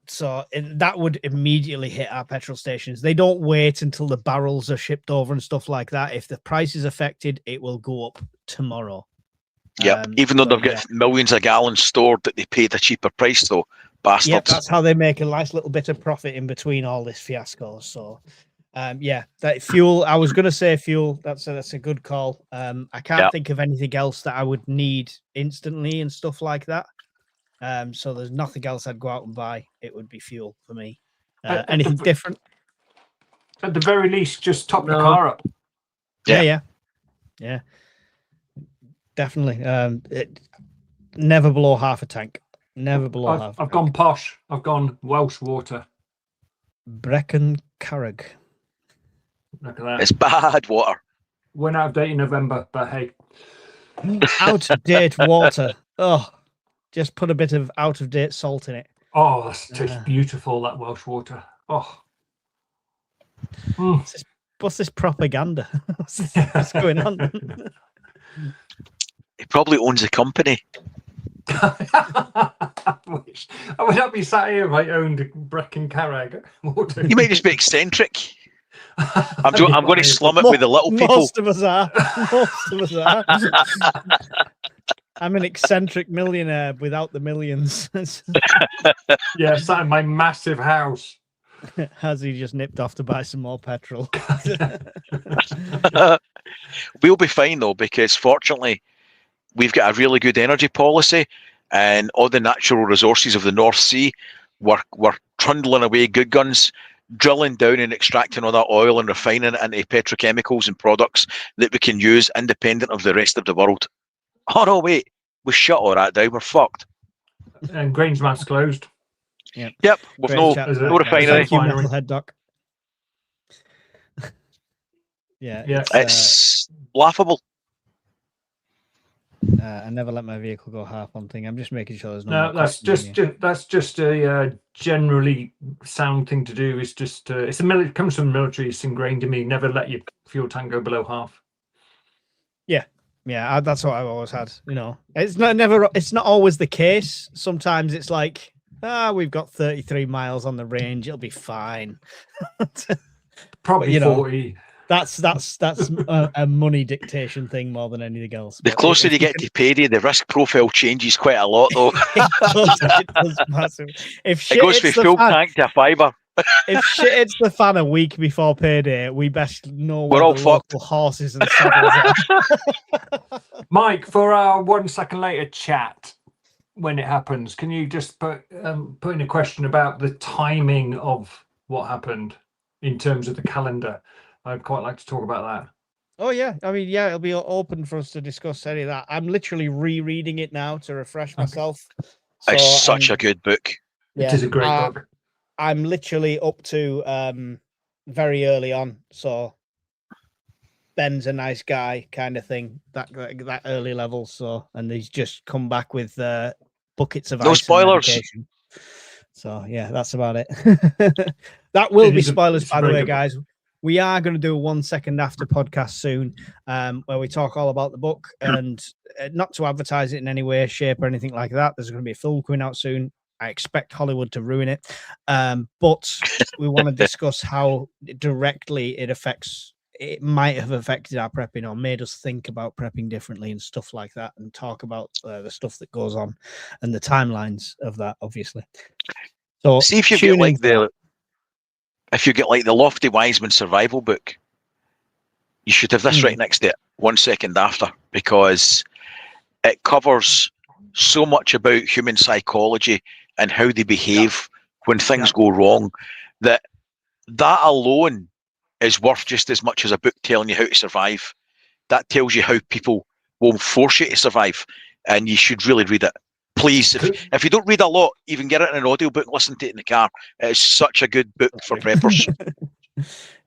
So that would immediately hit our petrol stations. They don't wait until the barrels are shipped over and stuff like that. If the price is affected, it will go up tomorrow. Yeah, even though they've got millions of gallons stored that they paid a cheaper price, though, bastards. Yeah, that's how they make a nice little bit of profit in between all this fiasco. So, that fuel. I was going to say fuel. That's a good call. I can't think of anything else that I would need instantly and stuff like that. So there's nothing else I'd go out and buy. It would be fuel for me. Anything different? At the very least, just top the car up. Yeah. Definitely. Never below half a tank. Never below half. I've gone posh. I've gone Welsh water. Brecon Carreg. Look at that. It's bad water. Went out of date in November, but hey. Out of date water. Oh, just put a bit of out of date salt in it. Oh, that's tastes beautiful, that Welsh water. Oh. What's this propaganda? What's going on? He probably owns a company. I would not be sat here if I owned Brecon Carreg water. You might just be eccentric. I'm going to slum it with the little people. Most of us are. I'm an eccentric millionaire without the millions. Yeah, sat in my massive house. Has he just nipped off to buy some more petrol? We'll be fine though, because fortunately we've got a really good energy policy, and all the natural resources of the North Sea, we're trundling away good guns, drilling down and extracting all that oil and refining it into petrochemicals and products that we can use independent of the rest of the world. Oh no, wait, we shut all that down. We're fucked. And Grangeman's closed. Yep, with no refinery. Thank you, Metalhead Doc. It's laughable. I never let my vehicle go half on thing. I'm just making sure there's no. That's just a generally sound thing to do. It's just it comes from the military. It's ingrained in me. Never let your fuel tank go below half. Yeah, that's what I've always had. You know, it's not always the case. Sometimes it's like, we've got 33 miles on the range. It'll be fine. Probably 40. That's a money dictation thing more than anything else. The closer you get to payday, the risk profile changes quite a lot, though. It does massive. If it goes from full tank to a fiver. If shit hits the fan a week before payday, we best know where all the fucked. local horses and saddles are. Mike, for our 1 second later chat, when it happens, can you just put in a question about the timing of what happened in terms of the calendar? I'd quite like to talk about that. Oh yeah, I mean, it'll be open for us to discuss any of that. I'm literally rereading it now to refresh myself. So, it's such a good book. It is a great book. I'm literally up to very early on. So Ben's a nice guy, kind of thing. That early level. So, and he's just come back with buckets of No ice spoilers. and medication. So yeah, that's about it. That will be spoilers, by the way, guys. We are going to do a 1 second after podcast soon, where we talk all about the book, and not to advertise it in any way, shape, or anything like that. There's going to be a film coming out soon. I expect Hollywood to ruin it, but we want to discuss how directly it might have affected our prepping or made us think about prepping differently and stuff like that, and talk about the stuff that goes on and the timelines of that, obviously. So see if you get like the Lofty Wiseman survival book, you should have this right next to it 1 second after, because it covers so much about human psychology and how they behave when things go wrong, that alone is worth just as much as a book telling you how to survive. That tells you how people will force you to survive, and you should really read it. Please, if you don't read a lot, even get it in an audiobook, listen to it in the car. It's such a good book for preppers.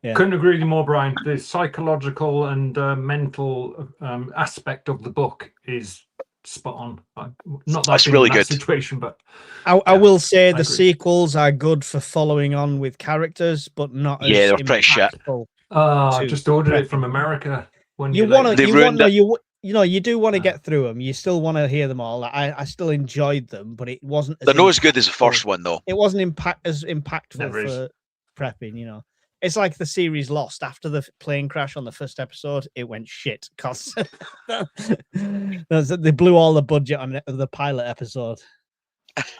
Couldn't agree with you more, Brian. The psychological and mental aspect of the book is spot on. Not that That's in really that good situation, but I will say the sequels are good for following on with characters, but not as they're pretty shit. Just ordered it from America. You do want to get through them. You still want to hear them all. I still enjoyed them, but it wasn't. They're not as good as the first one, though. It wasn't as impactful for prepping. You know, it's like the series Lost. After the plane crash on the first episode, it went shit because they blew all the budget on the pilot episode.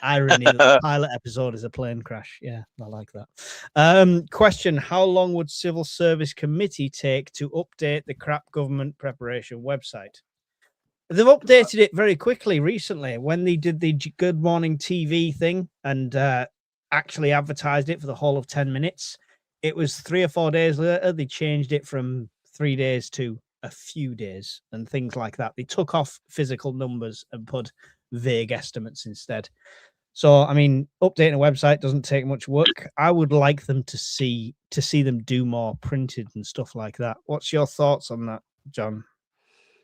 Irony that the pilot episode is a plane crash. Yeah, I like that. Question: how long would Civil Service Committee take to update the crap government preparation website? They've updated it very quickly recently when they did the Good Morning TV thing and actually advertised it for the whole of 10 minutes. It was 3 or 4 days later. They changed it from 3 days to a few days and things like that. They took off physical numbers and put vague estimates instead. So, I mean, updating a website doesn't take much work. I would like them to see them do more printed and stuff like that. What's your thoughts on that, John?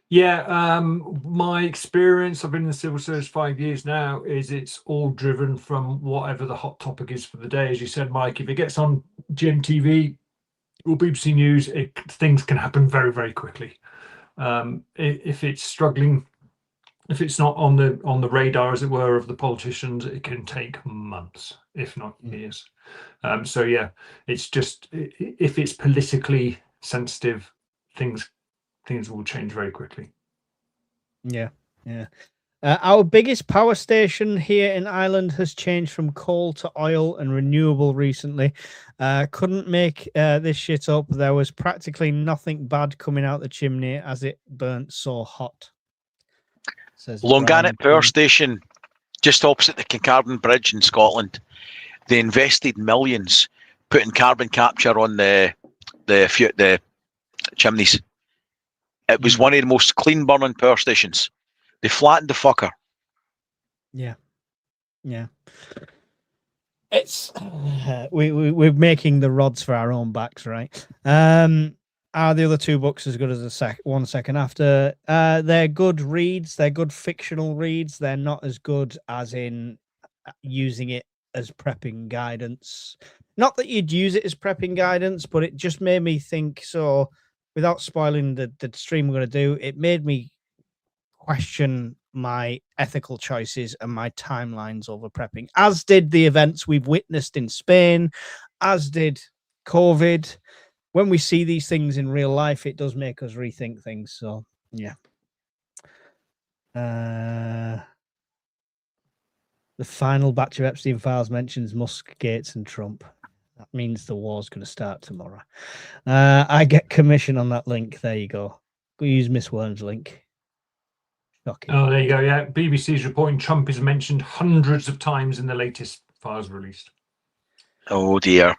Yeah, my experience, I've been in the civil service 5 years now, is it's all driven from whatever the hot topic is for the day. As you said, Mike, if it gets on GMTV or BBC News, things can happen very, very quickly. If it's struggling, if it's not on the radar, as it were, of the politicians, it can take months, if not years. So yeah, it's just, if it's politically sensitive, things will change very quickly. Yeah. Our biggest power station here in Ireland has changed from coal to oil and renewable recently. Couldn't make this shit up. There was practically nothing bad coming out the chimney as it burnt so hot. Longannet Power Station, just opposite the Kincardine Bridge in Scotland. They invested millions putting carbon capture on the chimneys. It was one of the most clean burning power stations. They flattened the fucker. Yeah. It's we're making the rods for our own backs, right? Are the other two books as good as the 1 second after? They're good reads. They're good fictional reads. They're not as good as in using it as prepping guidance. Not that you'd use it as prepping guidance, but it just made me think. So, without spoiling the stream we're going to do, it made me question my ethical choices and my timelines over prepping, as did the events we've witnessed in Spain, as did COVID. When we see these things in real life, it does make us rethink things. So, yeah. The final batch of Epstein files mentions Musk, Gates, and Trump. That means the war's going to start tomorrow. I get commission on that link. There you go. Go use Miss Worm's link. Shocking. Oh, there you go. Yeah, BBC's reporting Trump is mentioned hundreds of times in the latest files released. Oh dear.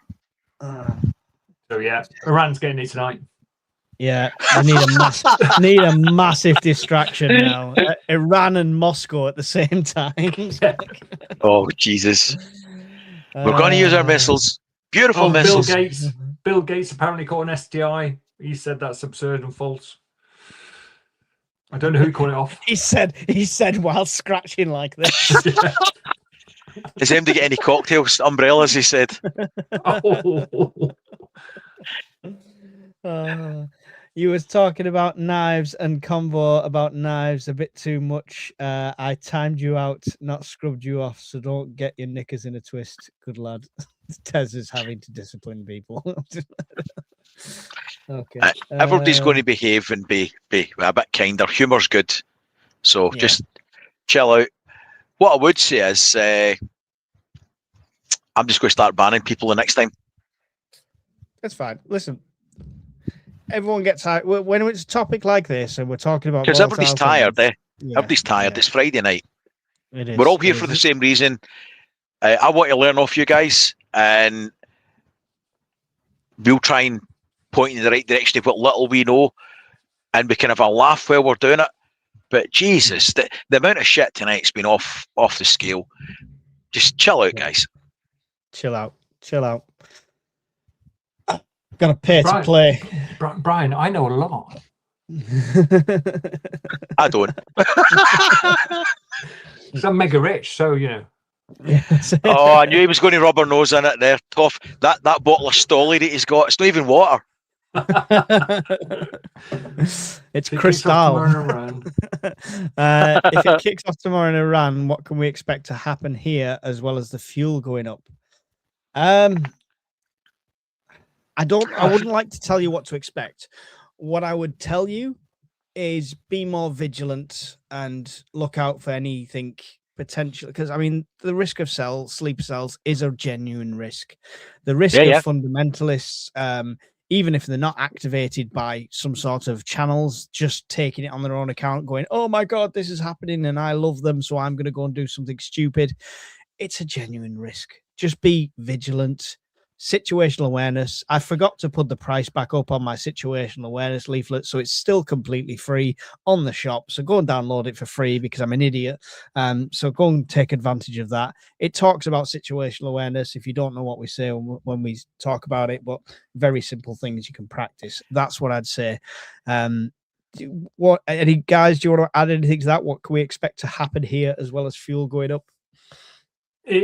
So yeah, Iran's getting it tonight. Yeah, I need a massive distraction now. Iran and Moscow at the same time. Oh Jesus. We're going to use our missiles. Beautiful missiles. Bill Gates apparently caught an STI. He said that's absurd and false. I don't know who caught it off. He said while scratching like this. Yeah. Is him to get any cocktails, umbrellas? He said. Oh. You was talking about knives and convo about knives a bit too much. I timed you out, not scrubbed you off, so don't get your knickers in a twist. Good lad. Tez is having to discipline people. Okay. Everybody's going to behave and be a bit kinder. Humour's good, so just chill out. What I would say is, I'm just going to start banning people the next time. That's fine. Listen, everyone gets tired when it's a topic like this, and we're talking about because everybody's tired. Yeah, everybody's tired. Yeah. It's Friday night. It is. We're all here for the same reason. I want to learn off you guys, and we'll try and point in the right direction of what little we know, and we can have a laugh while we're doing it. But Jesus, the amount of shit tonight's been off the scale. Just chill out, guys. Chill out. Got to pay to play. Brian, I know a lot. I don't. I'm mega rich, so you know. Yes. Oh, I knew he was going to rub her nose in it there. Tough. That bottle of Stolly that he's got, it's not even water. It's Cristal. If it kicks off tomorrow in Iran, what can we expect to happen here, as well as the fuel going up? I wouldn't like to tell you what to expect. What I would tell you is be more vigilant and look out for anything potential, because I mean the risk of sleeper cells is a genuine risk. The risk of fundamentalists, even if they're not activated by some sort of channels, just taking it on their own account, going, oh my God, this is happening and I love them, so I'm going to go and do something stupid. It's a genuine risk. Just be vigilant. Situational awareness. I forgot to put the price back up on my situational awareness leaflet, so it's still completely free on the shop. So go and download it for free because I'm an idiot. So go and take advantage of that. It talks about situational awareness if you don't know what we say when we talk about it, but very simple things you can practice. That's what I'd say. What any guys, do you want to add anything to that? What can we expect to happen here, as well as fuel going up?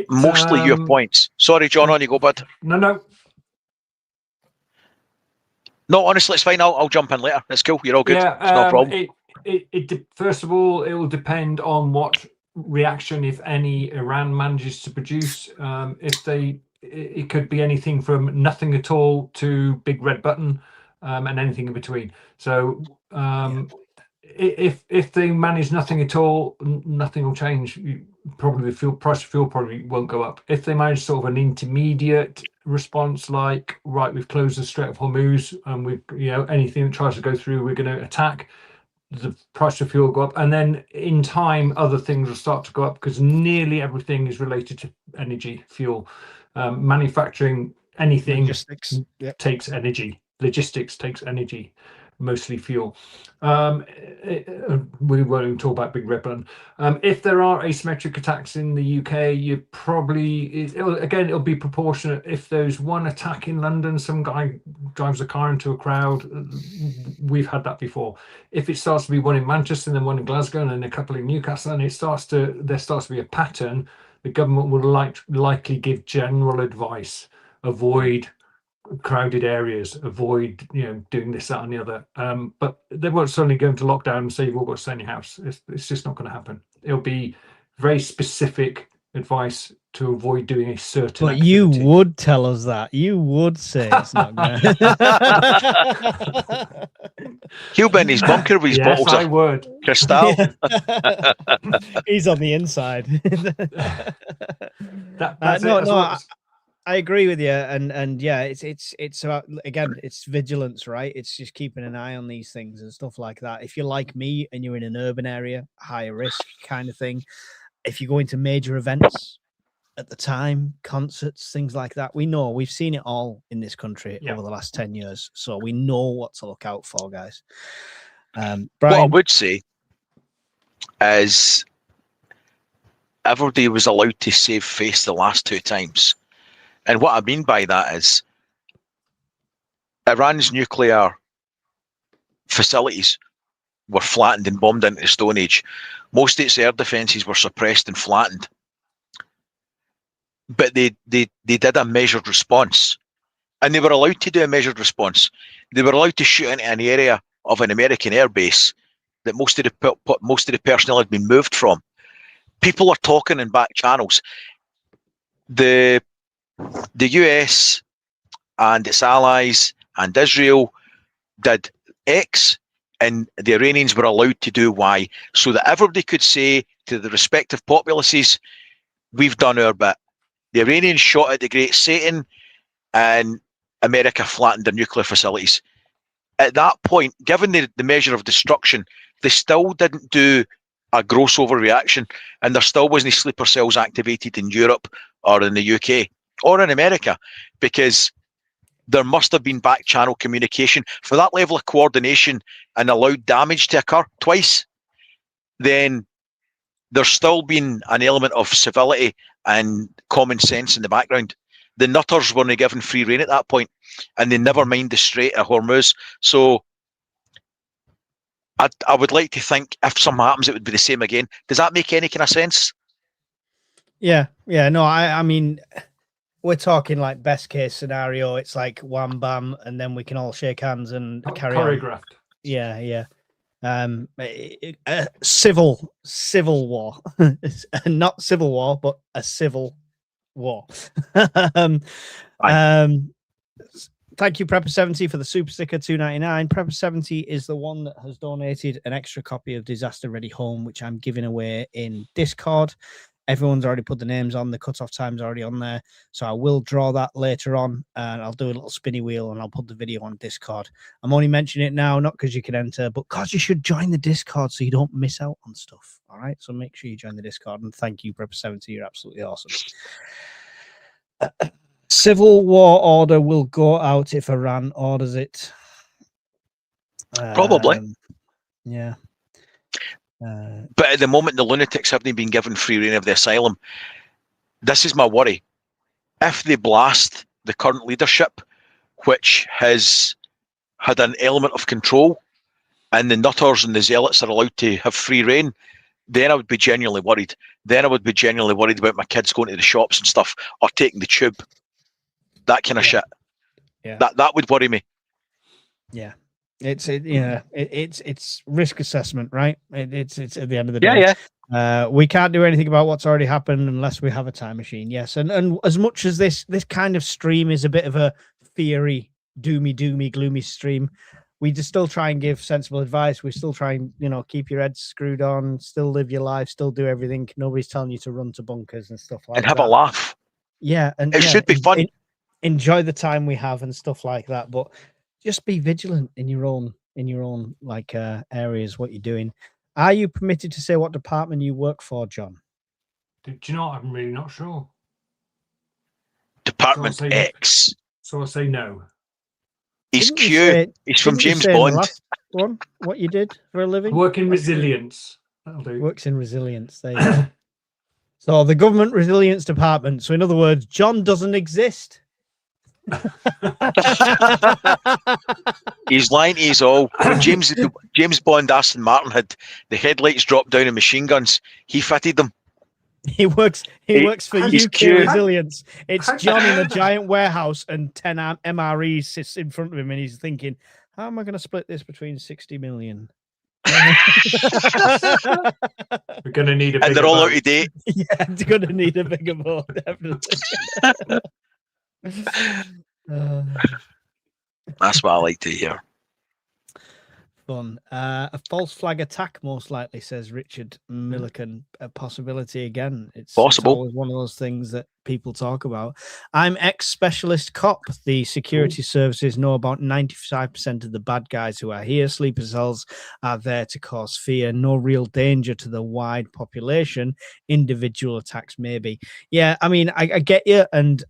Mostly your points. Sorry, John, on you go, bud. No, honestly, it's fine. I'll jump in later. It's cool. You're all good. Yeah, it's no problem. First of all, it will depend on what reaction, if any, Iran manages to produce. It could be anything from nothing at all to big red button, and anything in between. So if they manage nothing at all, nothing will change. Probably the price of fuel probably won't go up. If they manage sort of an intermediate response, like we've closed the Strait of Hormuz and we anything that tries to go through, we're going to attack, the price of fuel will go up, and then in time other things will start to go up, because nearly everything is related to energy, fuel. Manufacturing anything takes energy. Logistics takes energy, mostly fuel. We won't even talk about big red button. If there are asymmetric attacks in the UK, you probably it'll be proportionate. If there's one attack in London, some guy drives a car into a crowd, we've had that before. If it starts to be one in Manchester and then one in Glasgow and then a couple in Newcastle, and there starts to be a pattern, the government will likely give general advice: avoid crowded areas, avoid doing this, that and the other, but they won't suddenly go into lockdown and say you've all got to stay in your house. It's just not going to happen. It'll be very specific advice to avoid doing a certain activity. You would tell us that. You would say it's not going to. He'll be in his bunker with his bottles I would. Cristal. He's on the inside. I agree with you, and yeah, it's about, again, it's vigilance, right? It's just keeping an eye on these things and stuff like that. If you're like me and you're in an urban area, higher risk kind of thing, if you go into major events at the time, concerts, things like that, we've seen it all in this country over the last 10 years, so we know what to look out for, guys. Brian? What I would say is everybody was allowed to save face the last two times. And what I mean by that is Iran's nuclear facilities were flattened and bombed into the Stone Age. Most of its air defences were suppressed and flattened. But they did a measured response. And they were allowed to do a measured response. They were allowed to shoot into an area of an American airbase that most of the personnel had been moved from. People are talking in back channels. The US and its allies and Israel did X, and the Iranians were allowed to do Y, so that everybody could say to the respective populaces, we've done our bit. The Iranians shot at the Great Satan, and America flattened their nuclear facilities. At that point, given the measure of destruction, they still didn't do a gross overreaction, and there still wasn't sleeper cells activated in Europe or in the UK or in America, because there must have been back channel communication for that level of coordination and allowed damage to occur twice. Then there's still been an element of civility and common sense in the background. The nutters weren't given free rein at that point, and they never mind the Strait of Hormuz. So I would like to think if something happens, it would be the same again. Does that make any kind of sense? Yeah. No, I mean, we're talking like best case scenario. It's like wham bam, and then we can all shake hands and carry choreographed. on. Yeah. Civil war, not civil war, but a civil war. Thank you, Prepper70, for the super sticker, $2.99. Prepper70 is the one that has donated an extra copy of Disaster Ready Home, which I'm giving away in Discord. Everyone's already put the names on. The cutoff time's already on there. So I will draw that later on, and I'll do a little spinny wheel, and I'll put the video on Discord. I'm only mentioning it now, not because you can enter, but because you should join the Discord so you don't miss out on stuff. All right? So make sure you join the Discord, and thank you, Prepper70. You're absolutely awesome. Civil war order will go out if Iran orders it. Probably. Yeah. But at the moment, the lunatics haven't been given free rein of the asylum. This is my worry. If they blast the current leadership, which has had an element of control, and the nutters and the zealots are allowed to have free rein, then I would be genuinely worried. Then I would be genuinely worried about my kids going to the shops and stuff, or taking the tube. That kind of shit. Yeah. That would worry me. Yeah. It's risk assessment, right? It's at the end of the day. Yeah. We can't do anything about what's already happened unless we have a time machine. Yes, and as much as this kind of stream is a bit of a fiery, doomy, gloomy stream, we just still try and give sensible advice. We still try and keep your head screwed on, still live your life, still do everything. Nobody's telling you to run to bunkers and stuff like that. And have a laugh. Yeah, and it should be fun. Enjoy the time we have and stuff like that, but just be vigilant in your own like areas, what you're doing. Are you permitted to say what department you work for, John? Do you know what? I'm really not sure. Department X. So I'll say no. He's cute. He's from James Bond. One, what you did for a living? Work in resilience. That'll do. Works in resilience. There you go. So the government resilience department. So in other words, John doesn't exist. He's lying to us all. When James Bond Aston Martin had the headlights dropped down in machine guns, he fitted them. He works for UK Resilience. It's John in a giant warehouse, and 10 MREs sits in front of him, and he's thinking, how am I going to split this between 60 million? We're going to need a bigger and they're all boat. out of date. Yeah, they're going to need a bigger boat, definitely. That's what I like to hear. Fun. A false flag attack, most likely, says Richard Milliken. A possibility again. It's possible. It's always one of those things that people talk about. I'm ex-specialist cop. The security services know about 95% of the bad guys who are here. Sleeper cells are there to cause fear. No real danger to the wide population. Individual attacks, maybe. Yeah, I mean, I get you, and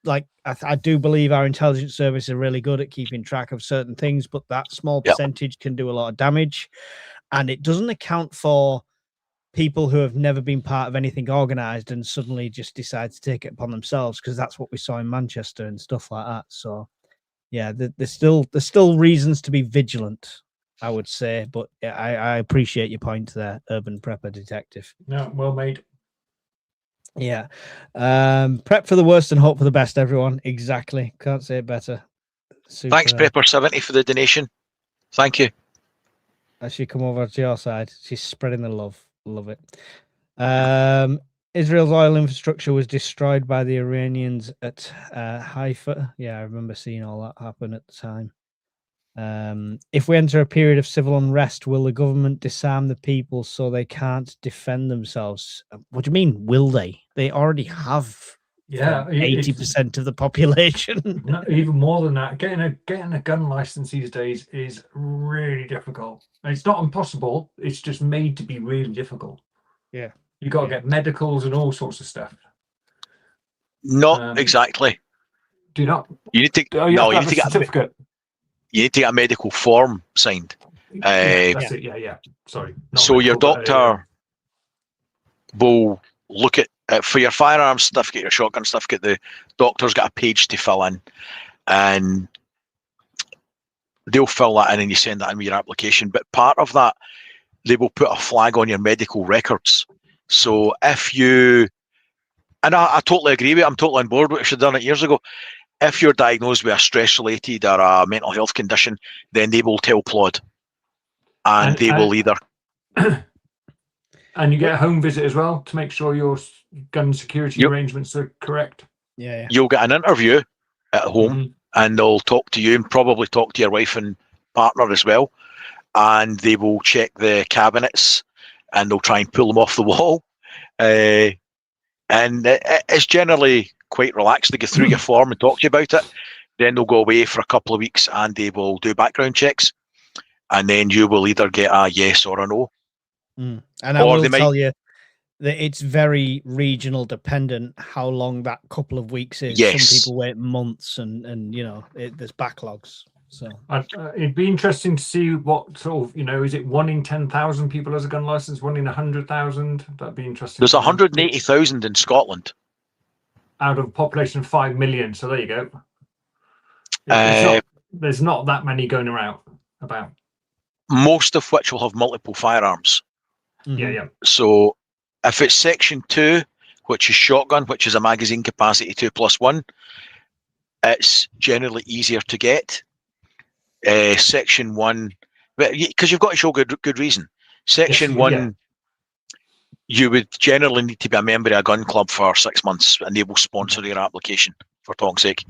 like I do believe our intelligence service are really good at keeping track of certain things, but that small percentage can do a lot of damage, and it doesn't account for people who have never been part of anything organized and suddenly just decide to take it upon themselves, because that's what we saw in Manchester and stuff like that. So yeah, there's still reasons to be vigilant, I would say. But yeah, I appreciate your point there, Urban Prepper Detective. No, well made. Yeah. Prep for the worst and hope for the best, everyone. Exactly. Can't say it better. Super. Thanks, Prepper70, for the donation. Thank you. As she come over to your side, she's spreading the love. Love it. Israel's oil infrastructure was destroyed by the Iranians at Haifa. Yeah, I remember seeing all that happen at the time. If we enter a period of civil unrest, will the government disarm the people so they can't defend themselves? What do you mean, will they? They already have. Yeah, 80% of the population. No, even more than that. Getting a gun license these days is really difficult. And it's not impossible. It's just made to be really difficult. Yeah. You got to get medicals and all sorts of stuff. Not exactly. Do you not? You need to. Oh, you no, have you to need to have a get certificate. You need to get a medical form signed. That's it. Yeah. Sorry. So your doctor will look at for your firearms certificate, your shotgun certificate. The doctor's got a page to fill in, and they'll fill that in, and you send that in with your application. But part of that, they will put a flag on your medical records. So if you, and I totally agree with it, I'm totally on board with it. I should have done it years ago. If you're diagnosed with a stress-related or a mental health condition, then they will tell Plod, and they will either. And you get a home visit as well to make sure your gun security arrangements are correct. Yeah. You'll get an interview at home, and they'll talk to you and probably talk to your wife and partner as well. And they will check the cabinets, and they'll try and pull them off the wall. And it's generally quite relaxed. They go through your form and talk to you about it. Then they'll go away for a couple of weeks, and they will do background checks. And then you will either get a yes or a no. And I will tell you that it's very regional dependent how long that couple of weeks is. Yes. Some people wait months, and there's backlogs. So it'd be interesting to see what sort of, is it 1 in 10,000 people has a gun license, 1 in 100,000? That'd be interesting. There's 180,000 in Scotland. Out of a population of 5 million. So there you go. There's not that many going around about. Most of which will have multiple firearms. Yeah. So if it's section 2, which is shotgun, which is a magazine capacity 2+1, it's generally easier to get. Section 1, because you've got to show good reason. Section 1, you would generally need to be a member of a gun club for 6 months, and they will sponsor your application, for tongue's sake.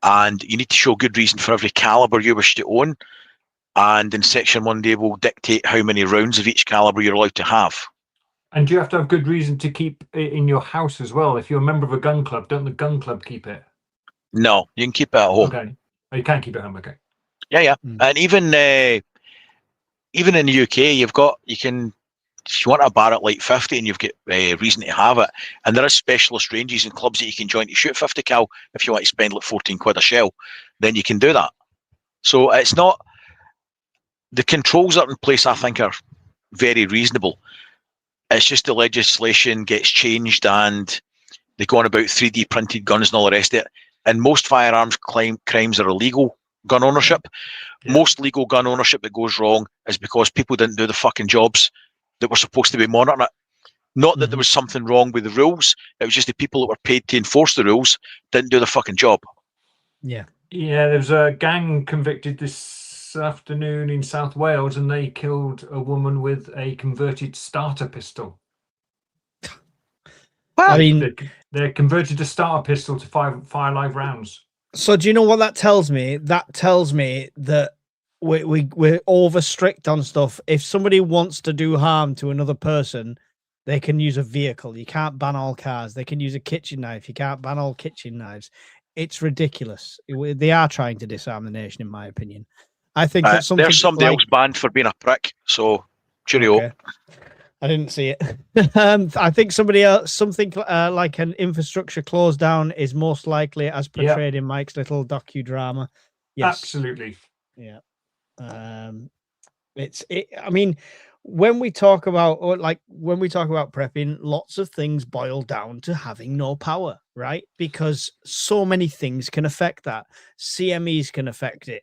And you need to show good reason for every caliber you wish to own. And in section 1, they will dictate how many rounds of each caliber you're allowed to have. And do you have to have good reason to keep it in your house as well? If you're a member of a gun club, don't the gun club keep it? No, you can keep it at home. Okay. Oh, you can keep it at home, okay. Yeah. And even in the UK, if you want a Barrett Light 50 and you've got reason to have it, and there are specialist ranges and clubs that you can join to shoot 50 cal if you want to spend like 14 quid a shell, then you can do that. So it's not, the controls that are in place, I think, are very reasonable. It's just the legislation gets changed, and they go on about 3D printed guns and all the rest of it. And most firearms crimes are illegal gun ownership. Yeah. Most legal gun ownership that goes wrong is because people didn't do the fucking jobs that were supposed to be monitoring it. Not that there was something wrong with the rules. It was just the people that were paid to enforce the rules didn't do the fucking job. Yeah, there was a gang convicted this afternoon in South Wales, and they killed a woman with a converted starter pistol. Well, I mean, they're converted a starter pistol to fire live rounds. So do you know what that tells me? That tells me that we're over strict on stuff. If somebody wants to do harm to another person, they can use a vehicle. You can't ban all cars. They can use a kitchen knife. You can't ban all kitchen knives. It's ridiculous. They are trying to disarm the nation, in my opinion. I think that there's somebody else banned for being a prick. So cheerio. Okay. I didn't see it. I think somebody else, something like an infrastructure close down is most likely, as portrayed in Mike's little docudrama. Yes, absolutely. Yeah. I mean, when we talk about prepping, lots of things boil down to having no power, right? Because so many things can affect that. CMEs can affect it.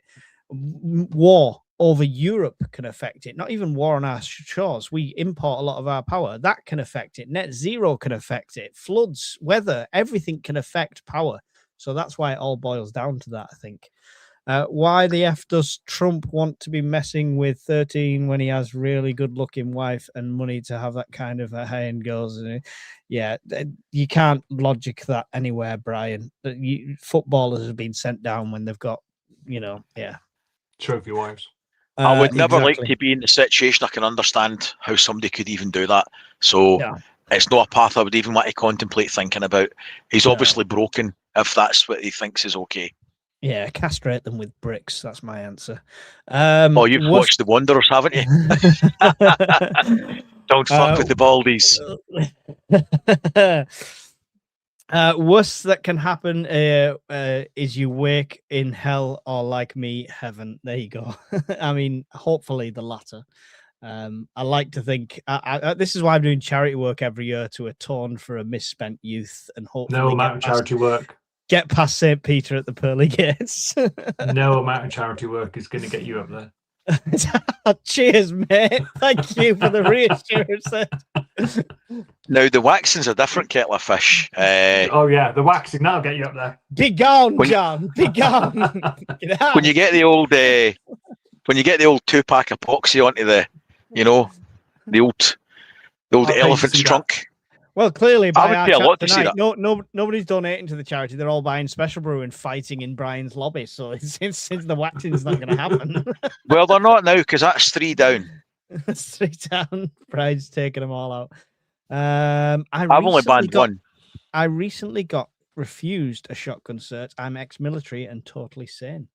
War over Europe can affect it. Not even war on our shores. We import a lot of our power. That can affect it. Net zero can affect it. Floods, weather, everything can affect power. So that's why it all boils down to that, I think. Why the F does Trump want to be messing with 13 when he has really good looking wife and money to have that kind of a high-end girls? Yeah, you can't logic that anywhere, Brian. Footballers have been sent down when they've got, trophy wives. I would never like exactly. to be in the situation. I can understand how somebody could even do that. So Yeah. it's not a path I would even want to contemplate thinking about. He's No. obviously broken if that's what he thinks is okay. Yeah, castrate them with bricks. That's my answer. You've watched The Wanderers, haven't you? Don't fuck with the baldies. Worst that can happen is you wake in hell or, like me, heaven. There you go. I mean, hopefully the latter. I like to think this is why I'm doing charity work every year, to atone for a misspent youth and hopefully No amount of charity work. Get past St. Peter at the pearly gates. No amount of charity work is going to get you up there. Cheers, mate. Thank you for the reassurance. Now, the waxing's a different kettle of fish. Oh, yeah, the waxing, that'll get you up there. Be gone, John. Be gone. When you get the old 2-pack epoxy onto the old elephant's trunk. Well, clearly, by I would pay a lot to see that. Nobody's donating to the charity. They're all buying Special Brew and fighting in Brian's lobby. So since the waxing's not going to happen. Well, they're not now because that's 3 down. That's 3 down. Brian's taking them all out. I've only banned one. I recently got refused a shotgun search. I'm ex-military and totally sane.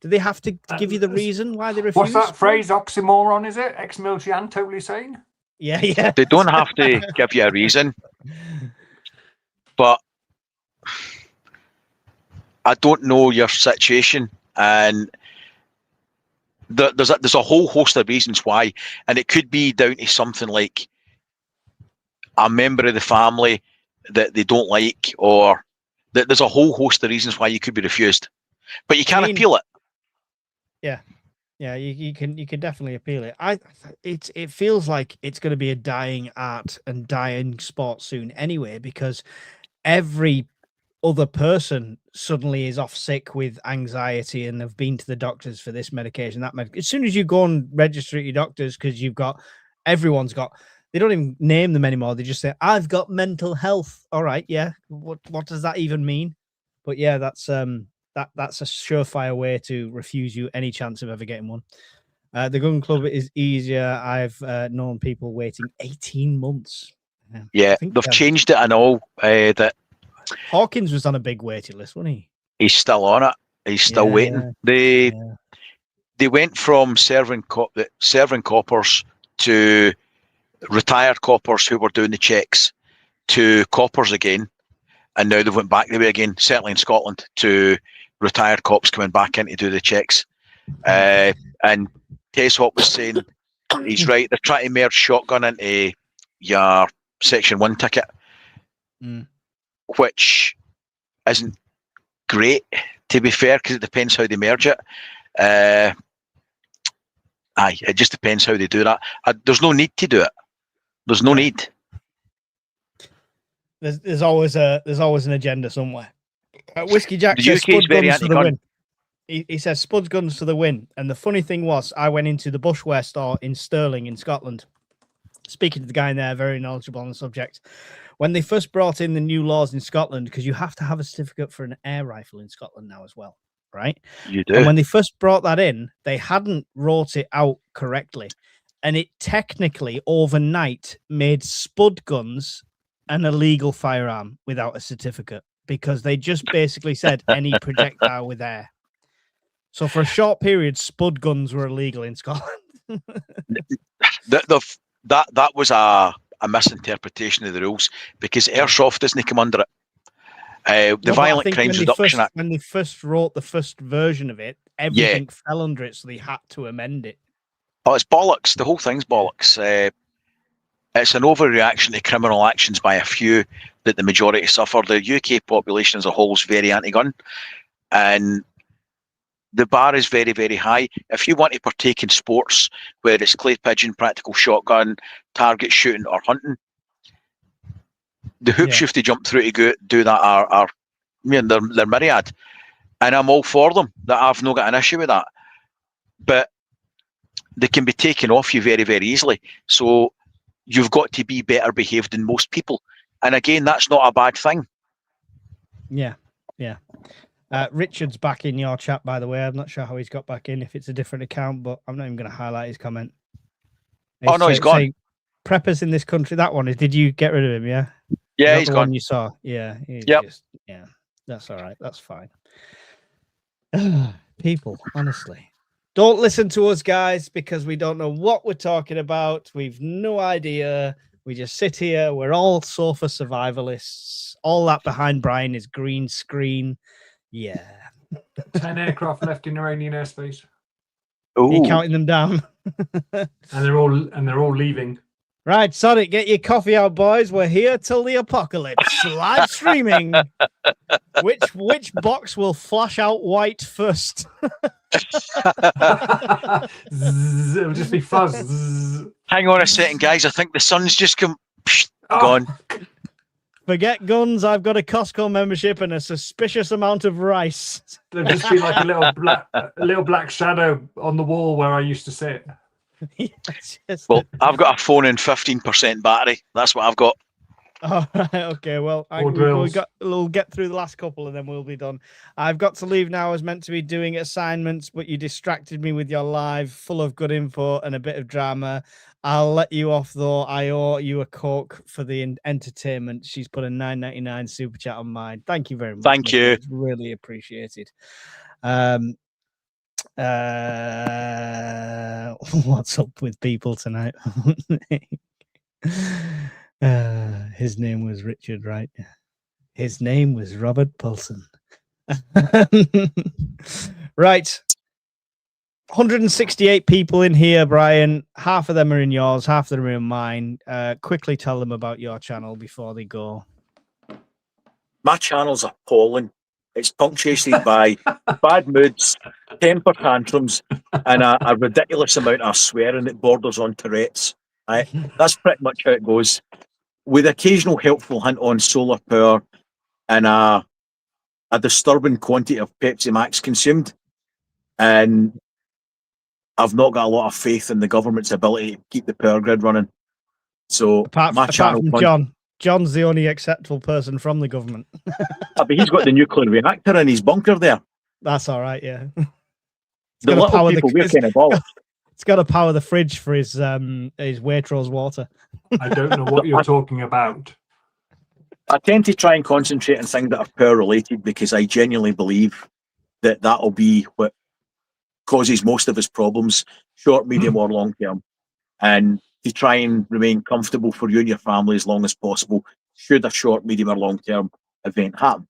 Do they have to give you the reason why they refused? What's that phrase? Oxymoron, is it? Ex-military and totally sane? Yeah. They don't have to give you a reason, but I don't know your situation, and there's a whole host of reasons why, and it could be down to something like a member of the family that they don't like, or there's a whole host of reasons why you could be refused, but you can't appeal it. Yeah, you can definitely appeal it. It feels like it's going to be a dying art and dying sport soon anyway, because every other person suddenly is off sick with anxiety and have been to the doctors for this medication, that medication. As soon as you go and register at your doctors, because everyone's got, they don't even name them anymore. They just say, I've got mental health. All right, yeah. What does that even mean? But yeah, that's a surefire way to refuse you any chance of ever getting one. The gun club is easier. I've known people waiting 18 months. Yeah, they've changed it and all. That Hawkins was on a big waiting list, wasn't he? He's still on it. He's still waiting. They went from serving coppers to retired coppers who were doing the checks to coppers again, and now they've went back the way again. Certainly in Scotland, to retired cops coming back in to do the checks. And Teshop was saying he's right. They're trying to merge shotgun into your Section 1 ticket, which isn't great, to be fair, because it depends how they merge it. It just depends how they do that. There's no need to do it. There's no need. There's always an agenda somewhere. Whiskey Jack says Spud guns for the win. He says Spud guns for the win. And the funny thing was, I went into the Bushware store in Stirling in Scotland, speaking to the guy in there, very knowledgeable on the subject. When they first brought in the new laws in Scotland, because you have to have a certificate for an air rifle in Scotland now as well, right? You do. And when they first brought that in, they hadn't wrote it out correctly. And it technically overnight made Spud guns an illegal firearm without a certificate, because they just basically said any projectile with air. So for a short period, Spud guns were illegal in Scotland. That was a misinterpretation of the rules, because airsoft doesn't come under it. The Violent Crimes Reduction Act. When they first wrote the first version of it, everything fell under it, so they had to amend it. Oh, it's bollocks. The whole thing's bollocks. It's an overreaction to criminal actions by a few that the majority suffer. The UK population as a whole is very anti-gun, and the bar is very, very high. If you want to partake in sports, whether it's clay pigeon, practical shotgun, target shooting, or hunting, the hoops you have to jump through to do that are they're myriad, and I'm all for them. That I've not got an issue with that, but they can be taken off you very, very easily. So you've got to be better behaved than most people, and again, that's not a bad thing. Yeah. Richard's back in your chat, by the way. I'm not sure how he's got back in, if it's a different account, but I'm not even going to highlight his comment. Oh no, he's gone. Preppers in this country. That one is. Did you get rid of him? Yeah. Yeah, he's the gone. One you saw. Yeah. Yep. Yeah. That's all right. That's fine. People, honestly, don't listen to us, guys, because we don't know what we're talking about. We've no idea. We just sit here. We're all sofa survivalists. All that behind Brian is green screen. Yeah. 10 aircraft left in Iranian airspace. Are you counting them down? and they're all leaving. Right, Sonic, get your coffee out, boys. We're here till the apocalypse. Live streaming. Which box will flash out white first? It'll just be fuzz. Hang on a second, guys. I think the sun's just gone. Forget guns. I've got a Costco membership and a suspicious amount of rice. There'll just be like a little black shadow on the wall where I used to sit. Yes. Well, I've got a phone in 15% battery. That's what I've got. All right. Okay. Well, we'll get through the last couple and then we'll be done. I've got to leave now. I was meant to be doing assignments, but you distracted me with your live, full of good info and a bit of drama. I'll let you off though. I owe you a Coke for the entertainment. She's put a $9.99 super chat on mine. Thank you very much. Thank you. It's really appreciated. What's up with people tonight? His name was Richard, right? His name was Robert Paulson. Right. 168 people in here, Brian. Half of them are in yours, half of them are in mine. Quickly tell them about your channel before they go. My channel's appalling. It's punctuated by bad moods, temper tantrums, and a ridiculous amount of swearing that borders on Tourette's. Right? That's pretty much how it goes. With occasional helpful hint on solar power and a disturbing quantity of Pepsi Max consumed. And I've not got a lot of faith in the government's ability to keep the power grid running. So apart from John's the only acceptable person from the government. But he's got the nuclear reactor in his bunker there. That's all right, yeah. The little people, we're kind of bollocks. It's got to power the fridge for his Waitrose water. I don't know what you're talking about. I tend to try and concentrate on things that are power related because I genuinely believe that that'll be what causes most of his problems, short, medium, or long term. And to try and remain comfortable for you and your family as long as possible, should a short, medium, or long term event happen.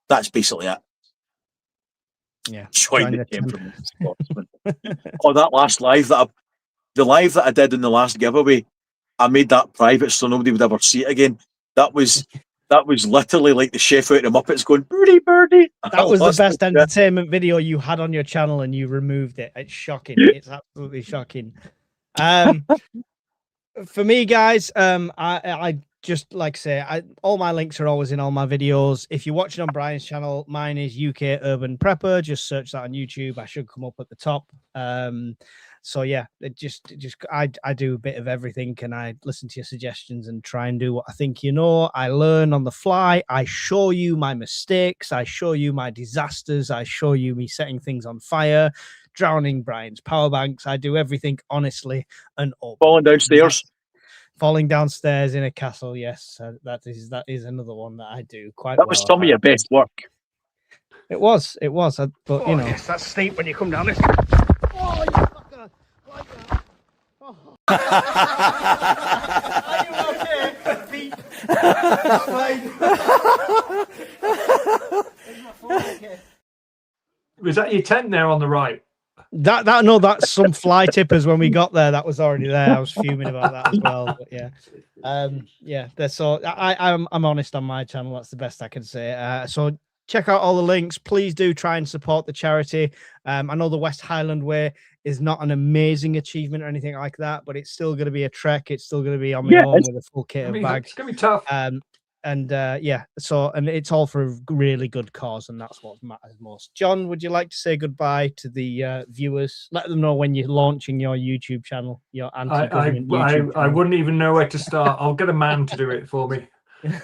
That's basically it. Yeah. That came from that last live the live that I did in the last giveaway, I made that private so nobody would ever see it again. That was literally like the chef out of the Muppets going, birdie, birdie. That was the best entertainment video you had on your channel and you removed it. It's shocking. It's absolutely shocking. For me, guys, I just like say, all my links are always in all my videos. If you're watching on Brian's channel, mine is UK Urban Prepper. Just search that on YouTube. I should come up at the top. So yeah, I do a bit of everything. Can I listen to your suggestions and try and do what I think you know? I learn on the fly. I show you my mistakes. I show you my disasters. I show you me setting things on fire, drowning Brian's power banks. I do everything honestly and open. Falling downstairs in a castle. Yes, that is another one that I do quite. That was some of your best work. It was. But you know, yes, that's steep when you come down this. Oh, you fucker! Like that. Oh. Are you okay? Beep. Was that your tent there on the right? That's some fly tippers. When we got there, that was already there. I was fuming about that as well. But yeah, that's all. I'm honest on my channel. That's the best I can say. So check out all the links. Please do try and support the charity. I know the West Highland Way is not an amazing achievement or anything like that, but it's still going to be a trek. It's still going to be on my own with a full kit of bags. It's going to be tough. And it's all for a really good cause, and that's what matters most. John, would you like to say goodbye to the viewers? Let them know when you're launching your YouTube channel, your anti-government YouTube channel. I wouldn't even know where to start. I'll get a man to do it for me. Thank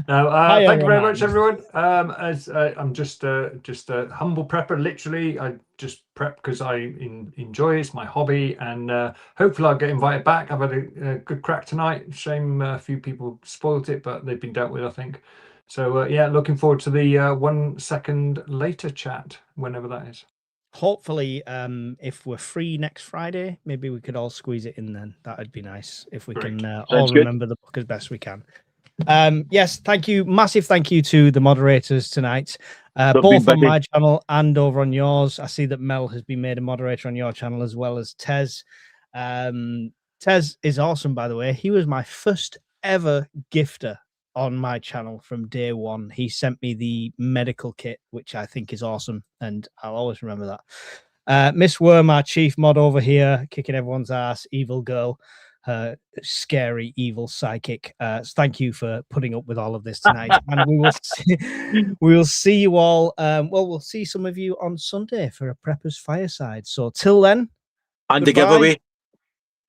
you very much, everyone. As I'm just a humble prepper. Literally, I just prep because I enjoy it. It's my hobby, and hopefully I'll get invited back. I've had a good crack tonight. Shame a few people spoiled it, but they've been dealt with, I think. So looking forward to the 1 second later chat, whenever that is. Hopefully, if we're free next Friday, maybe we could all squeeze it in then. That would be nice if we can all remember the book as best we can. Yes, thank you. Massive thank you to the moderators tonight, both on my channel and over on yours. I see that Mel has been made a moderator on your channel as well as Tez. Tez is awesome, by the way. He was my first ever gifter on my channel from day one. He sent me the medical kit, which I think is awesome, and I'll always remember that. Miss Worm, our chief mod over here, kicking everyone's ass, evil girl, scary evil psychic. Thank you for putting up with all of this tonight, and we will see you all. We'll see some of you on Sunday for a Preppers Fireside. So till then, and goodbye.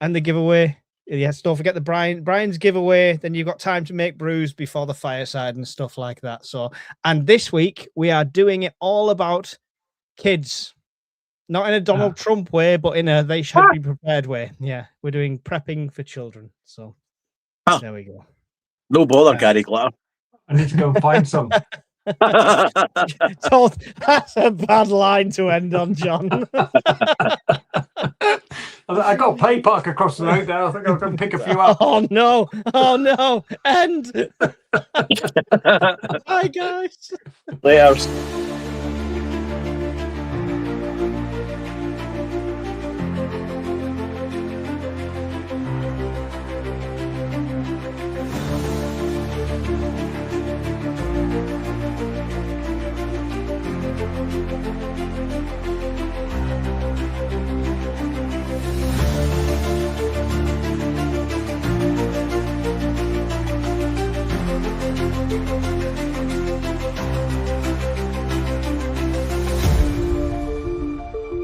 The giveaway. Yes, don't forget the Brian's giveaway. Then you've got time to make brews before the fireside and stuff like that. So, and this week we are doing it all about kids, not in a Donald Trump way, but in a they should be prepared way. Yeah, we're doing prepping for children. So there we go. No bother, Gary Glitter. I need to go and find some. That's a bad line to end on, John. I got a play park across the road there. I think I'll go and pick a few up. Oh no! End. Bye, guys. Layers.